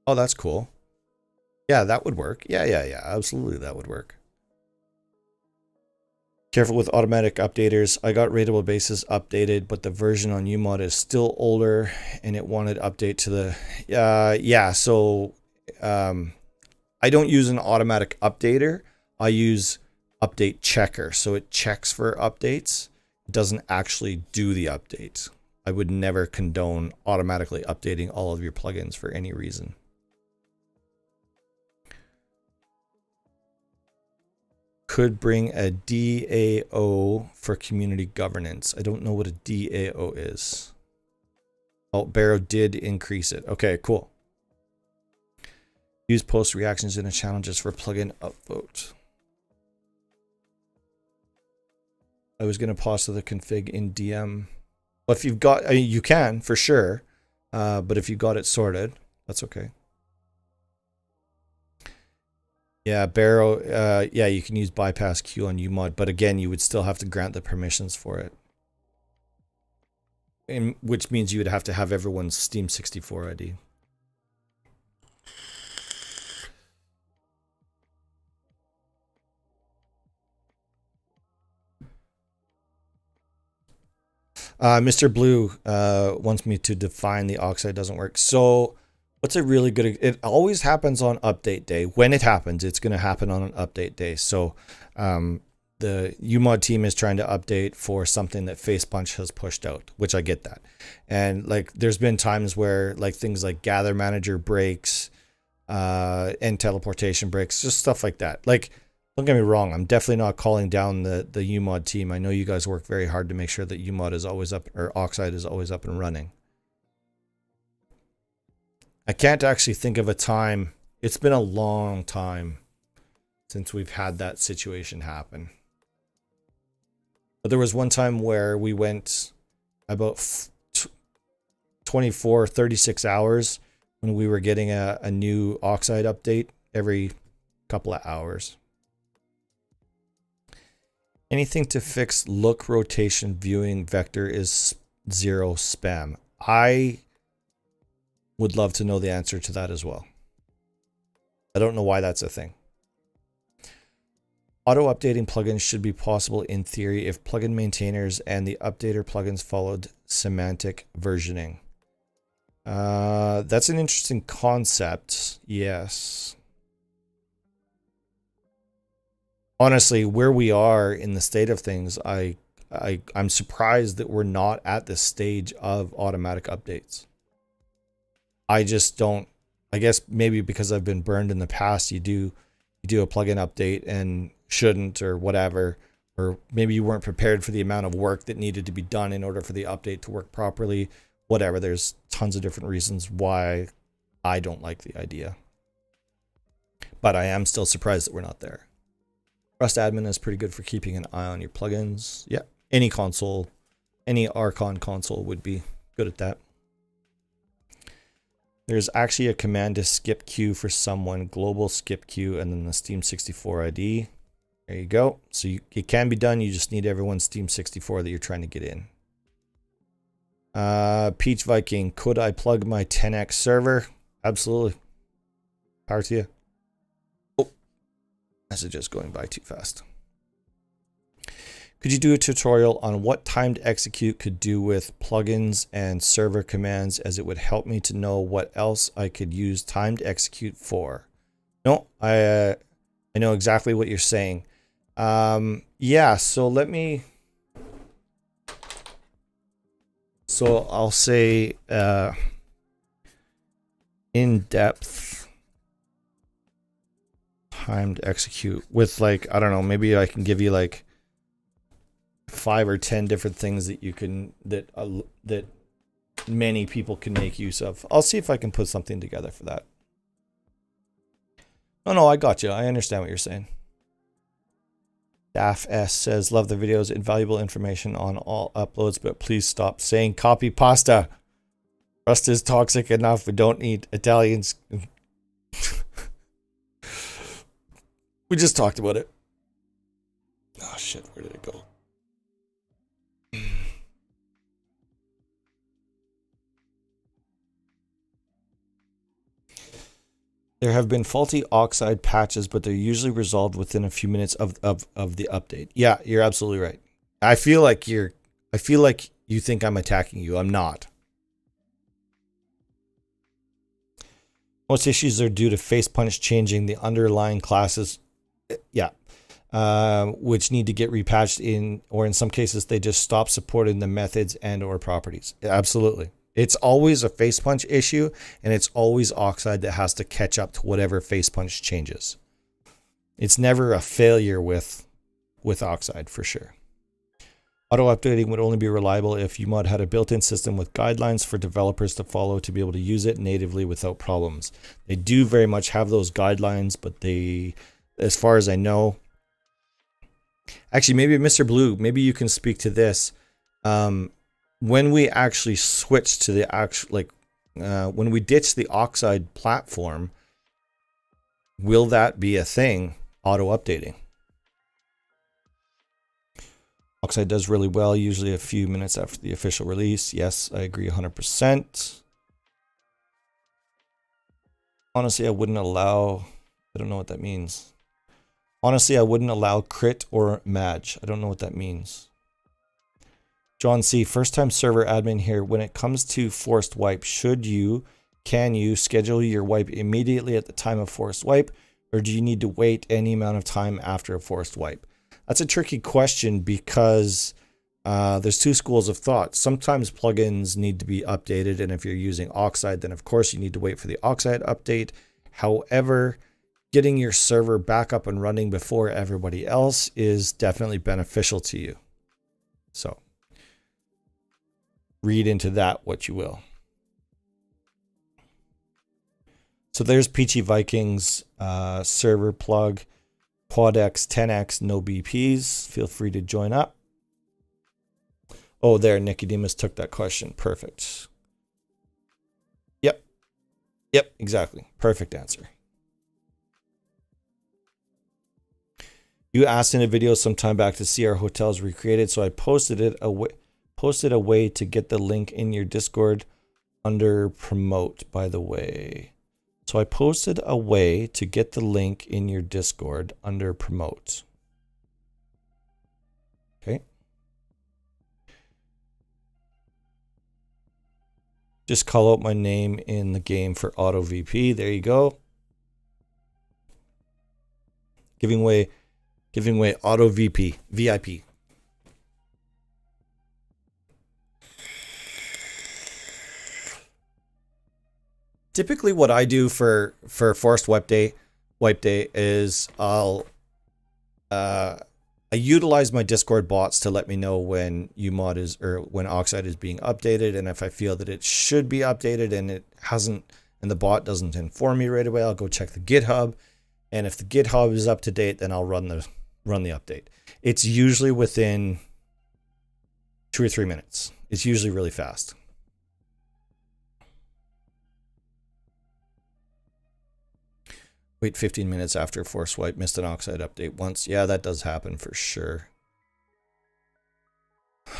Oh, that's cool. Yeah, that would work. Yeah, absolutely, that would work. Careful with automatic updaters. I got rateable bases updated, but the version on umod is still older, and it wanted update to the... yeah, so I don't use an automatic updater. I use update checker. So it checks for updates. It doesn't actually do the updates. I would never condone automatically updating all of your plugins for any reason. Could bring a DAO for community governance. I don't know what a DAO is. Oh, Barrow did increase it. Okay, cool. Use post reactions in a channel just for plugin upvote. I was going to pause to the config in DM. Well, if you've got, I mean, you can for sure. But if you got it sorted, that's okay. Yeah, Barrow, yeah, you can use bypass queue on umod, but again, you would still have to grant the permissions for it. Which means you would have to have everyone's Steam 64 ID. Mr. Blue wants me to define the oxide doesn't work. So what's a really good, it always happens on update day. When it happens, it's going to happen on an update day. So the umod team is trying to update for something that Facepunch has pushed out, which I get that. And like there's been times where like things like gather manager breaks and teleportation breaks, just stuff like that. Like, don't get me wrong, I'm definitely not calling down the umod team. I know you guys work very hard to make sure that umod is always up, or oxide is always up and running. I can't actually think of a time. It's been a long time since we've had that situation happen. But there was one time where we went about 24, 36 hours when we were getting a new oxide update every couple of hours. Anything to fix look rotation viewing vector is 0 spam. I would love to know the answer to that as well. I don't know why that's a thing. Auto updating plugins should be possible in theory if plugin maintainers and the updater plugins followed semantic versioning. That's an interesting concept. Yes. Honestly, where we are in the state of things, I'm surprised that we're not at this stage of automatic updates. I just don't, I guess maybe because I've been burned in the past, you do a plugin update and shouldn't or whatever, or maybe you weren't prepared for the amount of work that needed to be done in order for the update to work properly. Whatever, there's tons of different reasons why I don't like the idea. But I am still surprised that we're not there. Rust admin is pretty good for keeping an eye on your plugins. Yeah, any console, any Archon console would be good at that. There's actually a command to skip queue for someone, global skip queue, and then the Steam 64 ID. There you go. So it can be done. You just need everyone's Steam 64 that you're trying to get in. Peach Viking, could I plug my 10x server? Absolutely. Power to you. Oh, messages going by too fast. Could you do a tutorial on what timed execute could do with plugins and server commands, as it would help me to know what else I could use timed execute for? No, I know exactly what you're saying. Yeah, so let me... So I'll say in-depth timed execute with, like, I don't know, maybe I can give you like 5 or 10 different things that you can, that many people can make use of. I'll see if I can put something together for that. No, I got you. I understand what you're saying. Daff S says, love the videos, invaluable information on all uploads, but please stop saying copy pasta. Rust is toxic enough. We don't need Italians. We just talked about it. Oh shit, where did it go? There have been faulty oxide patches, but they're usually resolved within a few minutes of the update. Yeah, you're absolutely right. I feel like you think I'm attacking you. I'm not. Most issues are due to face punch changing the underlying classes. Yeah. Which need to get repatched in, or in some cases, they just stop supporting the methods and or properties. Absolutely. It's always a face punch issue, and it's always Oxide that has to catch up to whatever face punch changes. It's never a failure with Oxide, for sure. Auto-updating would only be reliable if UMod had a built-in system with guidelines for developers to follow to be able to use it natively without problems. They do very much have those guidelines, but they, as far as I know, actually, maybe Mr. Blue, maybe you can speak to this. When we actually switch to the actual, when we ditch the Oxide platform, will that be a thing, auto-updating? Oxide does really well, usually a few minutes after the official release. Yes, I agree 100%. Honestly, I wouldn't allow, I don't know what that means. Honestly, I wouldn't allow crit or madge. I don't know what that means. John C., first-time server admin here. When it comes to forced wipe, can you schedule your wipe immediately at the time of forced wipe, or do you need to wait any amount of time after a forced wipe? That's a tricky question because there's two schools of thought. Sometimes plugins need to be updated, and if you're using Oxide, then of course you need to wait for the Oxide update. However, getting your server back up and running before everybody else is definitely beneficial to you. So read into that what you will. So there's Peachy Vikings server plug. QuadX, 10X, no BPs. Feel free to join up. Oh, there, Nicodemus took that question. Perfect. Yep. Yep, exactly. Perfect answer. You asked in a video some time back to see our hotels recreated, so I posted a way to get the link in your Discord under promote, by the way. So I posted a way to get the link in your Discord under promote. Okay. Just call out my name in the game for auto VP. There you go. Giving away auto VP, VIP. Typically what I do for forced wipe day is I utilize my Discord bots to let me know when UMod is, or when Oxide is being updated, and if I feel that it should be updated and it hasn't, and the bot doesn't inform me right away, I'll go check the GitHub, and if the GitHub is up to date, then I'll run the update. It's usually within 2 or 3 minutes. It's usually really fast. Wait 15 minutes after force wipe, missed an Oxide update once. Yeah, that does happen for sure.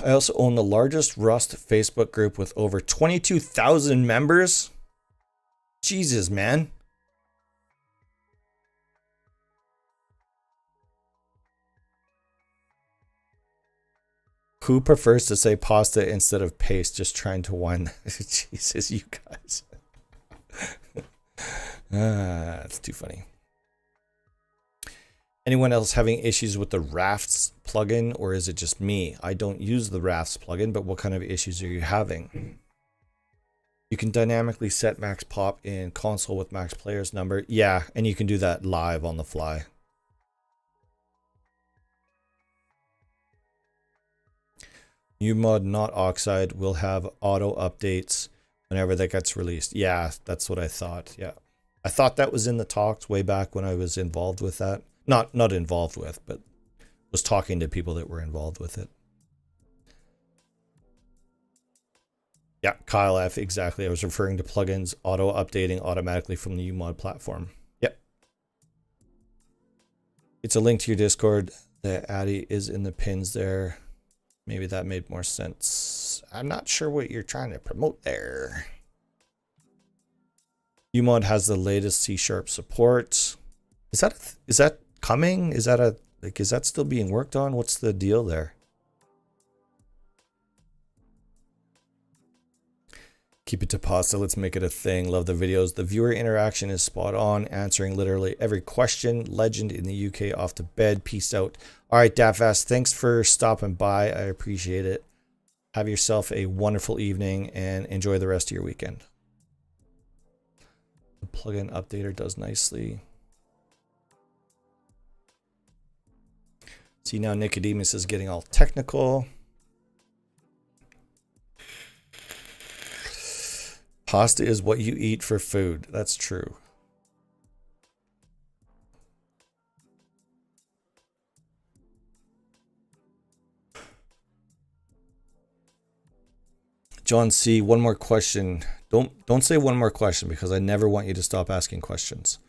I also own the largest Rust Facebook group with over 22,000 members. Jesus, man. Who prefers to say pasta instead of paste? Just trying to wind. Jesus, you guys. That's too funny. Anyone else having issues with the Rafts plugin, or is it just me? I don't use the Rafts plugin, but what kind of issues are you having? You can dynamically set max pop in console with max players number. Yeah, and you can do that live on the fly. UMod, not Oxide, will have auto updates whenever that gets released. Yeah, that's what I thought. Yeah. I thought that was in the talks way back when I was involved with that. Not involved with, but was talking to people that were involved with it. Yeah, Kyle F, exactly. I was referring to plugins auto updating automatically from the UMod platform. Yep. It's a link to your Discord. The Addy is in the pins there. Maybe that made more sense. I'm not sure what you're trying to promote there. UMod has the latest C# support. Is that coming? Is that still being worked on? What's the deal there? Keep it to pasta. Let's make it a thing. Love the videos. The viewer interaction is spot on, answering literally every question. Legend in the UK off to bed. Peace out. All right, Daffast, thanks for stopping by. I appreciate it. Have yourself a wonderful evening and enjoy the rest of your weekend. The plugin updater does nicely. See, now Nicodemus is getting all technical. Pasta is what you eat for food. That's true. John C, one more question. Don't say one more question because I never want you to stop asking questions.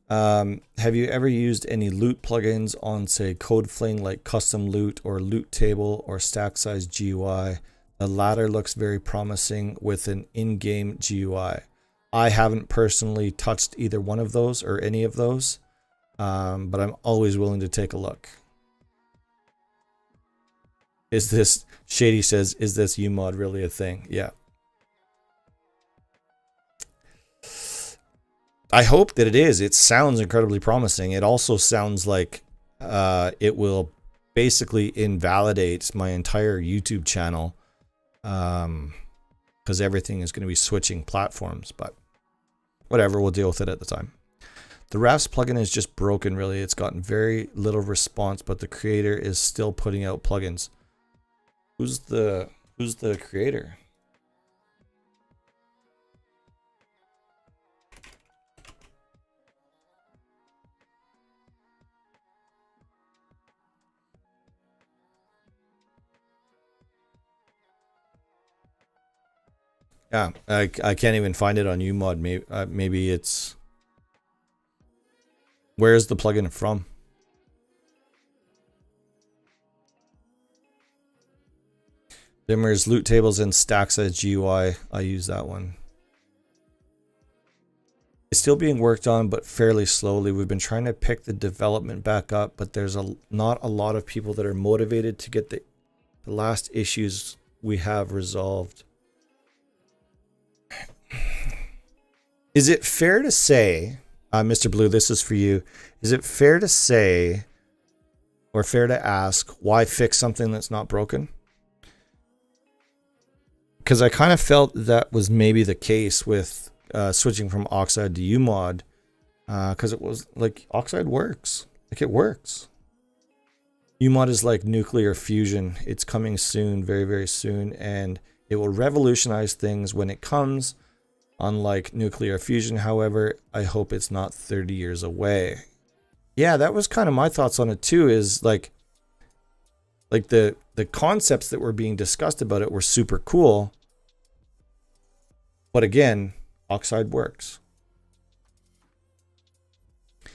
Have you ever used any loot plugins on, say, CodeFling like custom loot or loot table or stack size GUI? The latter looks very promising with an in-game GUI. I haven't personally touched either one of those or any of those, but I'm always willing to take a look. Is this, Shady says, is this UMod really a thing? Yeah. I hope that it is. It sounds incredibly promising. It also sounds like it will basically invalidate my entire YouTube channel. Because everything is going to be switching platforms, but whatever, we'll deal with it at the time. The Rafts plugin is just broken, really. It's gotten very little response, but the creator is still putting out plugins. Who's the creator? Yeah, I can't even find it on UMod. Maybe it's... Where is the plugin from? Dimmer's loot tables and stack size GUI. I use that one. It's still being worked on, but fairly slowly. We've been trying to pick the development back up, but there's not a lot of people that are motivated to get the last issues we have resolved. Is it fair to say, Mr. Blue, this is for you. Is it fair to say or fair to ask why fix something that's not broken? Because I kind of felt that was maybe the case with switching from Oxide to UMod. Because it was like Oxide works. Like it works. UMod is like nuclear fusion. It's coming soon, very, very soon. And it will revolutionize things when it comes. Unlike nuclear fusion, however, I hope it's not 30 years away. Yeah, that was kind of my thoughts on it too, is like the concepts that were being discussed about it were super cool. But again, Oxide works. I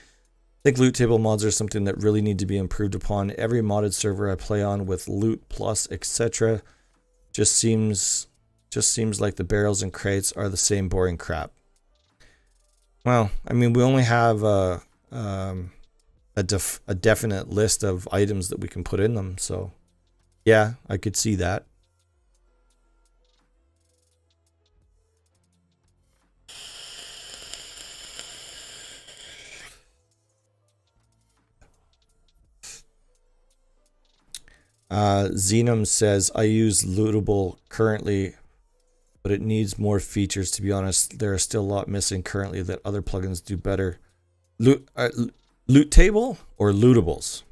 think loot table mods are something that really need to be improved upon. Every modded server I play on with loot plus etc. just seems like the barrels and crates are the same boring crap. Well, I mean, we only have a definite list of items that we can put in them, so yeah, I could see that. Xenom says, I use Lootable currently, but it needs more features. To be honest, there are still a lot missing currently that other plugins do better. Loot table or lootables?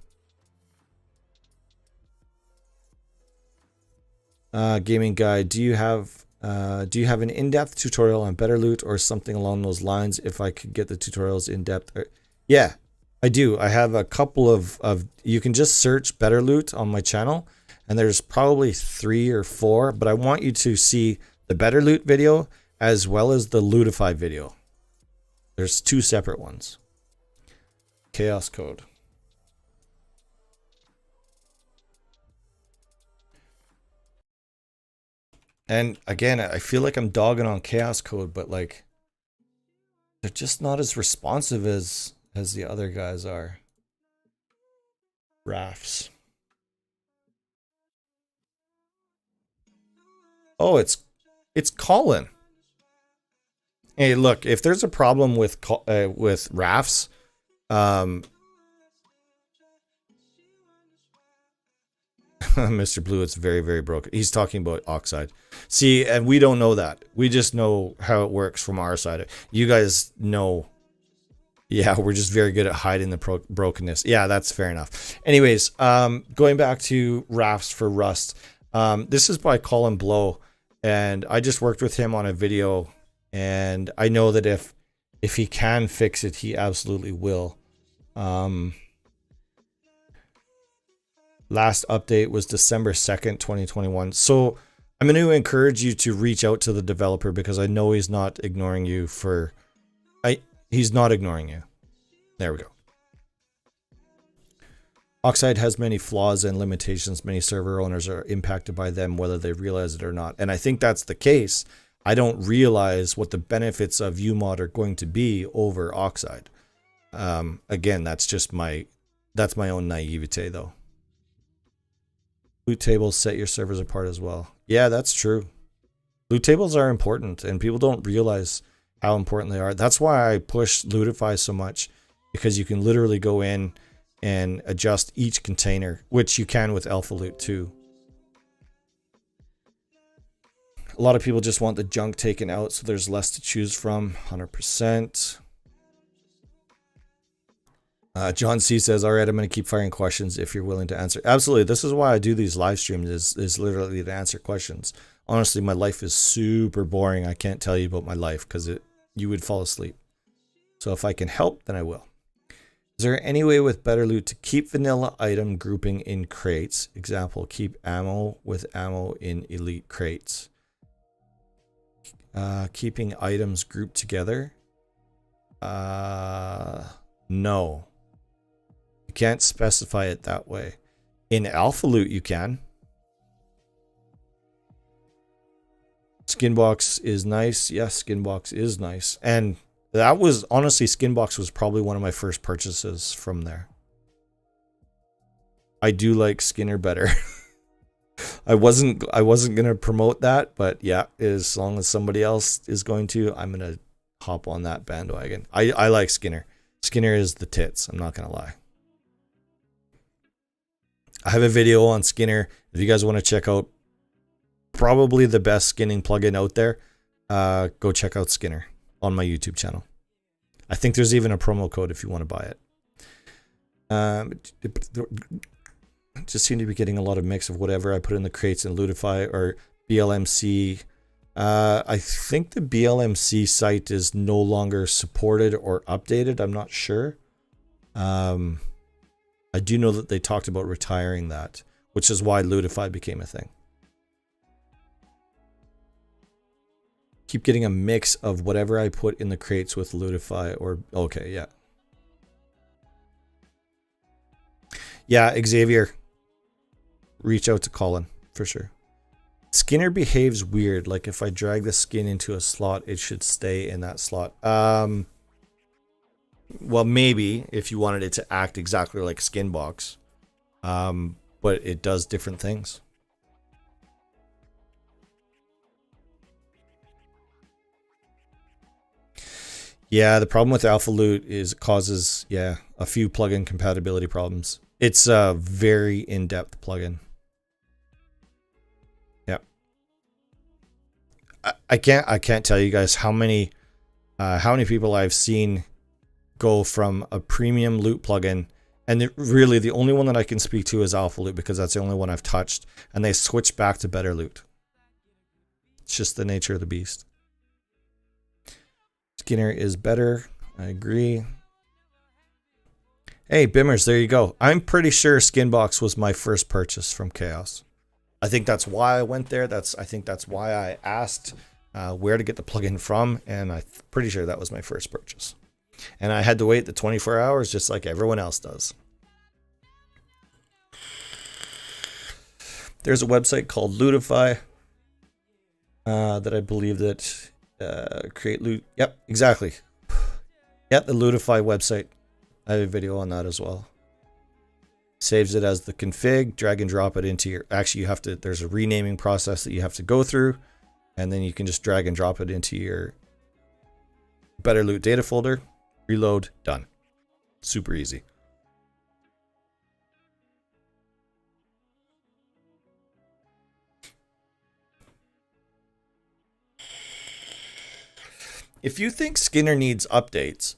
Gaming guide, do you have an in-depth tutorial on better loot or something along those lines? If I could get the tutorials in depth, yeah, I do. I have a couple of you can just search better loot on my channel, and there's probably 3 or 4. But I want you to see the better loot video as well as the lootify video. There's 2 separate ones. Chaos code. And again, I feel like I'm dogging on chaos code, but like they're just not as responsive as the other guys are. Rafts. Oh, it's Colin. Hey, look, if there's a problem with rafts, Mr. Blue, it's very, very broken. He's talking about oxide. See, and we don't know that. We just know how it works from our side. You guys know. Yeah, we're just very good at hiding the brokenness. Yeah, that's fair enough. Anyways, going back to rafts for rust. This is by Colin Blow, and I just worked with him on a video, and I know that if he can fix it, he absolutely will. Last update was December 2nd, 2021. So I'm going to encourage you to reach out to the developer because I know he's not ignoring you he's not ignoring you. There we go. Oxide has many flaws and limitations. Many server owners are impacted by them, whether they realize it or not. And I think that's the case. I don't realize what the benefits of UMod are going to be over Oxide. Again, that's my own naivete though. Loot tables set your servers apart as well. Yeah, that's true. Loot tables are important and people don't realize how important they are. That's why I push Lootify so much, because you can literally go in and adjust each container, which you can with Alpha Loot too. A lot of people just want the junk taken out so there's less to choose from. 100%. John C says, all right, I'm going to keep firing questions if you're willing to answer. Absolutely. This is why I do these live streams, is literally to answer questions. Honestly, my life is super boring. I can't tell you about my life because you would fall asleep. So if I can help, then I will. Is there any way with better loot to keep vanilla item grouping in crates? Example, keep ammo with ammo in elite crates. Keeping items grouped together? No. You can't specify it that way. In Alpha Loot, you can. Skinbox is nice. Yes, Skinbox is nice. And that was, honestly, Skinbox was probably one of my first purchases from there. I do like Skinner better. I wasn't going to promote that, but yeah, as long as somebody else is going to, I'm going to hop on that bandwagon. I like Skinner. Skinner is the tits. I'm not going to lie. I have a video on Skinner. If you guys want to check out probably the best skinning plugin out there, go check out Skinner on my YouTube channel. I think there's even a promo code if you want to buy it. Just seem to be getting a lot of mix of whatever I put in the crates and Lootify or BLMC. I think the BLMC site is no longer supported or updated. I'm not sure. I do know that they talked about retiring that, which is why Lootify became a thing. Keep getting a mix of whatever I put in the crates with Lootify or... Okay, yeah. Yeah, Xavier. Reach out to Colin, for sure. Skinner behaves weird. Like if I drag the skin into a slot, it should stay in that slot. Well, maybe if you wanted it to act exactly like Skinbox. But it does different things. Yeah, the problem with Alpha Loot is it causes, a few plugin compatibility problems. It's a very in-depth plugin. Yeah. I can't tell you guys how many people I've seen go from a premium loot plugin, and really the only one that I can speak to is Alpha Loot because that's the only one I've touched, and they switch back to better loot. It's just the nature of the beast. Skinner is better. I agree. Hey, Bimmers, there you go. I'm pretty sure Skinbox was my first purchase from Chaos. I think that's why I went there. I think that's why I asked where to get the plugin from, and I'm pretty sure that was my first purchase. And I had to wait the 24 hours just like everyone else does. There's a website called Lootify that I believe that create loot. Yep, exactly. Yep, the Lootify website. I have a video on that as well. Saves it as the config, drag and drop it into your... Actually, there's a renaming process that you have to go through, and then you can just drag and drop it into your better loot data folder, reload, done. Super easy. If you think Skinner needs updates,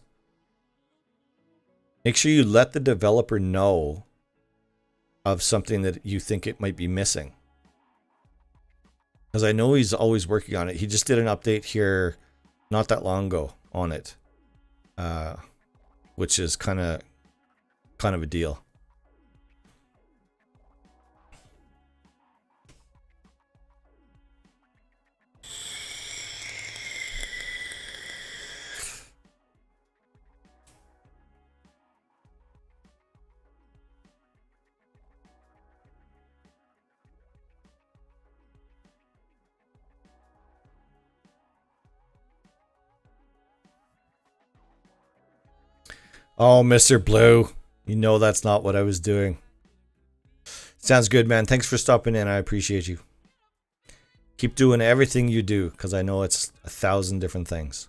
make sure you let the developer know of something that you think it might be missing. Because I know he's always working on it. He just did an update here not that long ago on it, which is kind of a deal. Oh, Mr. Blue, you know that's not what I was doing. Sounds good, man. Thanks for stopping in. I appreciate you. Keep doing everything you do, because I know it's 1,000 different things.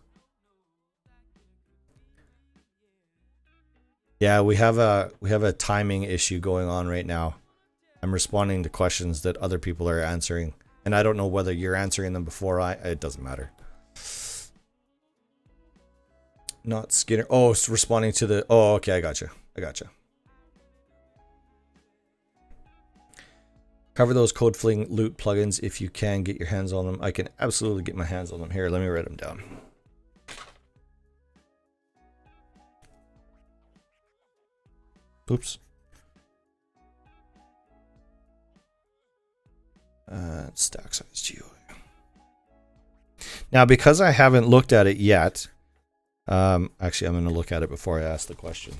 Yeah, we have a timing issue going on right now. I'm responding to questions that other people are answering, and I don't know whether you're answering them before it doesn't matter. Not Skinner. Oh, it's responding to the... Oh, okay, I gotcha. Cover those code fling loot plugins if you can get your hands on them. I can absolutely get my hands on them. Here, let me write them down. Oops. Stack size GUI. Now, because I haven't looked at it yet... actually, I'm going to look at it before I ask the question.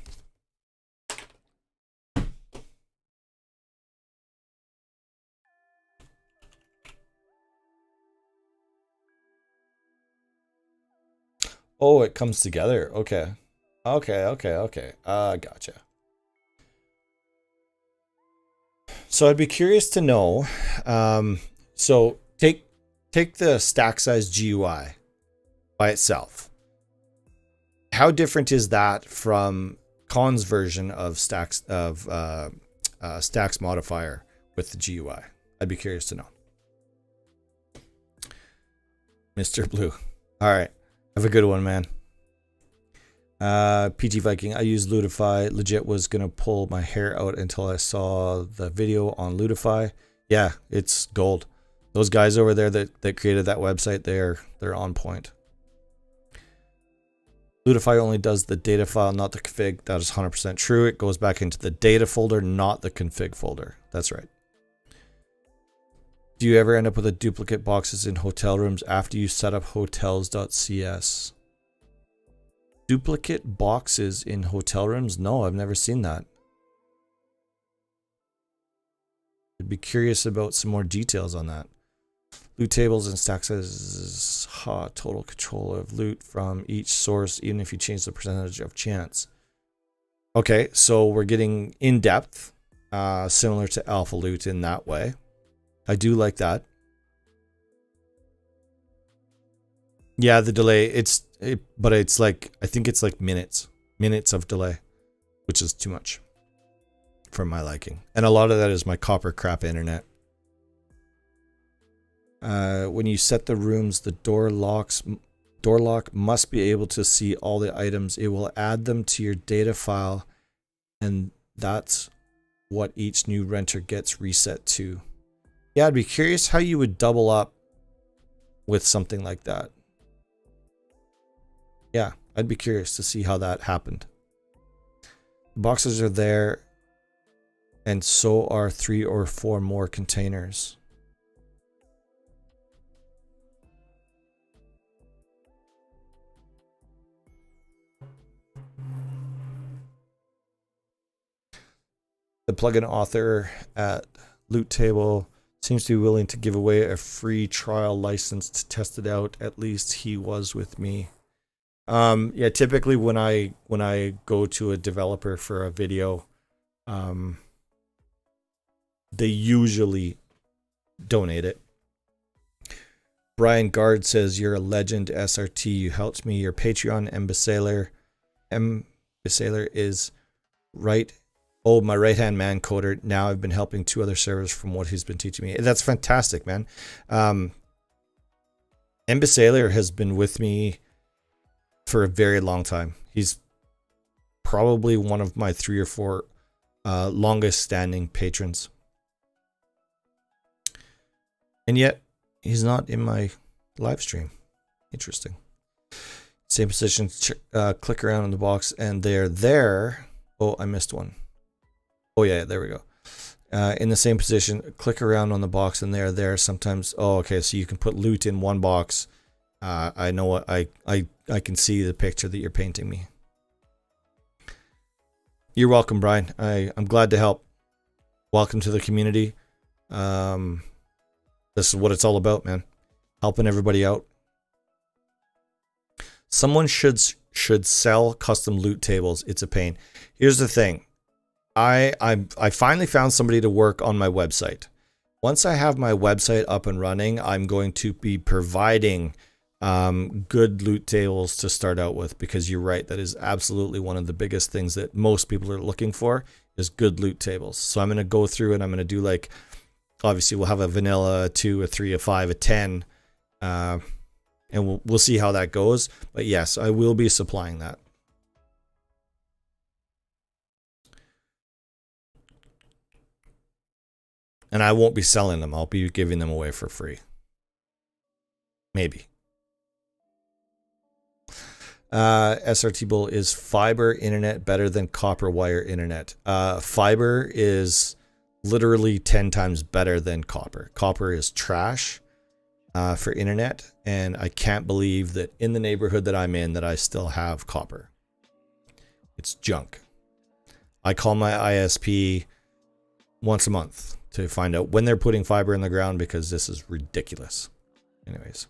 Oh, it comes together. Okay. Gotcha. So I'd be curious to know. So take the stack size GUI by itself. How different is that from Con's version of Stacks modifier with the GUI? I'd be curious to know. Mr. Blue. All right. Have a good one, man. PG Viking. I use Lutify. Legit was going to pull my hair out until I saw the video on Lutify. Yeah, it's gold. Those guys over there that created that website, they're on point. Lutify only does the data file, not the config. That is 100% true. It goes back into the data folder, not the config folder. That's right. Do you ever end up with a duplicate boxes in hotel rooms after you set up hotels.cs? Duplicate boxes in hotel rooms? No, I've never seen that. I'd be curious about some more details on that. Loot tables and stack sizes, total control of loot from each source, even if you change the percentage of chance. Okay, so we're getting in depth, similar to Alpha Loot in that way. I do like that. Yeah, the delay, but it's like, I think it's like minutes of delay, which is too much for my liking. And a lot of that is my copper crap internet. When you set the rooms, the door lock must be able to see all the items. It will add them to your data file, and that's what each new renter gets reset to. Yeah, I'd be curious how you would double up with something like that. Yeah, I'd be curious to see how that happened. The boxes are there, and so are 3 or 4 more containers. The plugin author at Loot Table seems to be willing to give away a free trial license to test it out. At least he was with me. Yeah, typically when I go to a developer for a video, they usually donate it. Brian Guard says, you're a legend, SRT. You helped me. Your Patreon ambassador is right. Oh, my right-hand man coder. Now I've been helping 2 other servers from what he's been teaching me. That's fantastic, man. Ambassador has been with me for a very long time. He's probably one of my 3 or 4 longest standing patrons. And yet, he's not in my live stream. Interesting. Same position. Click around in the box, and they're there. Oh, I missed one. Oh, yeah, there we go. In the same position, click around on the box, and they're there. Sometimes, oh, okay, so you can put loot in one box. I know what I can see the picture that you're painting me. You're welcome, Brian. I'm glad to help. Welcome to the community. This is what it's all about, man. Helping everybody out. Someone should sell custom loot tables. It's a pain. Here's the thing. I finally found somebody to work on my website. Once I have my website up and running, I'm going to be providing good loot tables to start out with, because you're right, that is absolutely one of the biggest things that most people are looking for is good loot tables. So I'm going to go through and I'm going to do, like, obviously we'll have a vanilla, a 2, a 3, a 5, a 10, and we'll see how that goes. But yes, I will be supplying that. And I won't be selling them. I'll be giving them away for free. Maybe. Srtbull, is fiber internet better than copper wire internet? Fiber is literally 10 times better than copper. Copper is trash for internet, and I can't believe that in the neighborhood that I'm in that I still have copper. It's junk. I call my ISP once a month to find out when they're putting fiber in the ground, because this is ridiculous. Anyways.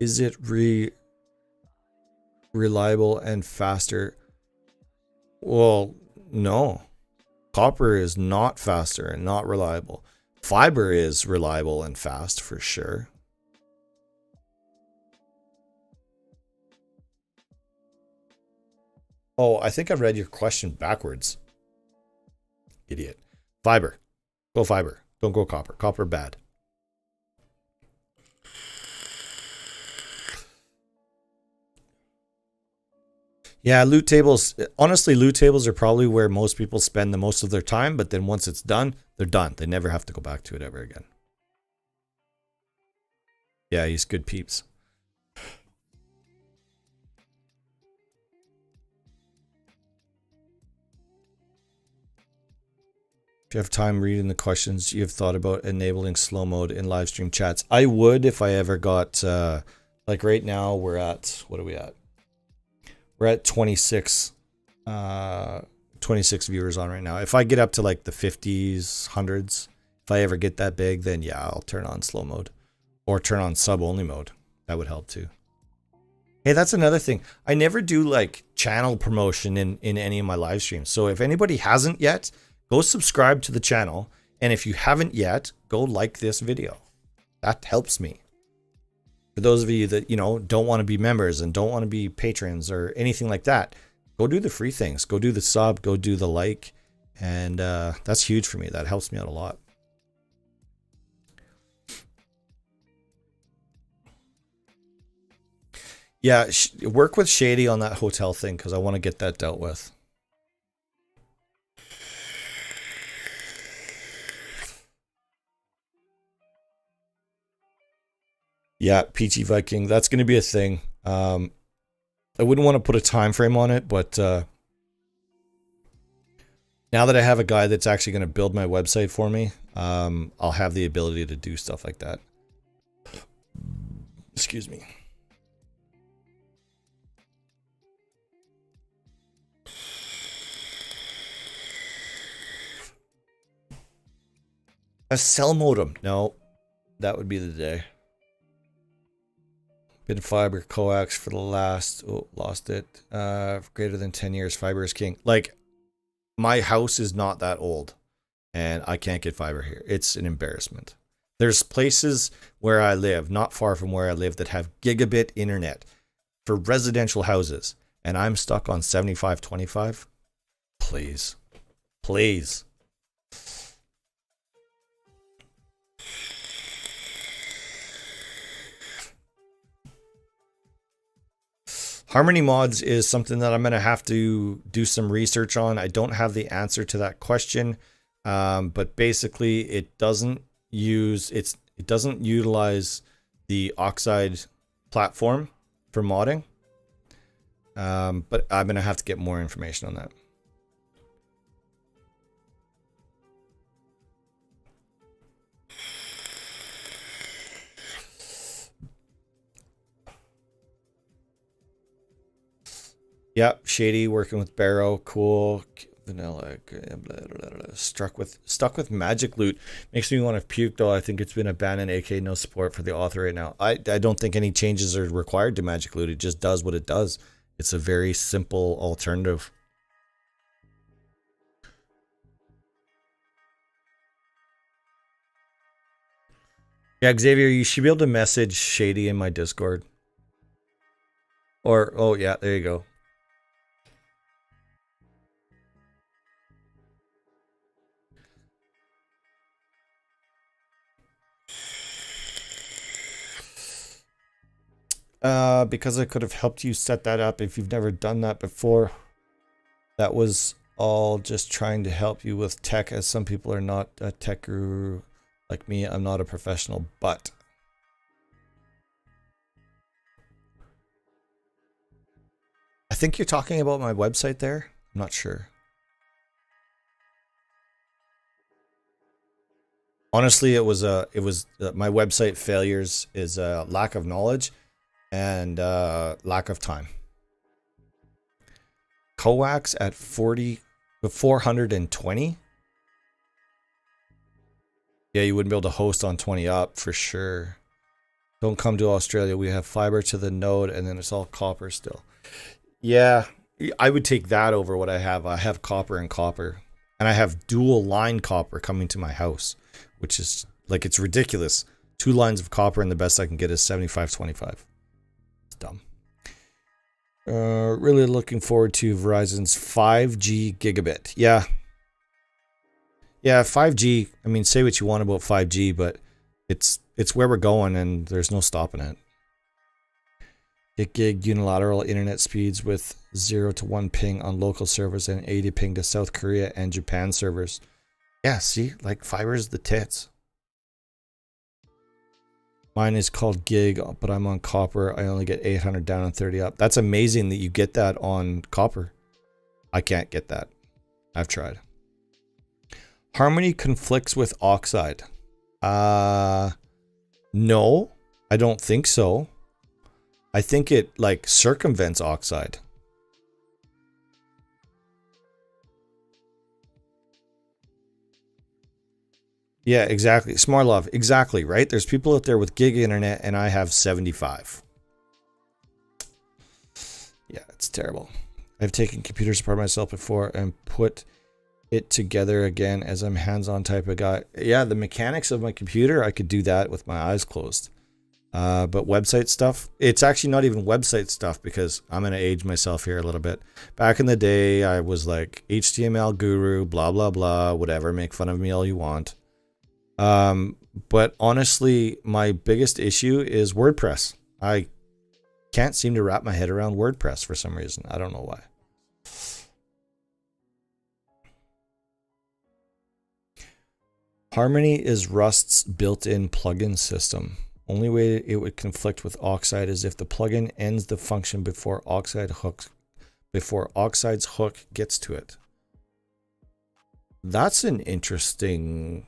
Is it reliable and faster? Well, no. Copper is not faster and not reliable. Fiber is reliable and fast for sure. Oh, I think I read your question backwards. Idiot. Fiber. Go fiber. Don't go copper. Copper bad. Yeah, loot tables. Honestly, loot tables are probably where most people spend the most of their time, but then once it's done, they're done. They never have to go back to it ever again. Yeah, he's good peeps. If you have time reading the questions, you have thought about enabling slow mode in live stream chats. I would if I ever got, like right now we're at, what are we at? We're at 26 viewers on right now. If I get up to like the 50s, 100s, if I ever get that big, then yeah, I'll turn on slow mode or turn on sub only mode. That would help too. Hey, that's another thing. I never do like channel promotion in any of my live streams. So if anybody hasn't yet, go subscribe to the channel. And if you haven't yet, go like this video. That helps me. For those of you that, you know, don't want to be members and don't want to be patrons or anything like that, go do the free things. Go do the sub, go do the like. And that's huge for me. That helps me out a lot. Yeah, work with Shady on that hotel thing because I want to get that dealt with. Yeah, PT Viking, that's going to be a thing. I wouldn't want to put a time frame on it, but now that I have a guy that's actually going to build my website for me, I'll have the ability to do stuff like that. Excuse me. A cell modem. No, that would be the day. Been fiber coax for the last, oh, lost it. Greater than 10 years, fiber is king. Like, my house is not that old and I can't get fiber here. It's an embarrassment. There's places where I live, not far from where I live, that have gigabit internet for residential houses, and I'm stuck on 75/25. Please. Please. Harmony mods is something that I'm going to have to do some research on. I don't have the answer to that question, but basically it doesn't utilize the Oxide platform for modding. But I'm going to have to get more information on that. Yep, Shady working with Barrow, cool. Vanilla, blah, blah, blah. Stuck with magic loot. Makes me want to puke though. I think it's been abandoned, aka no support for the author right now. I don't think any changes are required to magic loot. It just does what it does. It's a very simple alternative. Yeah, Xavier, you should be able to message Shady in my Discord. Or, oh yeah, there you go. Because I could have helped you set that up if you've never done that before. That was all just trying to help you with tech, as some people are not a tech guru like me. I'm not a professional, but I think you're talking about my website there. I'm not sure. Honestly, it was my website failures is a lack of knowledge and lack of time. Coax at 420. Yeah, you wouldn't be able to host on 20 up for sure. Don't come to Australia. We have fiber to the node and then it's all copper still. Yeah, I would take that over what I have. I have copper and copper. And I have dual line copper coming to my house, which is like, it's ridiculous. 2 lines of copper and the best I can get is 75/25. It's dumb. Really looking forward to Verizon's 5G gigabit. Yeah. Yeah, 5G, I mean, say what you want about 5G, but it's where we're going and there's no stopping it. Get gig unilateral internet speeds with 0 to 1 ping on local servers and 80 ping to South Korea and Japan servers. Yeah, see, like fiber's the tits. Mine is called gig, but I'm on copper. I only get 800 down and 30 up. That's amazing that you get that on copper. I can't get that. I've tried. Harmony conflicts with Oxide. No, I don't think so. I think it like circumvents Oxide. Yeah, exactly. Smart love. Exactly, right? There's people out there with gig internet and I have 75. Yeah, it's terrible. I've taken computers apart myself before and put it together again, as I'm hands-on type of guy. Yeah, the mechanics of my computer, I could do that with my eyes closed. But website stuff, it's actually not even website stuff because I'm going to age myself here a little bit. Back in the day, I was like HTML guru, blah, blah, blah, whatever. Make fun of me all you want. But honestly, my biggest issue is WordPress. I can't seem to wrap my head around WordPress for some reason. I don't know why. Harmony is Rust's built-in plugin system. Only way it would conflict with Oxide is if the plugin ends the function before Oxide's hook gets to it. That's an interesting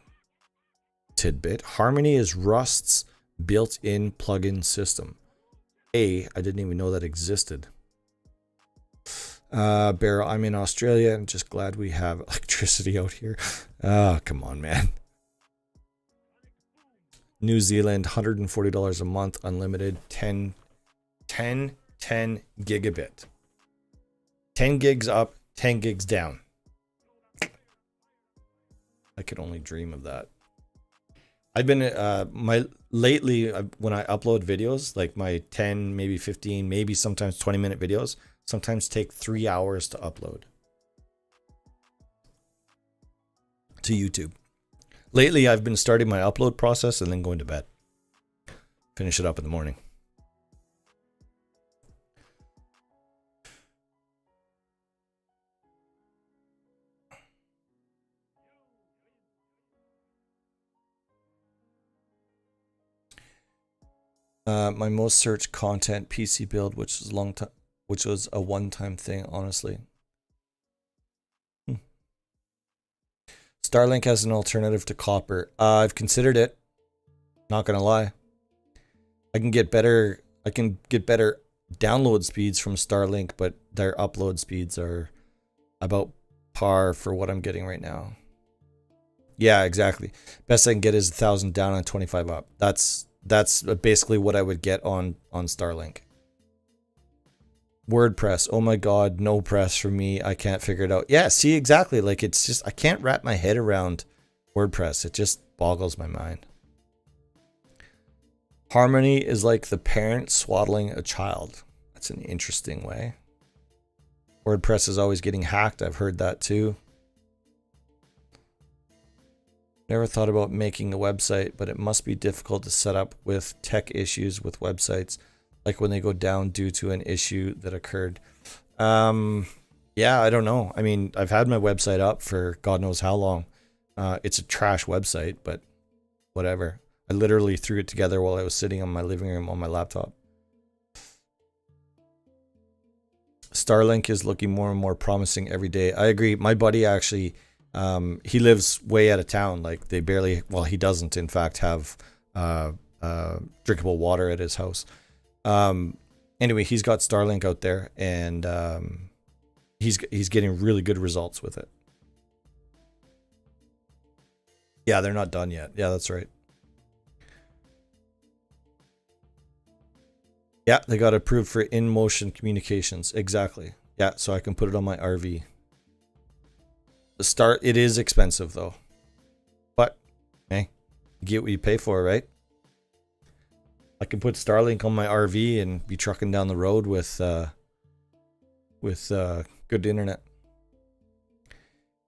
tidbit. Harmony is Rust's built-in plugin system. I didn't even know that existed. Barrow, I'm in Australia and just glad we have electricity out here. Oh, come on, man. New Zealand, $140 a month, unlimited, 10 gigabit. 10 gigs up, 10 gigs down. I could only dream of that. I've been lately when I upload videos, like my 10, maybe 15, maybe sometimes 20-minute videos, sometimes take 3 hours to upload to YouTube. Lately, I've been starting my upload process and then going to bed. Finish it up in the morning. My most searched content PC build, which was a one-time thing, honestly. Starlink as an alternative to copper. I've considered it. Not gonna lie. I can get better download speeds from Starlink, but their upload speeds are about par for what I'm getting right now. Yeah, exactly. Best I can get is 1,000 down and 25 up. That's basically what I would get on Starlink. WordPress. Oh my god, no press for me. I can't figure it out. Yeah, see, exactly. Like, it's just, I can't wrap my head around WordPress. It just boggles my mind. Harmony is like the parent swaddling a child. That's an interesting way. WordPress is always getting hacked. I've heard that too. Never thought about making a website, but it must be difficult to set up with tech issues with websites, like when they go down due to an issue that occurred. Yeah, I don't know. I mean, I've had my website up for God knows how long. It's a trash website, but whatever. I literally threw it together while I was sitting on my living room on my laptop. Starlink is looking more and more promising every day. I agree. My buddy actually, he lives way out of town. Like, they barely, well, he doesn't in fact have drinkable water at his house. Anyway, he's got Starlink out there, and he's getting really good results with it. Yeah, they're not done yet. Yeah, that's right. Yeah, they got approved for in-motion communications. Exactly. Yeah, so I can put it on my RV. It is expensive though. But hey, you get what you pay for, right? I can put Starlink on my RV and be trucking down the road with good internet.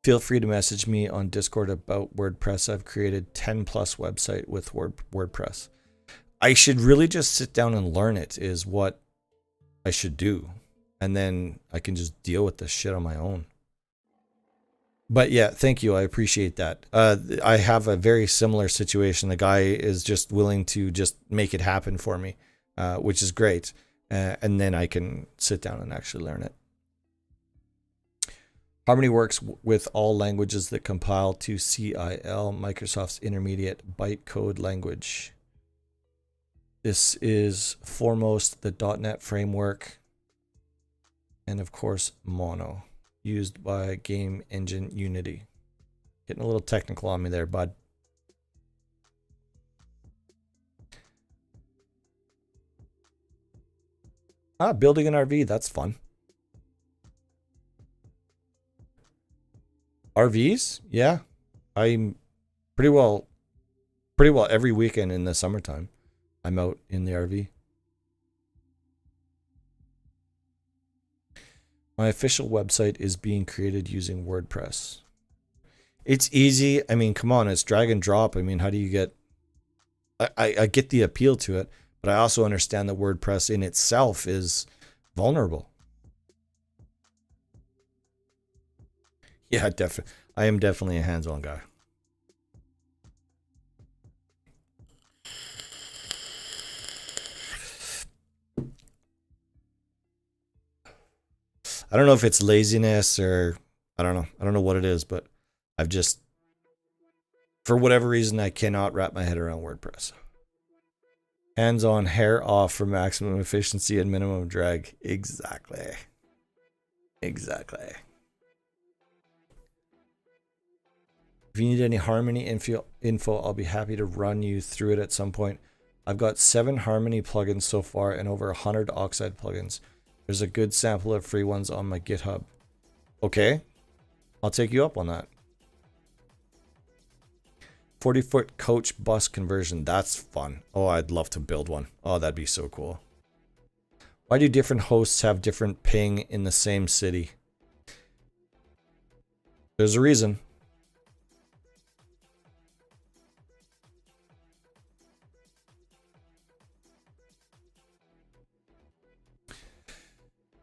Feel free to message me on Discord about WordPress. I've created 10 plus website with WordPress. I should really just sit down and learn it is what I should do. And then I can just deal with this shit on my own. But yeah, thank you. I appreciate that. I have a very similar situation. The guy is just willing to just make it happen for me, which is great. And then I can sit down and actually learn it. Harmony works with all languages that compile to CIL, Microsoft's intermediate bytecode language. This is foremost the .NET framework, and of course Mono, used by game engine Unity. Getting a little technical on me there, bud. Building an RV, that's fun. RVs? Yeah. I'm pretty well every weekend in the summertime. I'm out in the RV. My official website is being created using WordPress. It's easy. I mean, come on, it's drag and drop. I mean, how do you get... I get the appeal to it, but I also understand that WordPress in itself is vulnerable. Yeah, definitely. I am definitely a hands-on guy. I don't know if it's laziness or I don't know. I don't know what it is, but I've just, for whatever reason, I cannot wrap my head around WordPress. Hands on, hair off for maximum efficiency and minimum drag. Exactly. Exactly. If you need any Harmony info, I'll be happy to run you through it at some point. I've got 7 Harmony plugins so far and over 100 Oxide plugins. There's a good sample of free ones on my GitHub. Okay, I'll take you up on that. 40-foot coach bus conversion. That's fun. Oh, I'd love to build one. Oh, that'd be so cool. Why do different hosts have different ping in the same city? There's a reason.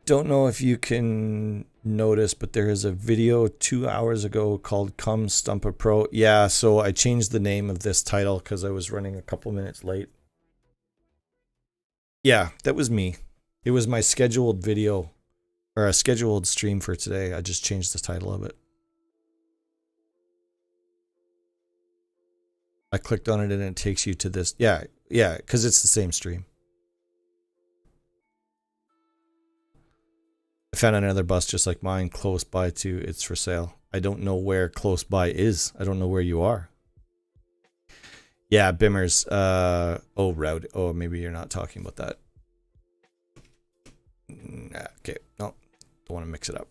Don't know if you can notice, but there is a video 2 hours ago called Come Stump a Pro. Yeah, so I changed the name of this title because I was running a couple minutes late. Yeah, that was me. It was my scheduled video or a scheduled stream for today. I just changed the title of it. I clicked on it and it takes you to this. Yeah, because it's the same stream. I found another bus just like mine close by to It's For Sale. I don't know where close by is. I don't know where you are. Yeah, Bimmers. Oh, route. Oh, maybe you're not talking about that. Nah, okay, no, don't want to mix it up.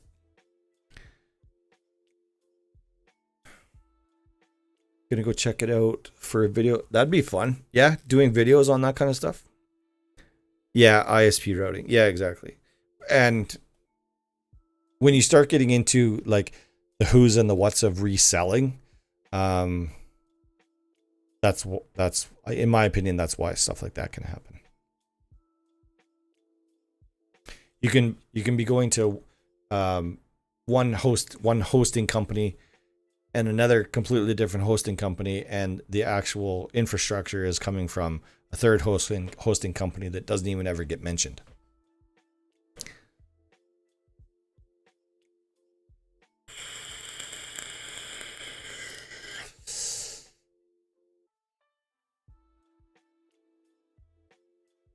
Gonna go check it out for a video. That'd be fun. Yeah, doing videos on that kind of stuff. Yeah, ISP routing. Yeah, exactly. And when you start getting into like the who's and the what's of reselling, that's in my opinion, that's why stuff like that can happen. You can be going to one hosting company and another completely different hosting company, and the actual infrastructure is coming from a third hosting company that doesn't even ever get mentioned.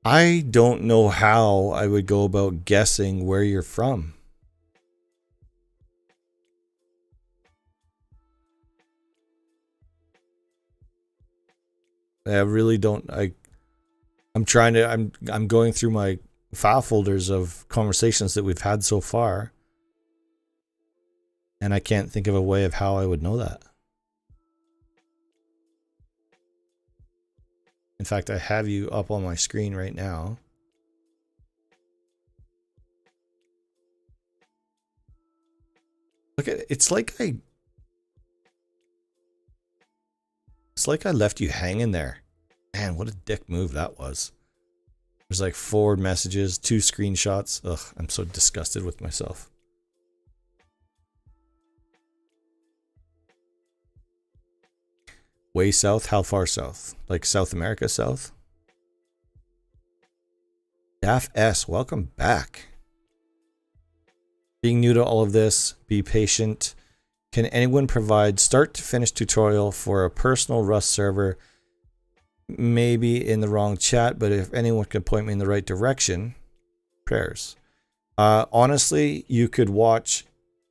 I don't know how I would go about guessing where you're from. I really don't. I'm going through my file folders of conversations that we've had so far, and I can't think of a way of how I would know that. In fact, I have you up on my screen right now. Look at it. It's like I left you hanging there. Man, what a dick move that was. There's like 4 messages, 2 screenshots. Ugh, I'm so disgusted with myself. Way south? How far south? Like South America south? Daff S, welcome back. Being new to all of this, be patient. Can anyone provide start to finish tutorial for a personal Rust server? Maybe in the wrong chat, but if anyone can point me in the right direction, prayers. Honestly, you could watch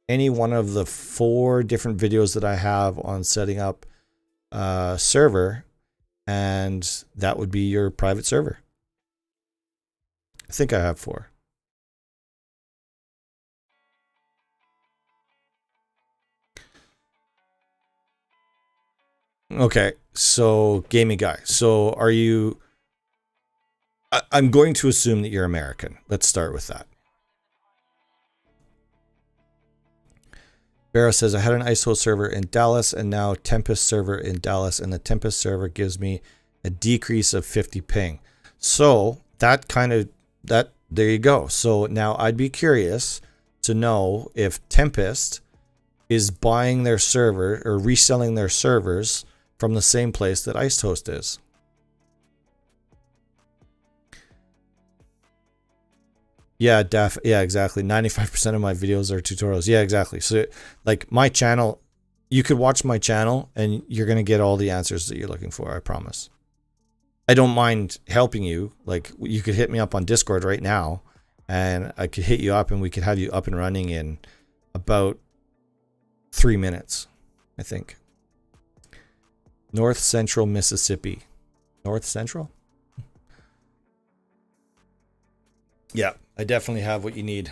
any one of the 4 different videos that I have on setting up a server, and that would be your private server. I think I have 4. Okay, so gaming guy. So are you... I'm going to assume that you're American. Let's start with that. Barrow says, I had an ISO server in Dallas and now Tempest server in Dallas, and the Tempest server gives me a decrease of 50 ping. So that there you go. So now I'd be curious to know if Tempest is buying their server or reselling their servers from the same place that IceHost is. Yeah, yeah, exactly. 95% of my videos are tutorials. Yeah, exactly. So like my channel, you could watch my channel and you're going to get all the answers that you're looking for. I promise. I don't mind helping you. Like you could hit me up on Discord right now and I could hit you up and we could have you up and running in about 3 minutes, I think. North Central Mississippi. North Central? Yeah, I definitely have what you need.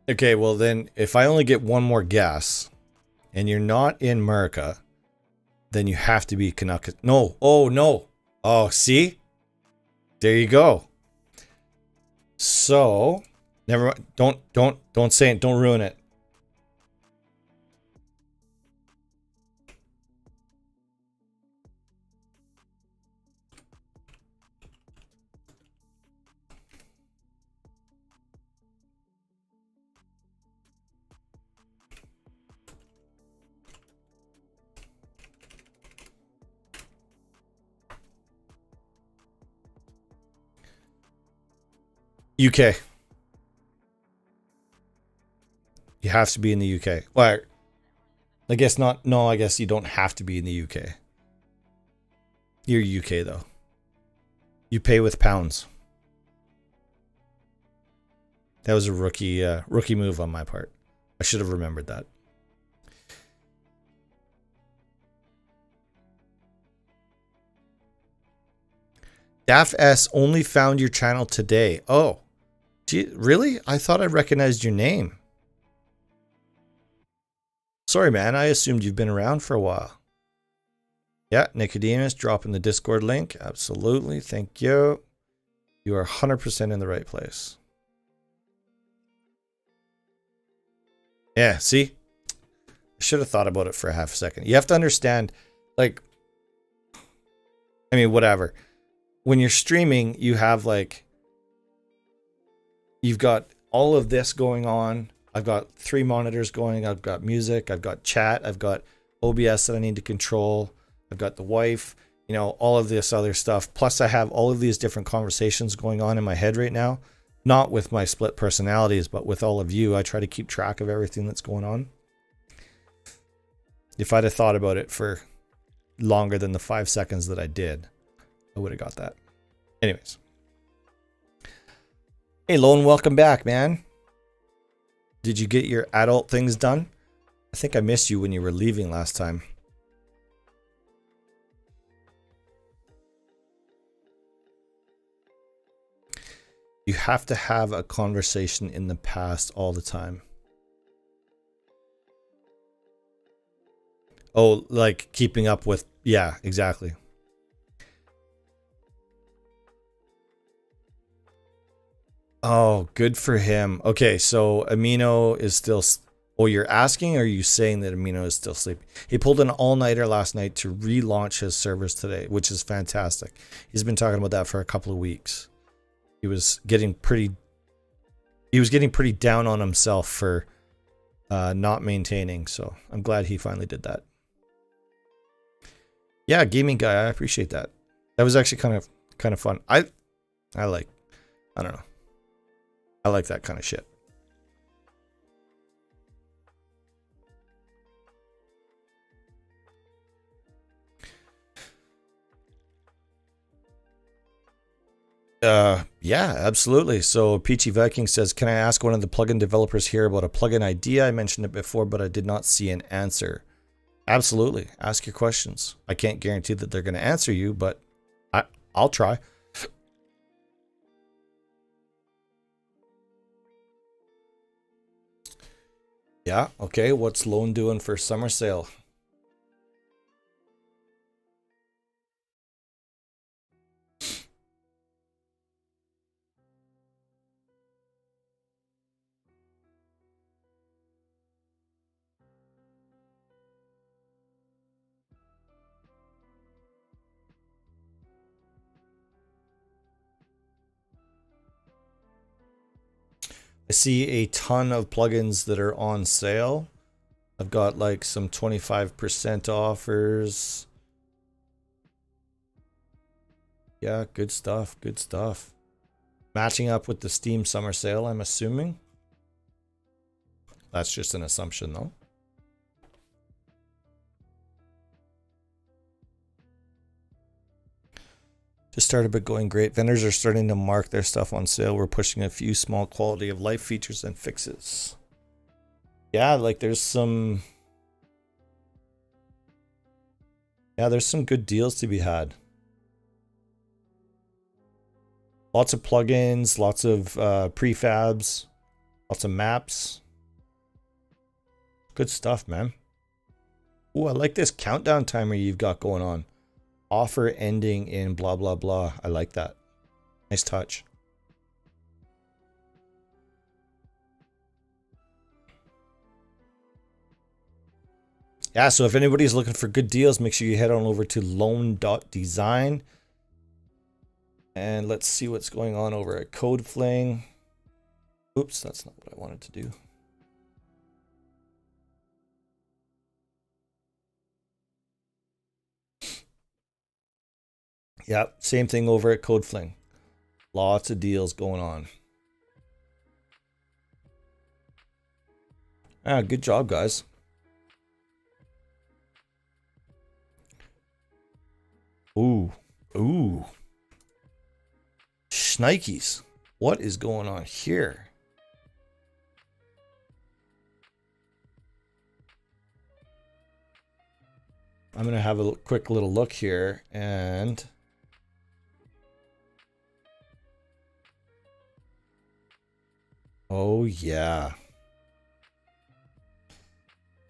Okay, well then, if I only get one more guess, and you're not in America, then you have to be Canuck. No. Oh, no. Oh, see? There you go. So, never mind. Don't say it. Don't ruin it. UK. You have to be in the UK. Well, I guess not. No, I guess you don't have to be in the UK. You're UK though. You pay with pounds. That was a rookie move on my part. I should have remembered that. Daff S only found your channel today. Oh, gee, really? I thought I recognized your name. Sorry, man. I assumed you've been around for a while. Yeah, Nicodemus, dropping the Discord link. Absolutely. Thank you. You are 100% in the right place. Yeah, see? I should have thought about it for a half a second. You have to understand, like, I mean, whatever. When you're streaming, you have like, you've got all of this going on. I've got 3 monitors going. I've got music. I've got chat. I've got OBS that I need to control. I've got the wife, you know, all of this other stuff. Plus I have all of these different conversations going on in my head right now. Not with my split personalities, but with all of you. I try to keep track of everything that's going on. If I'd have thought about it for longer than the 5 seconds that I did, I would have got that. Anyways. Hey, Lone, welcome back, man. Did you get your adult things done? I think I missed you when you were leaving last time. You have to have a conversation in the past all the time. Oh, like keeping up with, yeah, exactly. Oh, good for him. Okay, so Amino is still, oh, you're asking, or are you saying that Amino is still sleeping? He pulled an all-nighter last night to relaunch his servers today, which is fantastic. He's been talking about that for a couple of weeks. He was getting pretty down on himself for not maintaining, so I'm glad he finally did that. Yeah, gaming guy, I appreciate that. That was actually kind of fun. I don't know. I like that kind of shit. Yeah, absolutely. So Peachy Viking says, can I ask one of the plugin developers here about a plugin idea? I mentioned it before, but I did not see an answer. Absolutely. Ask your questions. I can't guarantee that they're going to answer you, but I'll try. Yeah. Okay. What's Lone doing for summer sale? I see a ton of plugins that are on sale. I've got like some 25% offers. Yeah, good stuff. Good stuff. Matching up with the Steam summer sale, I'm assuming. That's just an assumption, though. Just started, but going great. Vendors are starting to mark their stuff on sale. We're pushing a few small quality of life features and fixes. Yeah, like there's some... Yeah, there's some good deals to be had. Lots of plugins, lots of prefabs. Lots of maps. Good stuff, man. Ooh, I like this countdown timer you've got going on. Offer ending in blah, blah, blah. I like that. Nice touch. Yeah, so if anybody's looking for good deals, make sure you head on over to loan.design. And let's see what's going on over at CodeFling. Oops, that's not what I wanted to do. Yep, same thing over at CodeFling. Lots of deals going on. Ah, good job, guys. Ooh, ooh. Shnikes. What is going on here? I'm going to have a quick little look here and... Oh, yeah.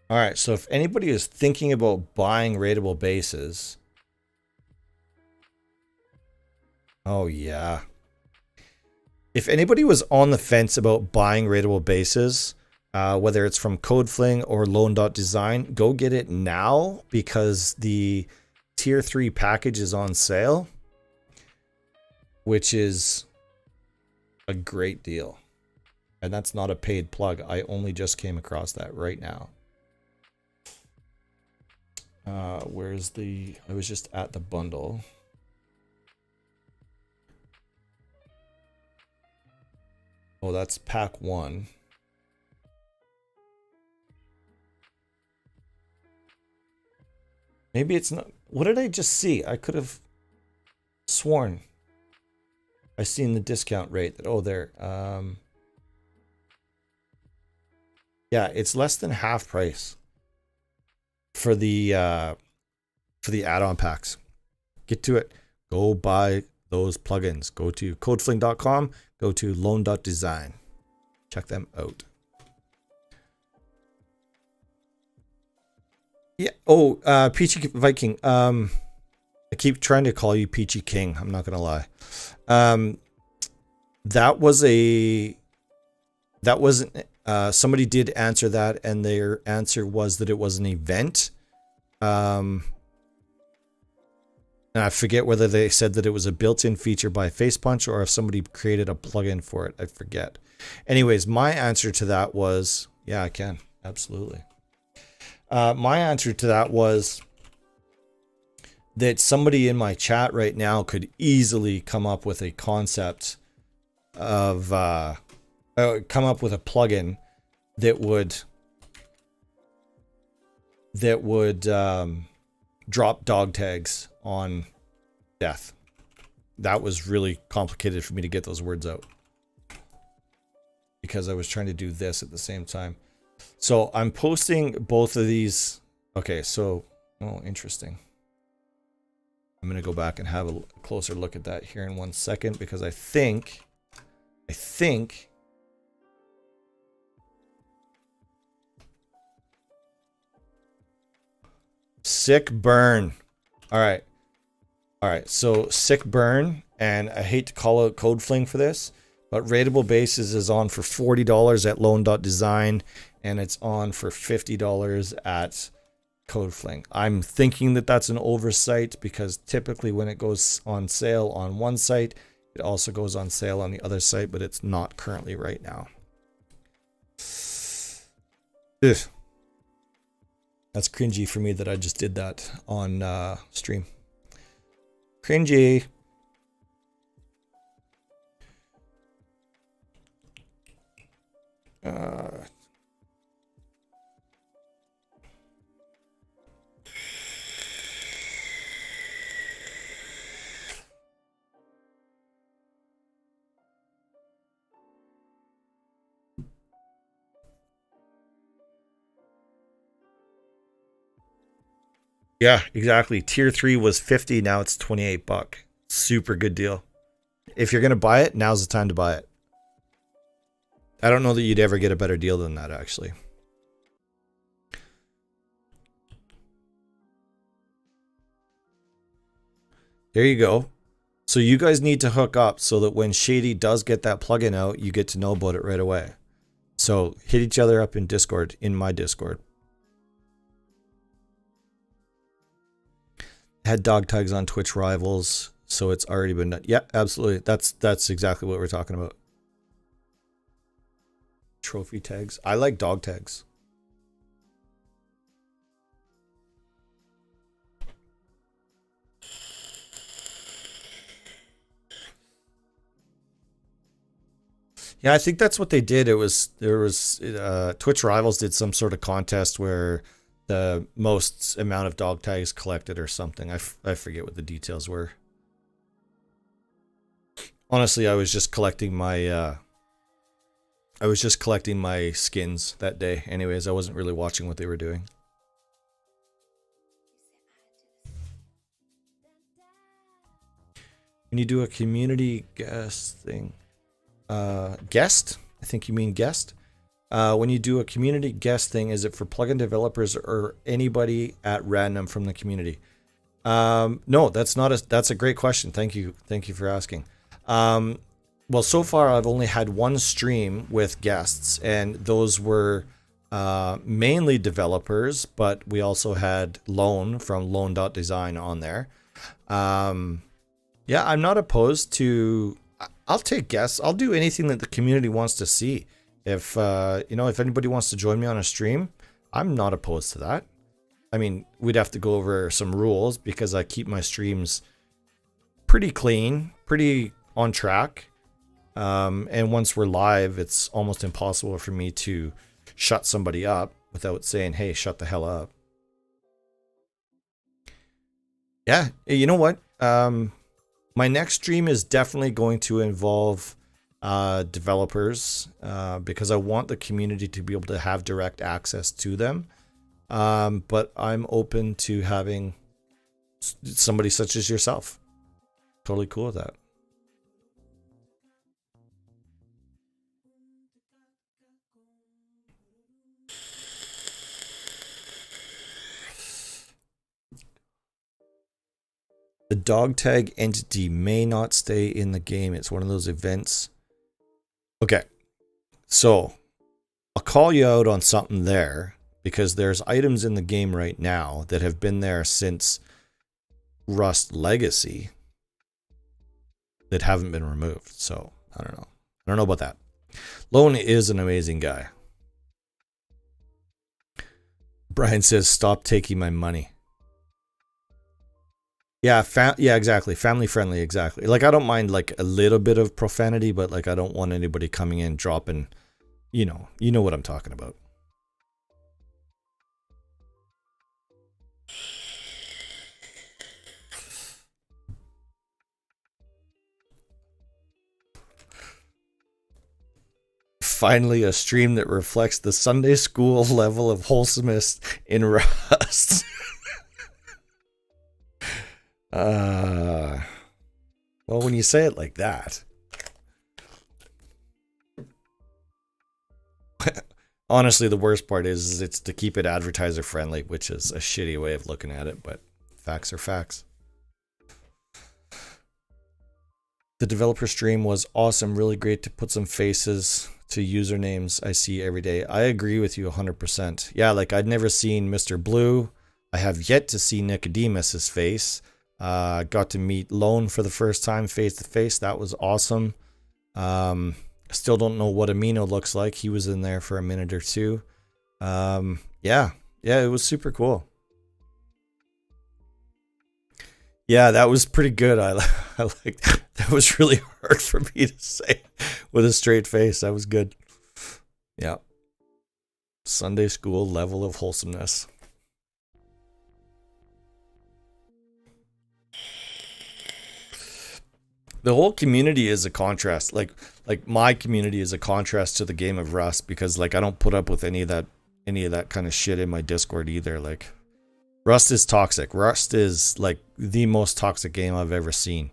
All right, so if anybody is thinking about buying rateable bases... Oh, yeah. If anybody was on the fence about buying rateable bases, whether it's from CodeFling or Loan.design, go get it now because the Tier 3 package is on sale, which is a great deal. And that's not a paid plug. I only just came across that right now. Where's the... I was just at the bundle. Oh, that's pack 1. Maybe it's not... What did I just see? I could have sworn I seen the discount rate. That, oh, there. Yeah, it's less than half price for the add-on packs. Get to it. Go buy those plugins. Go to codefling.com. Go to loan.design. Check them out. Yeah. Oh, Peachy Viking. I keep trying to call you Peachy King. I'm not gonna lie. That wasn't. Somebody did answer that, and their answer was that it was an event. And I forget whether they said that it was a built-in feature by FacePunch or if somebody created a plugin for it. I forget. Anyways, my answer to that was, yeah, I can. Absolutely. My answer to that was that somebody in my chat right now could easily come up with a concept of, come up with a plugin that would drop dog tags on death. That was really complicated for me to get those words out because I was trying to do this at the same time. So I'm posting both of these. Okay, so, oh, interesting. I'm going to go back and have a closer look at that here in 1 second because I think sick burn. All right. So sick burn, and I hate to call out CodeFling for this, but rateable bases is on for $40 at loan.design, and it's on for $50 at CodeFling. I'm thinking that that's an oversight because typically when it goes on sale on one site, it also goes on sale on the other site, but it's not currently right now. Ugh. That's cringy for me that I just did that on stream. Cringy. Yeah, exactly. Tier 3 was 50, now it's 28 buck. Super good deal. If you're going to buy it, now's the time to buy it. I don't know that you'd ever get a better deal than that, actually. There you go. So you guys need to hook up so that when Shady does get that plugin out, you get to know about it right away. So hit each other up in Discord, in my Discord. Had dog tags on Twitch Rivals, so it's already been done. Yeah, absolutely. That's exactly what we're talking about. Trophy tags. I like dog tags. Yeah, I think that's what they did. There was Twitch Rivals did some sort of contest where the most amount of dog tags collected or something. I forget what the details were. Honestly, I was just collecting my skins that day. Anyways, I wasn't really watching what they were doing. When you do a community guest thing, guest? I think you mean guest. When you do a community guest thing, is it for plugin developers or anybody at random from the community? No, that's not that's a great question. Thank you for asking. Well, so far I've only had one stream with guests, and those were mainly developers, but we also had Lone from Lone.design on there. Yeah, I'm not opposed to. I'll take guests. I'll do anything that the community wants to see. If if anybody wants to join me on a stream, I'm not opposed to that. I mean, we'd have to go over some rules because I keep my streams pretty clean, pretty on track. And once we're live, it's almost impossible for me to shut somebody up without saying, "Hey, shut the hell up." Yeah, you know what? My next stream is definitely going to involve developers because I want the community to be able to have direct access to them. But I'm open to having somebody such as yourself. Totally cool with that. The dog tag entity may not stay in the game. It's one of those events. Okay, so I'll call you out on something there because there's items in the game right now that have been there since Rust Legacy that haven't been removed. So I don't know. I don't know about that. Lone is an amazing guy. Brian says, "Stop taking my money." Yeah, yeah, exactly. Family friendly, exactly. Like, I don't mind like a little bit of profanity, but like I don't want anybody coming in dropping, you know what I'm talking about. Finally, a stream that reflects the Sunday school level of wholesomeness in Rust. Well, when you say it like that, honestly, the worst part is it's to keep it advertiser friendly, which is a shitty way of looking at it, but facts are facts. The developer stream was awesome. Really great to put some faces to usernames I see every day. I agree with you 100%. Yeah, like I'd never seen Mr. Blue. I have yet to see Nicodemus's face. Got to meet Lone for the first time face to face. That was awesome. Still don't know what Amino looks like. He was in there for a minute or two. Yeah, it was super cool. Yeah, that was pretty good. I like that was really hard for me to say with a straight face. That was good. Yeah. Sunday school level of wholesomeness. The whole community is a contrast. Like my community is a contrast to the game of Rust because like I don't put up with any of that kind of shit in my Discord either. Like Rust is toxic. Rust is like the most toxic game I've ever seen.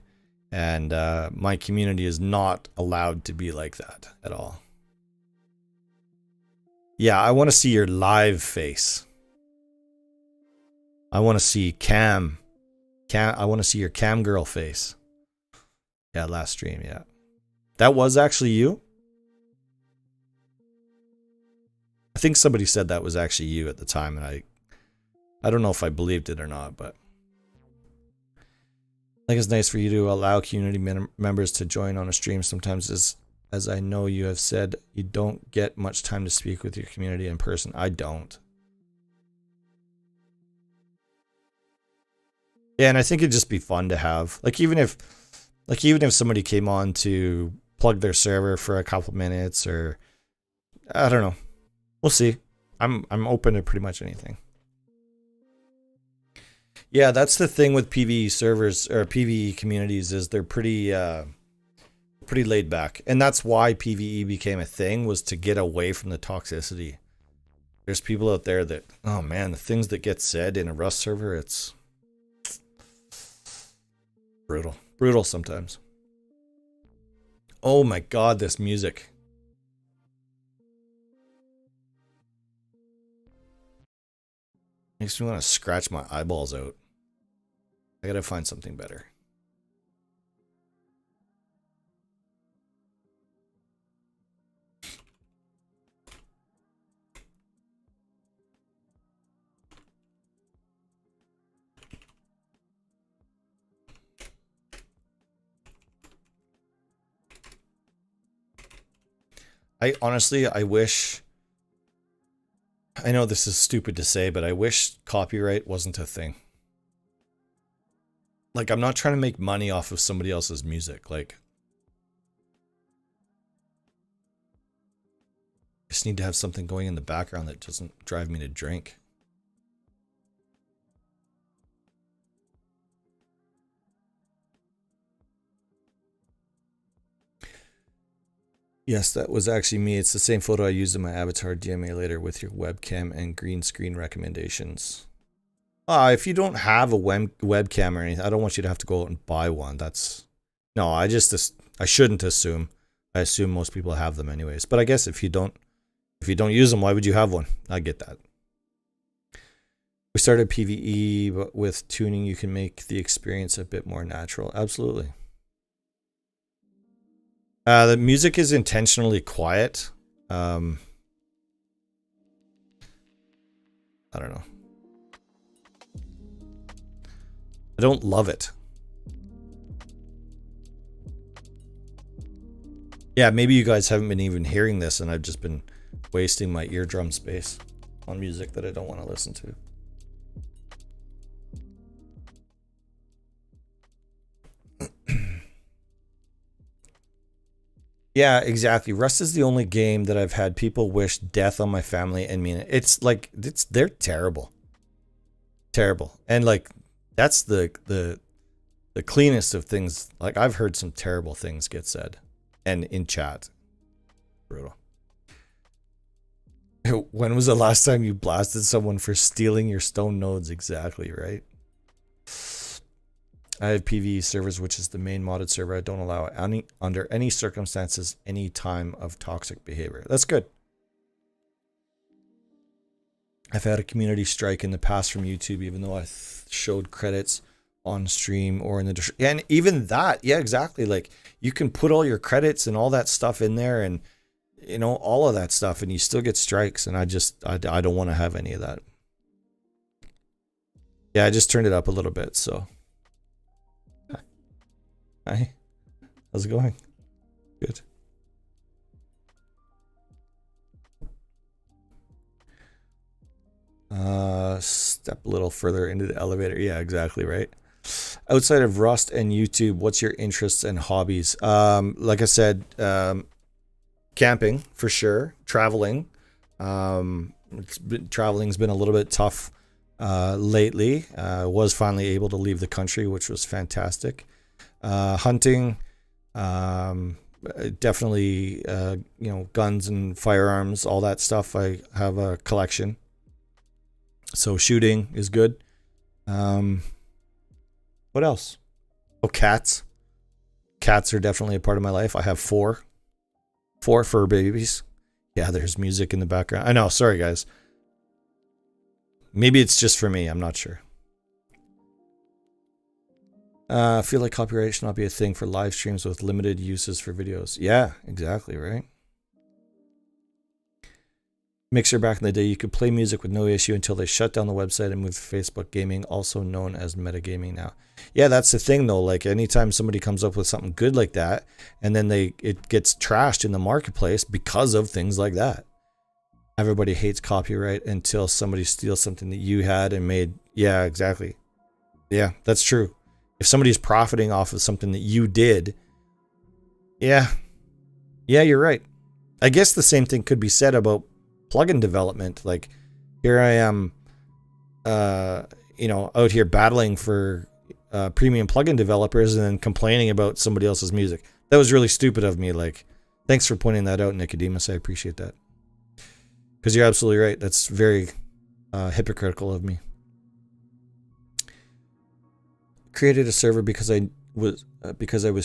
And my community is not allowed to be like that at all. Yeah, I want to see your live face. I want to see Cam. I want to see your Cam girl face. Yeah, last stream, yeah. That was actually you? I think somebody said that was actually you at the time, and I don't know if I believed it or not, but I think it's nice for you to allow community members to join on a stream sometimes, as I know you have said, you don't get much time to speak with your community in person. I don't. Yeah, and I think it'd just be fun to have, even if somebody came on to plug their server for a couple minutes, or I don't know. We'll see. I'm open to pretty much anything. Yeah, that's the thing with PvE servers or PvE communities, is they're pretty laid back, and that's why PvE became a thing, was to get away from the toxicity. There's people out there that, oh man, the things that get said in a Rust server, it's brutal sometimes. Oh my god, this music. Makes me want to scratch my eyeballs out. I gotta find something better. I wish, I know this is stupid to say, but I wish copyright wasn't a thing. Like, I'm not trying to make money off of somebody else's music. Like, I just need to have something going in the background that doesn't drive me to drink. Yes, that was actually me. It's the same photo I used in my avatar. DMA later with your webcam and green screen recommendations. If you don't have a webcam or anything, I don't want you to have to go out and buy one. No, I shouldn't assume. I assume most people have them anyways. But I guess if you don't use them, why would you have one? I get that. We started PvE, but with tuning, you can make the experience a bit more natural. Absolutely. The music is intentionally quiet. I don't know. I don't love it. Yeah, maybe you guys haven't been even hearing this, and I've just been wasting my eardrum space on music that I don't want to listen to. Yeah, exactly. Rust is the only game that I've had people wish death on my family and mean it. They're terrible. Terrible. And like, that's the cleanest of things. Like, I've heard some terrible things get said, and in chat. Brutal. When was the last time you blasted someone for stealing your stone nodes? Exactly, right? I have PvE servers, which is the main modded server. I don't allow under any circumstances any time of toxic behavior. That's good. I've had a community strike in the past from YouTube, even though I showed credits on stream or in the and even that, yeah, exactly. Like, you can put all your credits and all that stuff in there, and you know, all of that stuff, and you still get strikes. And I don't want to have any of that. Yeah, I just turned it up a little bit, so. Hi, how's it going? Good. Step a little further into the elevator. Yeah, exactly right. Outside of Rust and YouTube, what's your interests and hobbies? Like I said, camping for sure. Traveling. Traveling's been a little bit tough lately. Was finally able to leave the country, which was fantastic. Hunting, definitely, guns and firearms, all that stuff. I have a collection. So shooting is good. What else? Oh, cats. Cats are definitely a part of my life. I have four fur babies. Yeah, there's music in the background. I know. Sorry, guys. Maybe it's just for me. I'm not sure. I feel like copyright should not be a thing for live streams with limited uses for videos. Yeah, exactly, right? Mixer back in the day, you could play music with no issue until they shut down the website and moved to Facebook Gaming, also known as metagaming now. Yeah, that's the thing though. Like anytime somebody comes up with something good like that, and then it gets trashed in the marketplace because of things like that. Everybody hates copyright until somebody steals something that you had and made. Yeah, exactly. Yeah, that's true. If somebody's profiting off of something that you did, yeah, you're right. I guess the same thing could be said about plugin development. Like here I am, out here battling for premium plugin developers and then complaining about somebody else's music. That was really stupid of me. Like, thanks for pointing that out, Nicodemus. I appreciate that. Because you're absolutely right. That's very hypocritical of me. Created a server because I was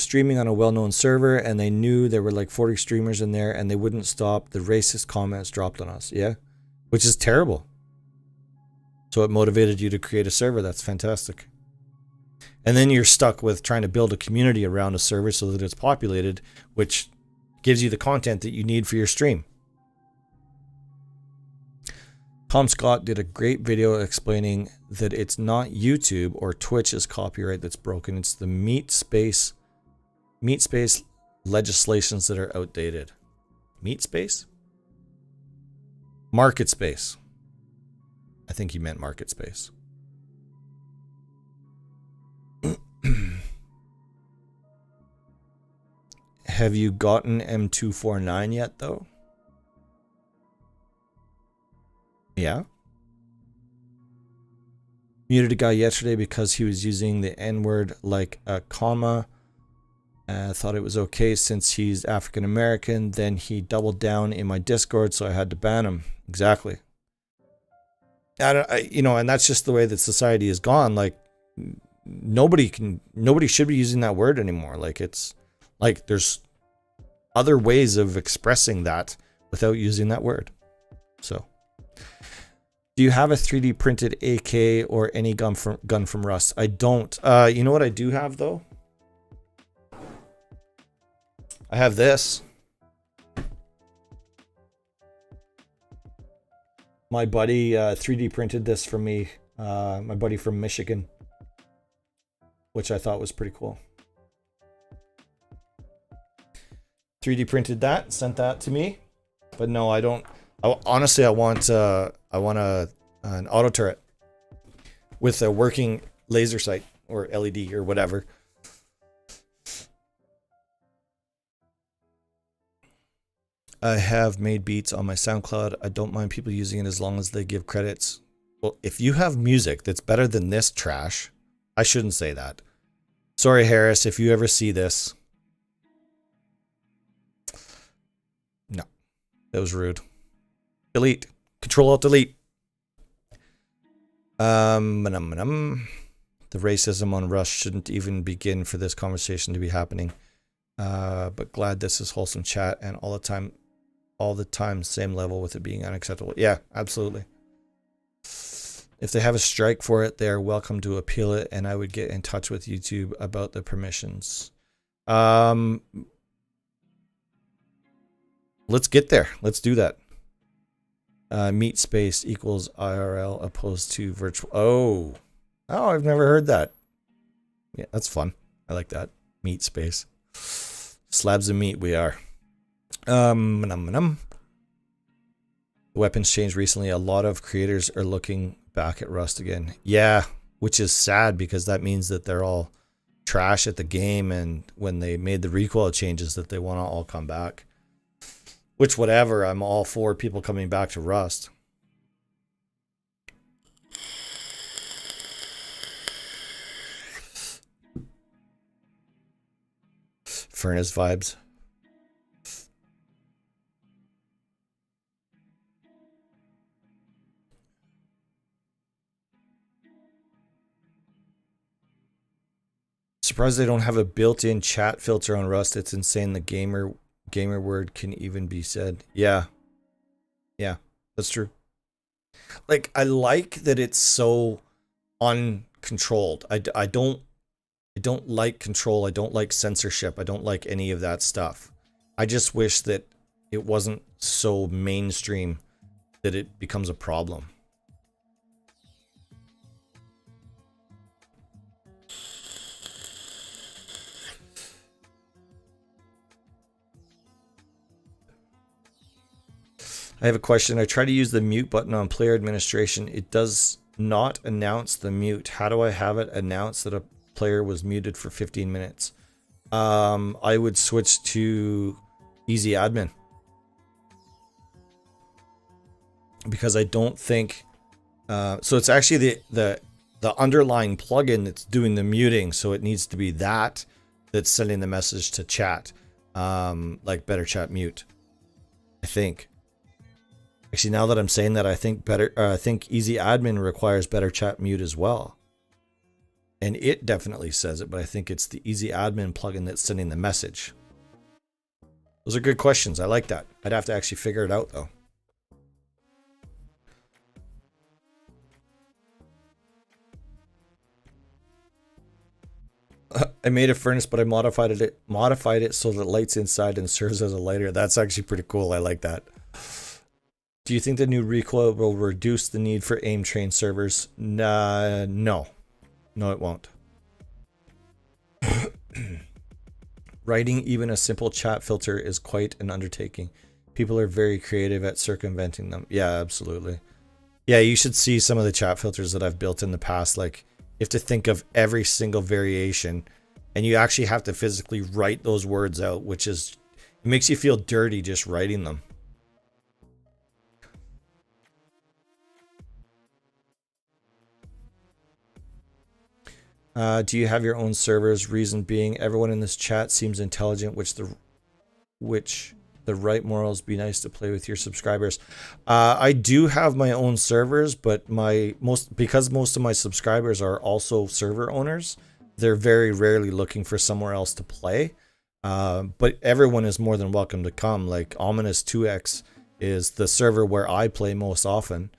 streaming on a well-known server and they knew there were like 40 streamers in there and they wouldn't stop. The racist comments dropped on us. Yeah, which is terrible. So it motivated you to create a server. That's fantastic. And then you're stuck with trying to build a community around a server so that it's populated, which gives you the content that you need for your stream. Tom Scott did a great video explaining that it's not YouTube or Twitch's copyright that's broken. It's the meat space legislations that are outdated. Meat space? Market space. I think he meant market space. Have you gotten M249 yet, though? Yeah. Muted a guy yesterday because he was using the N-word like a comma. Thought it was okay since he's African American. Then he doubled down in my Discord, so I had to ban him. Exactly. And that's just the way that society has gone. Like nobody should be using that word anymore. Like it's like there's other ways of expressing that without using that word. So. Do you have a 3D printed AK or any gun from Rust? I don't. You know what I do have though? I have this. My buddy 3D printed this for me. My buddy from Michigan, which I thought was pretty cool. 3D printed that, sent that to me, but no, I don't. Honestly, I want an auto turret with a working laser sight or LED or whatever. I have made beats on my SoundCloud. I don't mind people using it as long as they give credits. Well, if you have music that's better than this trash, I shouldn't say that. Sorry, Harris, if you ever see this. No, that was rude. Delete. Control-Alt-Delete. The racism on Rust shouldn't even begin for this conversation to be happening. But glad this is wholesome chat and all the time, same level with it being unacceptable. Yeah, absolutely. If they have a strike for it, they are welcome to appeal it, and I would get in touch with YouTube about the permissions. Let's get there. Let's do that. Meat space equals IRL opposed to virtual. Oh, I've never heard that. Yeah, that's fun. I like that. Meat space. Slabs of meat we are. The weapons changed recently. A lot of creators are looking back at Rust again. Yeah, which is sad because that means that they're all trash at the game, and when they made the recoil changes that they want to all come back. Which, whatever, I'm all for people coming back to Rust. Furnace vibes. Surprised they don't have a built-in chat filter on Rust. It's insane the gamer word can even be said. Yeah, Yeah, that's true. Like, I like that it's so uncontrolled. I don't like control. I don't like censorship. I don't like any of that stuff. I just wish that it wasn't so mainstream that it becomes a problem. I have a question. I try to use the mute button on player administration. It does not announce the mute. How do I have it announce that a player was muted for 15 minutes? I would switch to easy admin, because I don't think so it's actually the underlying plugin that's doing the muting, so it needs to be that's sending the message to chat, like Better Chat Mute, I think. Actually, now that I'm saying that, I think easy admin requires Better Chat Mute as well. And it definitely says it, but I think it's the easy admin plugin that's sending the message. Those are good questions. I like that. I'd have to actually figure it out though. I made a furnace, but I modified it so that it lights inside and serves as a lighter. That's actually pretty cool. I like that. Do you think the new recoil will reduce the need for aim train servers? No. No, it won't. Writing even a simple chat filter is quite an undertaking. People are very creative at circumventing them. Yeah, absolutely. Yeah, you should see some of the chat filters that I've built in the past. Like, you have to think of every single variation, and you actually have to physically write those words out, which is, it makes you feel dirty just writing them. Do you have your own servers? Reason being, everyone in this chat seems intelligent, which the right morals be nice to play with your subscribers. I do have my own servers, but because most of my subscribers are also server owners, they're very rarely looking for somewhere else to play. But everyone is more than welcome to come. Like Ominous 2X is the server where I play most often,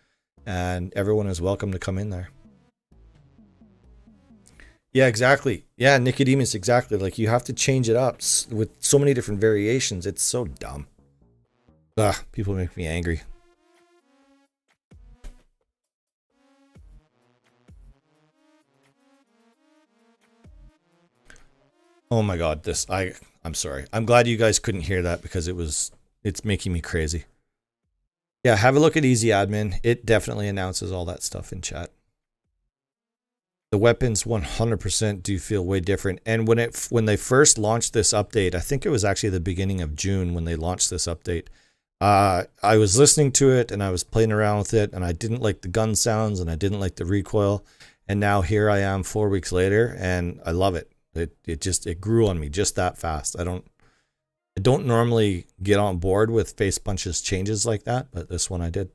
and everyone is welcome to come in there. Yeah, exactly. Yeah, Nicodemus, exactly. Like, you have to change it up with so many different variations. It's so dumb. Ugh, people make me angry. Oh my god, I'm sorry. I'm glad you guys couldn't hear that, because it's making me crazy. Yeah, have a look at Easy Admin. It definitely announces all that stuff in chat. The weapons 100% do feel way different. And when they first launched this update, I think it was actually the beginning of June when they launched this update. I was listening to it and I was playing around with it, and I didn't like the gun sounds and I didn't like the recoil. And now here I am 4 weeks later and I love it. It grew on me just that fast. I don't normally get on board with face punches changes like that, but this one I did.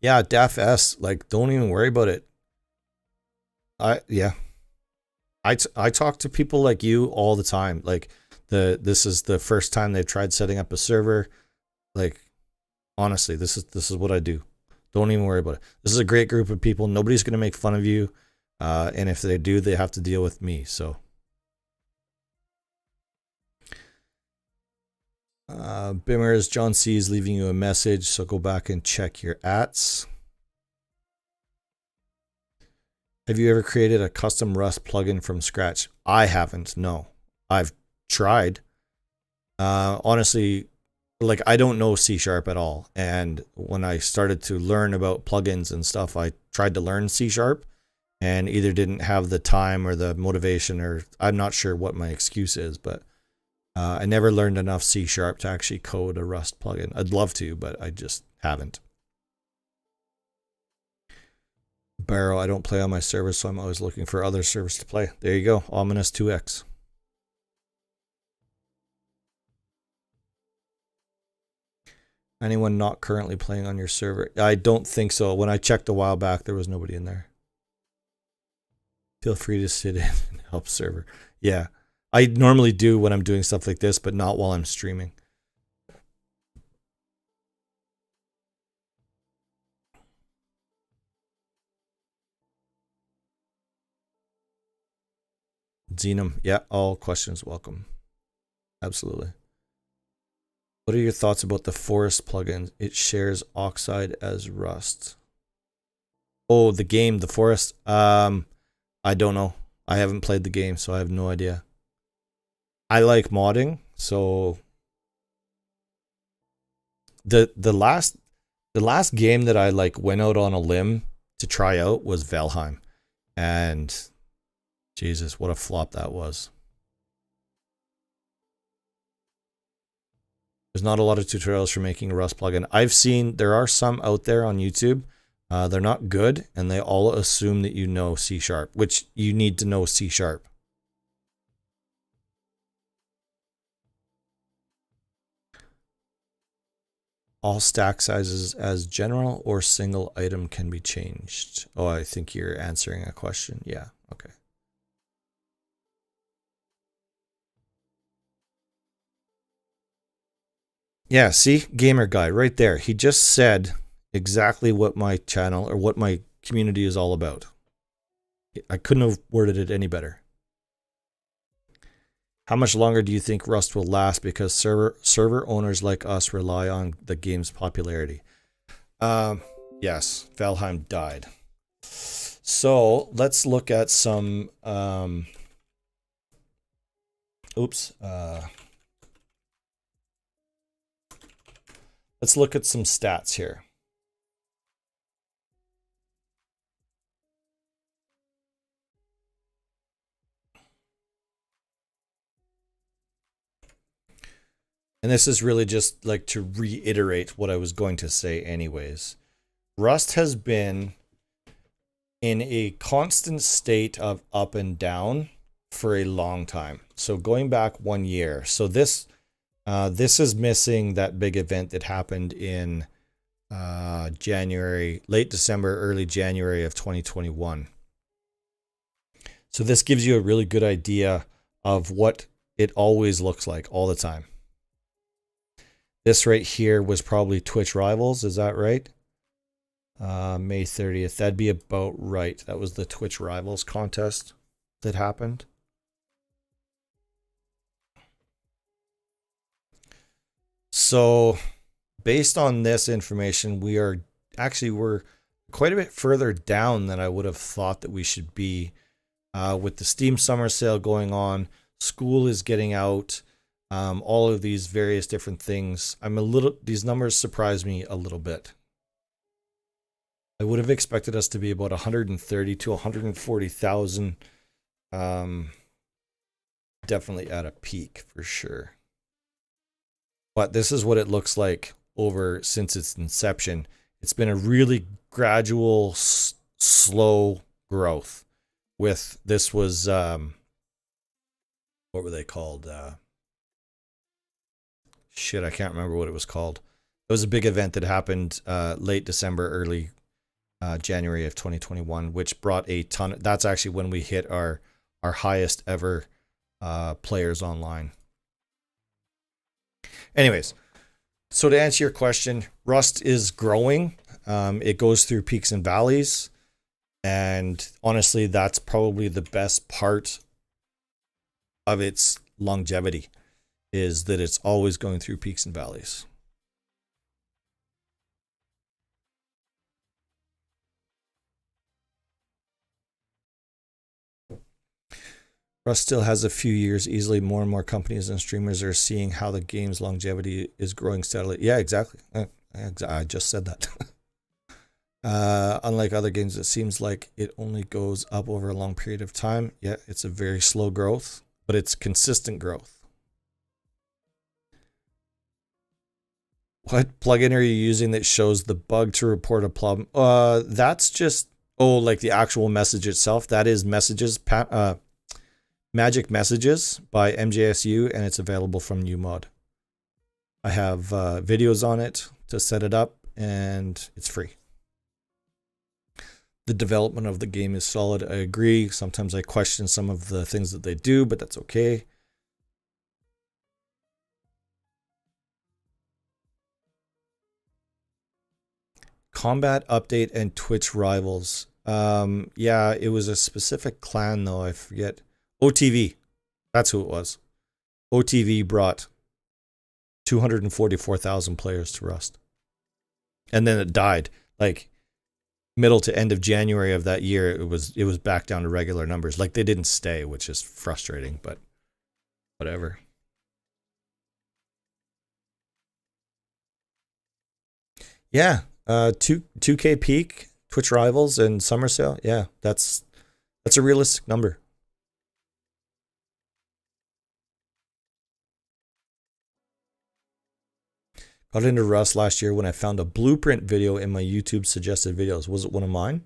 Yeah, Daf S, like, don't even worry about it. I talk to people like you all the time. Like, this is the first time they've tried setting up a server. Like, honestly, this is what I do. Don't even worry about it. This is a great group of people. Nobody's gonna make fun of you. And if they do, they have to deal with me. So Bimmers, John C is leaving you a message, so go back and check your ats. Have you ever created a custom Rust plugin from scratch? I haven't, no. I've tried. Honestly, like, I don't know C# at all. And when I started to learn about plugins and stuff, I tried to learn C# and either didn't have the time or the motivation, or I'm not sure what my excuse is, but I never learned enough C# to actually code a Rust plugin. I'd love to, but I just haven't. Barrow, I don't play on my servers, so I'm always looking for other servers to play. There you go, Ominous 2X. Anyone not currently playing on your server? I don't think so. When I checked a while back, there was nobody in there. Feel free to sit in and help server. Yeah. I normally do when I'm doing stuff like this, but not while I'm streaming. Xenum. Yeah, all questions welcome. Absolutely. What are your thoughts about the Forest plugin? It shares Oxide as Rust. Oh, the game, the Forest. I don't know. I haven't played the game, so I have no idea. I like modding, so the last game that I like went out on a limb to try out was Valheim, and Jesus, what a flop that was. There's not a lot of tutorials for making a Rust plugin. I've seen there are some out there on YouTube. They're not good, and they all assume that you know C#, which you need to know C#. All stack sizes as general or single item can be changed. Oh, I think you're answering a question. Yeah, okay. Yeah, see, gamer guy right there. He just said exactly what my channel or what my community is all about. I couldn't have worded it any better. How much longer do you think Rust will last? Because server owners like us rely on the game's popularity. Yes, Valheim died. So let's look at some. Let's look at some stats here. And this is really just like to reiterate what I was going to say anyways. Rust has been in a constant state of up and down for a long time. So going back 1 year. So this is missing that big event that happened in January, late December, early January of 2021. So this gives you a really good idea of what it always looks like all the time. This right here was probably Twitch Rivals, is that right? May 30th, that'd be about right. That was the Twitch Rivals contest that happened. So based on this information, we're quite a bit further down than I would have thought that we should be. With the Steam Summer Sale going on, school is getting out, all of these various different things. These numbers surprise me a little bit. I would have expected us to be about 130 to 140,000. Definitely at a peak for sure. But this is what it looks like since its inception. It's been a really gradual, slow growth. This was what were they called? Shit, I can't remember what it was called. It was a big event that happened late December, early January of 2021, which brought a ton. That's actually when we hit our highest ever players online. Anyways, so to answer your question, Rust is growing. It goes through peaks and valleys. And honestly, that's probably the best part of its longevity, is that it's always going through peaks and valleys. Rust still has a few years easily. More and more companies and streamers are seeing how the game's longevity is growing steadily. Yeah, exactly. I just said that. Unlike other games, it seems like it only goes up over a long period of time. Yeah, it's a very slow growth, but it's consistent growth. What plugin are you using that shows the bug to report a problem? That's just, like the actual message itself. That is Messages, Magic Messages by MJSU, and it's available from UMod. I have videos on it to set it up, and it's free. The development of the game is solid. I agree. Sometimes I question some of the things that they do, but that's okay. Combat update and Twitch Rivals. Yeah, it was a specific clan though. I forget. OTV. That's who it was. OTV brought 244,000 players to Rust. And then it died. Like middle to end of January of that year, it was back down to regular numbers. Like they didn't stay, which is frustrating, but whatever. Yeah, 2K peak, Twitch Rivals, and Summer Sale. Yeah, that's a realistic number. Got into Rust last year when I found a blueprint video in my YouTube suggested videos. Was it one of mine?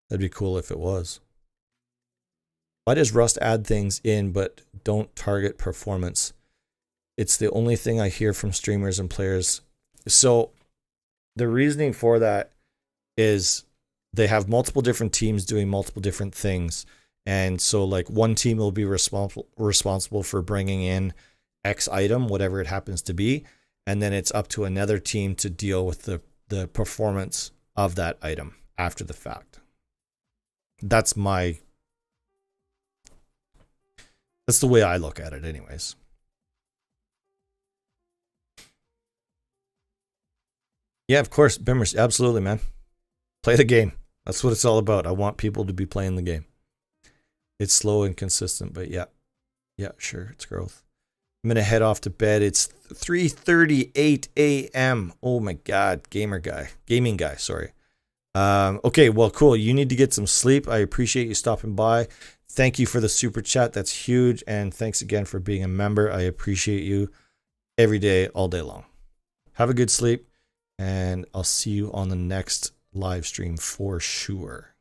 That'd be cool if it was. Why does Rust add things in but don't target performance? It's the only thing I hear from streamers and players. So the reasoning for that is they have multiple different teams doing multiple different things. And so like one team will be responsible for bringing in X item, whatever it happens to be. And then it's up to another team to deal with the performance of that item after the fact. That's the way I look at it anyways. Yeah, of course, Bimmers, absolutely, man. Play the game. That's what it's all about. I want people to be playing the game. It's slow and consistent, but yeah. Yeah, sure, it's growth. I'm going to head off to bed. It's 3:38 a.m. Oh my God, gaming guy, sorry. Okay, well, cool. You need to get some sleep. I appreciate you stopping by. Thank you for the super chat. That's huge. And thanks again for being a member. I appreciate you every day, all day long. Have a good sleep. And I'll see you on the next live stream for sure.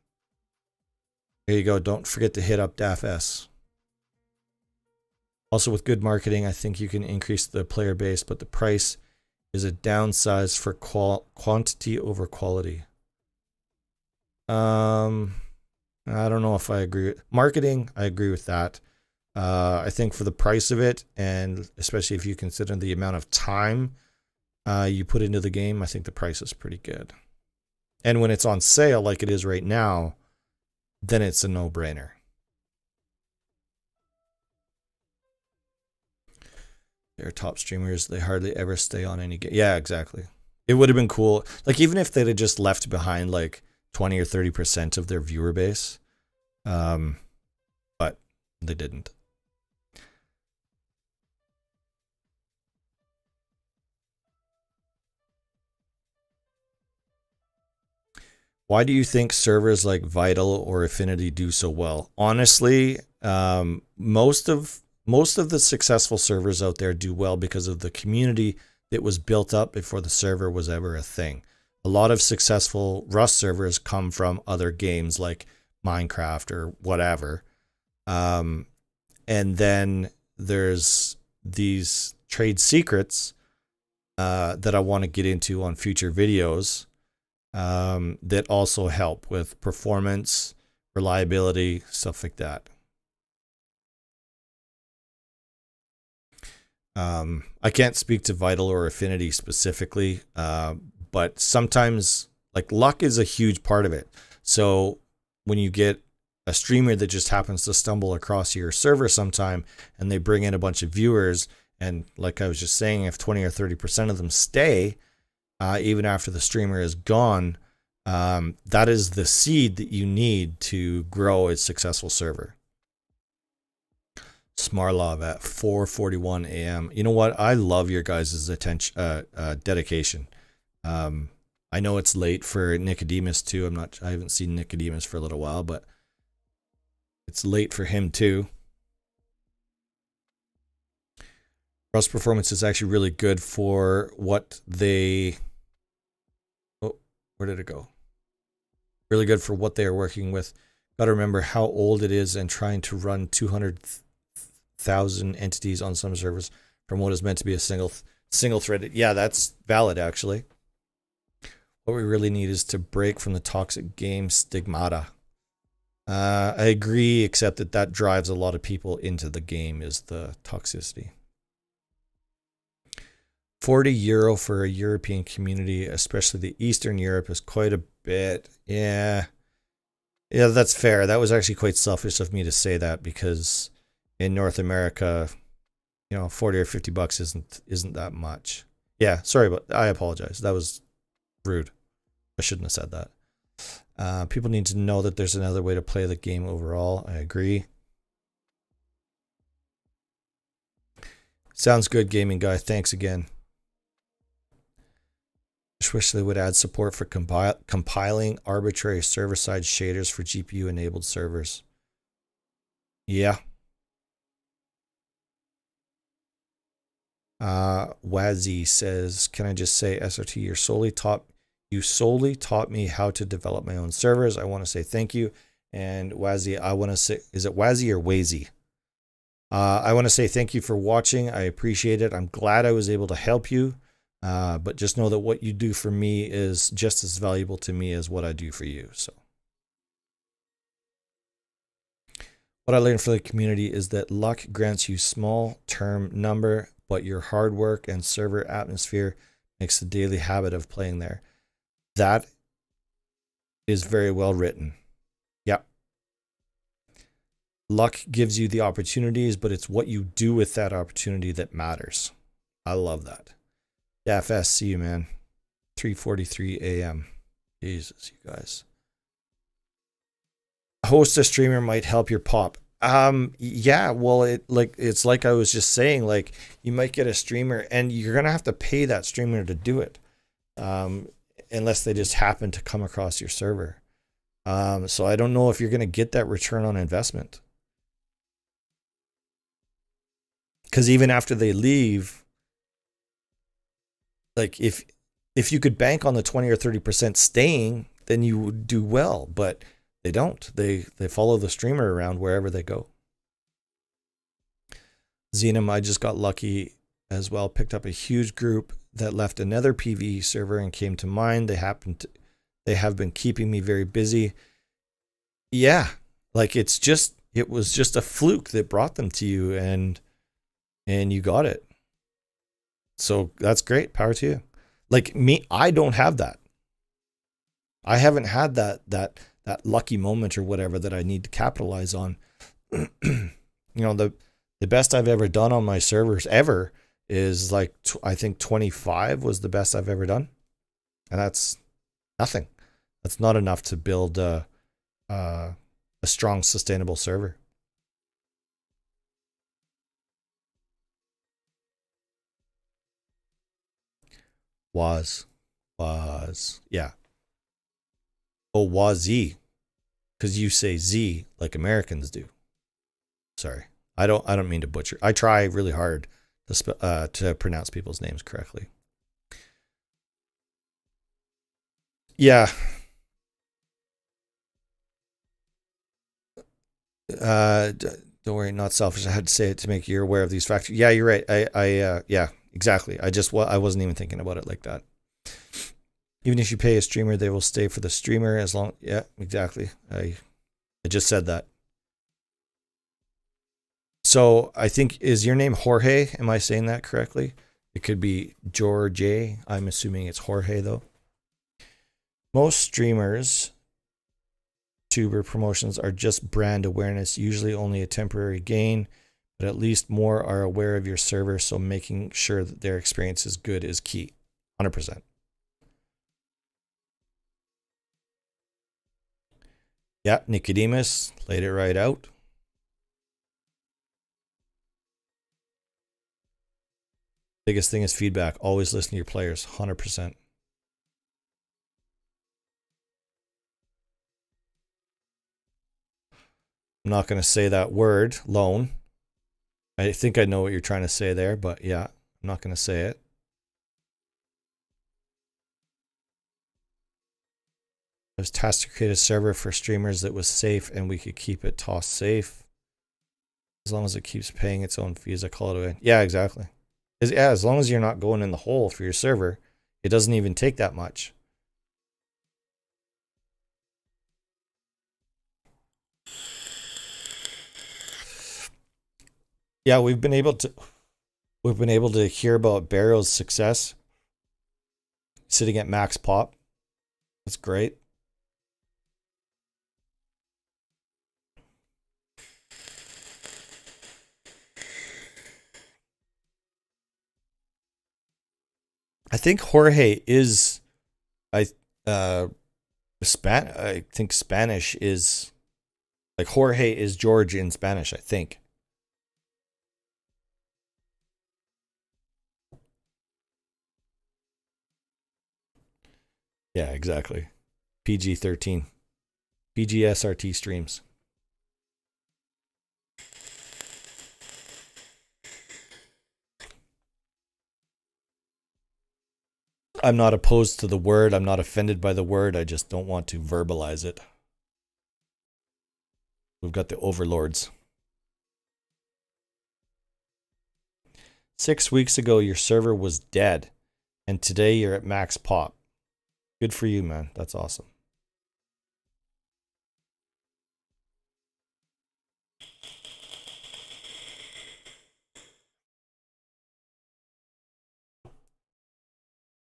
There you go. Don't forget to hit up DAFS. Also, with good marketing, I think you can increase the player base, but the price is a downsize for quantity over quality. I don't know if I agree with marketing. I agree with that. I think for the price of it, and especially if you consider the amount of time you put into the game, I think the price is pretty good. And when it's on sale like it is right now, then it's a no-brainer. They're top streamers. They hardly ever stay on any game. Yeah, exactly. It would have been cool. Like, even if they'd have just left behind like 20 or 30% of their viewer base. But they didn't. Why do you think servers like Vital or Affinity do so well? Honestly, most of the successful servers out there do well because of the community that was built up before the server was ever a thing. A lot of successful Rust servers come from other games like Minecraft or whatever. And then there's these trade secrets that I want to get into on future videos. That also help with performance, reliability, stuff like that. I can't speak to Vital or Affinity specifically, but sometimes like luck is a huge part of it. So when you get a streamer that just happens to stumble across your server sometime and they bring in a bunch of viewers, and like I was just saying, if 20 or 30% of them stay, even after the streamer is gone, that is the seed that you need to grow a successful server. Smarlov at 4:41 a.m. You know what? I love your guys' attention, dedication. I know it's late for Nicodemus too. I haven't seen Nicodemus for a little while, but it's late for him too. Rust performance is actually really good for what they... Oh, where did it go? Really good for what they are working with. Got to remember how old it is and trying to run 200,000 entities on some servers from what is meant to be a single threaded. Yeah, that's valid actually. What we really need is to break from the toxic game stigmata. I agree, except that drives a lot of people into the game is the toxicity. €40 for a European community, especially the Eastern Europe, is quite a bit. Yeah, that's fair. That was actually quite selfish of me to say that because in North America, 40 or 50 bucks isn't that much. Yeah, sorry, but I apologize. That was rude. I shouldn't have said that. People need to know that there's another way to play the game overall. I agree. Sounds good, gaming guy. Thanks again. Just wish they would add support for compiling arbitrary server-side shaders for GPU-enabled servers. Yeah. Wazzy says, can I just say, SRT, you solely taught me how to develop my own servers. I want to say thank you. And Wazzy, I want to say, is it Wazzy or Wazy? I want to say thank you for watching. I appreciate it. I'm glad I was able to help you. But just know that what you do for me is just as valuable to me as what I do for you. So what I learned from the community is that luck grants you small term number, but your hard work and server atmosphere makes the daily habit of playing there. That is very well written. Yep. Luck gives you the opportunities, but it's what you do with that opportunity that matters. I love that. Yeah, FS, see you, man. 3:43 a.m. Jesus, you guys. Host a streamer might help your pop. Yeah, well, it's like I was just saying, like you might get a streamer and you're gonna have to pay that streamer to do it. Unless they just happen to come across your server. So I don't know if you're gonna get that return on investment. Because even after they leave, like if you could bank on the 20 or 30% staying, then you would do well, but they don't. They follow the streamer around wherever they go. Xenom, I just got lucky as well. Picked up a huge group that left another PvE server and came to mine. They have been keeping me very busy. Yeah, like it was just a fluke that brought them to you, and you got it. So that's great. Power to you. Like me, I don't have that. I haven't had that lucky moment or whatever that I need to capitalize on. The best I've ever done on my servers ever is like, I think 25 was the best I've ever done. And that's nothing. That's not enough to build a strong, sustainable server. Yeah. Oh, Wazi, because you say Z like Americans do. Sorry, I don't mean to butcher. I try really hard to pronounce people's names correctly. Yeah. Don't worry, not selfish. I had to say it to make you aware of these factors. Yeah, you're right. Yeah, exactly. I wasn't even thinking about it like that. Even if you pay a streamer, they will stay for the streamer as long. Yeah, exactly. I just said that. So I think, is your name Jorge? Am I saying that correctly? It could be George. I'm assuming it's Jorge though. Most streamers, tuber promotions are just brand awareness, usually only a temporary gain, but at least more are aware of your server, so making sure that their experience is good is key. 100%. Yeah, Nicodemus laid it right out. Biggest thing is feedback. Always listen to your players. 100%. I'm not going to say that word, loan. I think I know what you're trying to say there, but yeah, I'm not going to say it. I was tasked to create a server for streamers that was safe and we could keep it toss safe. As long as it keeps paying its own fees, I call it away. Yeah, exactly. As long as you're not going in the hole for your server, it doesn't even take that much. Yeah, we've been able to hear about Barrow's success sitting at max pop. That's great. I think Jorge is, I I think Spanish is like Jorge is George in Spanish, I think. Yeah, exactly. PG-13. PG-SRT streams. I'm not opposed to the word. I'm not offended by the word. I just don't want to verbalize it. We've got the overlords. 6 weeks ago, your server was dead, and today you're at max pop. Good for you, man. That's awesome.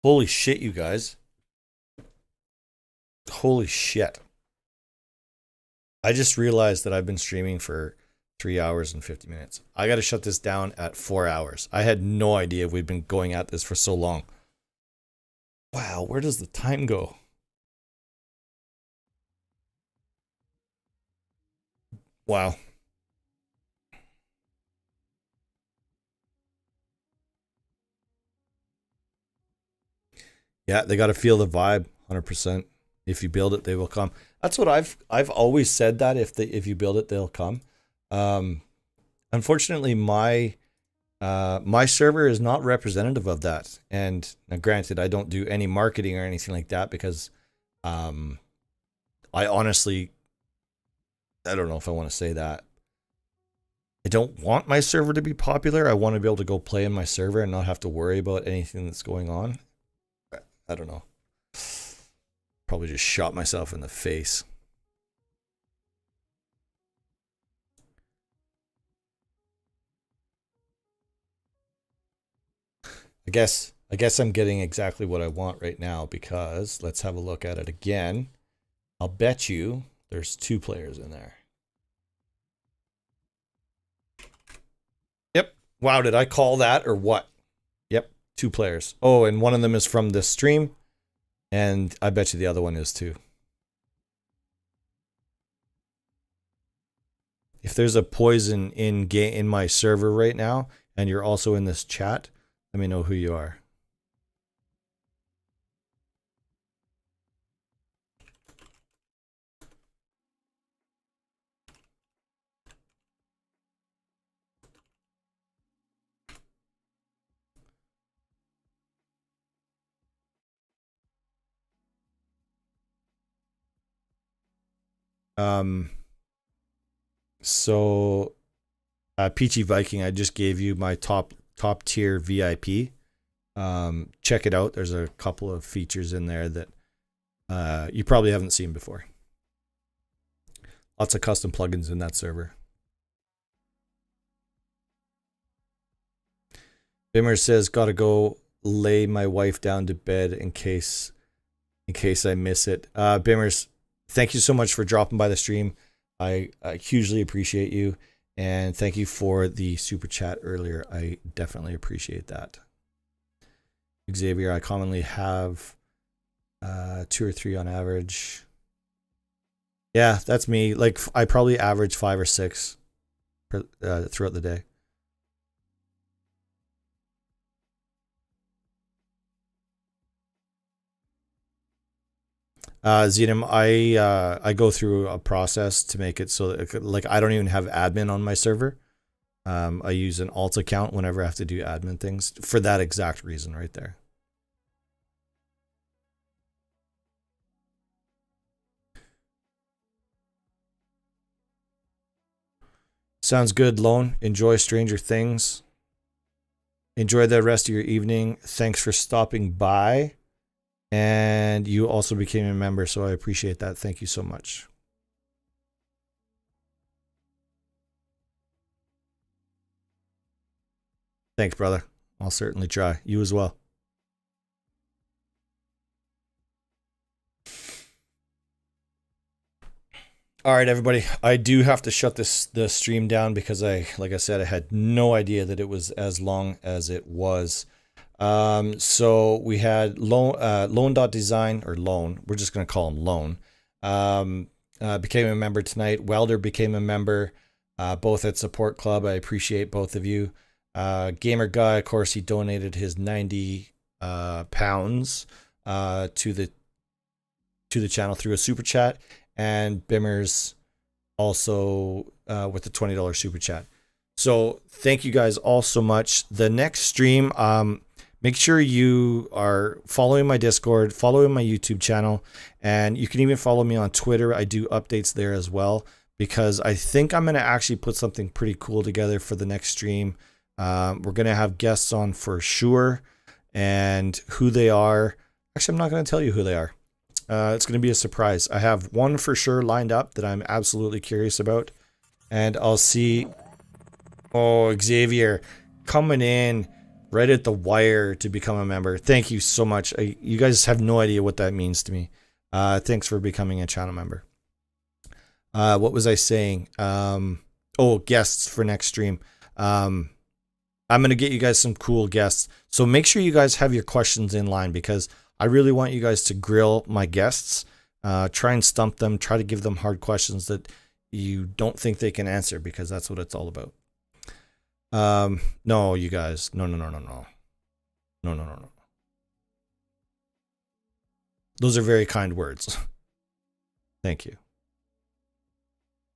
Holy shit, you guys. Holy shit. I just realized that I've been streaming for 3 hours and 50 minutes. I got to shut this down at 4 hours. I had no idea we'd been going at this for so long. Wow, where does the time go? Wow. Yeah, they got to feel the vibe 100%. If you build it, they will come. That's what I've always said, that if you build it, they'll come. Unfortunately, my server is not representative of that. And now, granted, I don't do any marketing or anything like that because I honestly, I don't know if I want to say that. I don't want my server to be popular. I want to be able to go play in my server and not have to worry about anything that's going on. I don't know. Probably just shot myself in the face. I guess I'm getting exactly what I want right now, because let's have a look at it again. I'll bet you there's 2 players in there. Yep. Wow, did I call that or what? Yep, 2 players. Oh, and one of them is from this stream, and I bet you the other one is too. If there's a poison in my server right now, and you're also in this chat, let me know who you are. So Peachy Viking, I just gave you my top tier VIP. Check it out. There's a couple of features in there that you probably haven't seen before. Lots of custom plugins in that server. Bimmer says, gotta go lay my wife down to bed in case I miss it. Bimmers, thank you so much for dropping by the stream. I hugely appreciate you, and thank you for the super chat earlier. I definitely appreciate that. Xavier, I commonly have 2 or 3 on average. Yeah, that's me. Like, I probably average 5 or 6 throughout the day. Zenim, I go through a process to make it so that, like, I don't even have admin on my server. I use an alt account whenever I have to do admin things for that exact reason right there. Sounds good, Lone. Enjoy Stranger Things. Enjoy the rest of your evening. Thanks for stopping by. And you also became a member, so I appreciate that. Thank you so much. Thanks, brother. I'll certainly try. You as well. All right, everybody. I do have to shut the stream down because like I said, I had no idea that it was as long as it was. So we had Loan.design, or Loan. We're just going to call him Loan. Became a member tonight. Welder became a member, both at Support Club. I appreciate both of you. Gamer Guy, of course, he donated his 90 pounds to the channel through a super chat, and Bimmers also with the $20 super chat. So thank you guys all so much. The next stream, make sure you are following my Discord, following my YouTube channel, and you can even follow me on Twitter. I do updates there as well, because I think I'm going to actually put something pretty cool together for the next stream. We're going to have guests on for sure, and who they are. Actually, I'm not going to tell you who they are. It's going to be a surprise. I have one for sure lined up that I'm absolutely curious about, and I'll see. Oh, Xavier coming in right at the wire to become a member. Thank you so much. You guys have no idea what that means to me. Thanks for becoming a channel member. What was I saying? Guests for next stream. I'm going to get you guys some cool guests. So make sure you guys have your questions in line, because I really want you guys to grill my guests. Try and stump them. Try to give them hard questions that you don't think they can answer, because that's what it's all about. No, you guys. No. No. Those are very kind words. Thank you.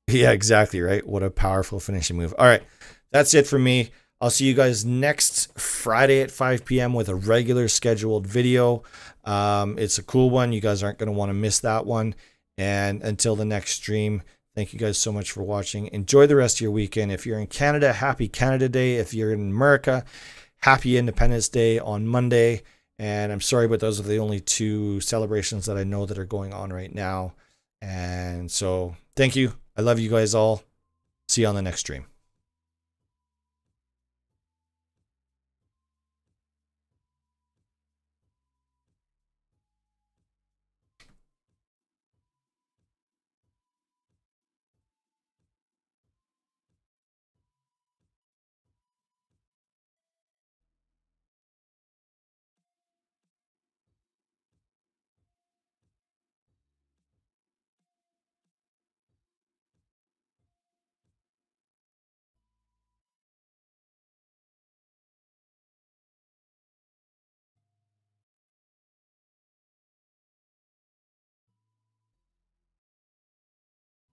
Yeah, exactly, right? What a powerful finishing move. All right, that's it for me. I'll see you guys next Friday at 5 p.m. with a regular scheduled video. It's a cool one. You guys aren't going to want to miss that one. And until the next stream, thank you guys so much for watching. Enjoy the rest of your weekend. If you're in Canada, happy Canada Day. If you're in America, happy Independence Day on Monday. And I'm sorry, but those are the only two celebrations that I know that are going on right now. And so thank you. I love you guys all. See you on the next stream.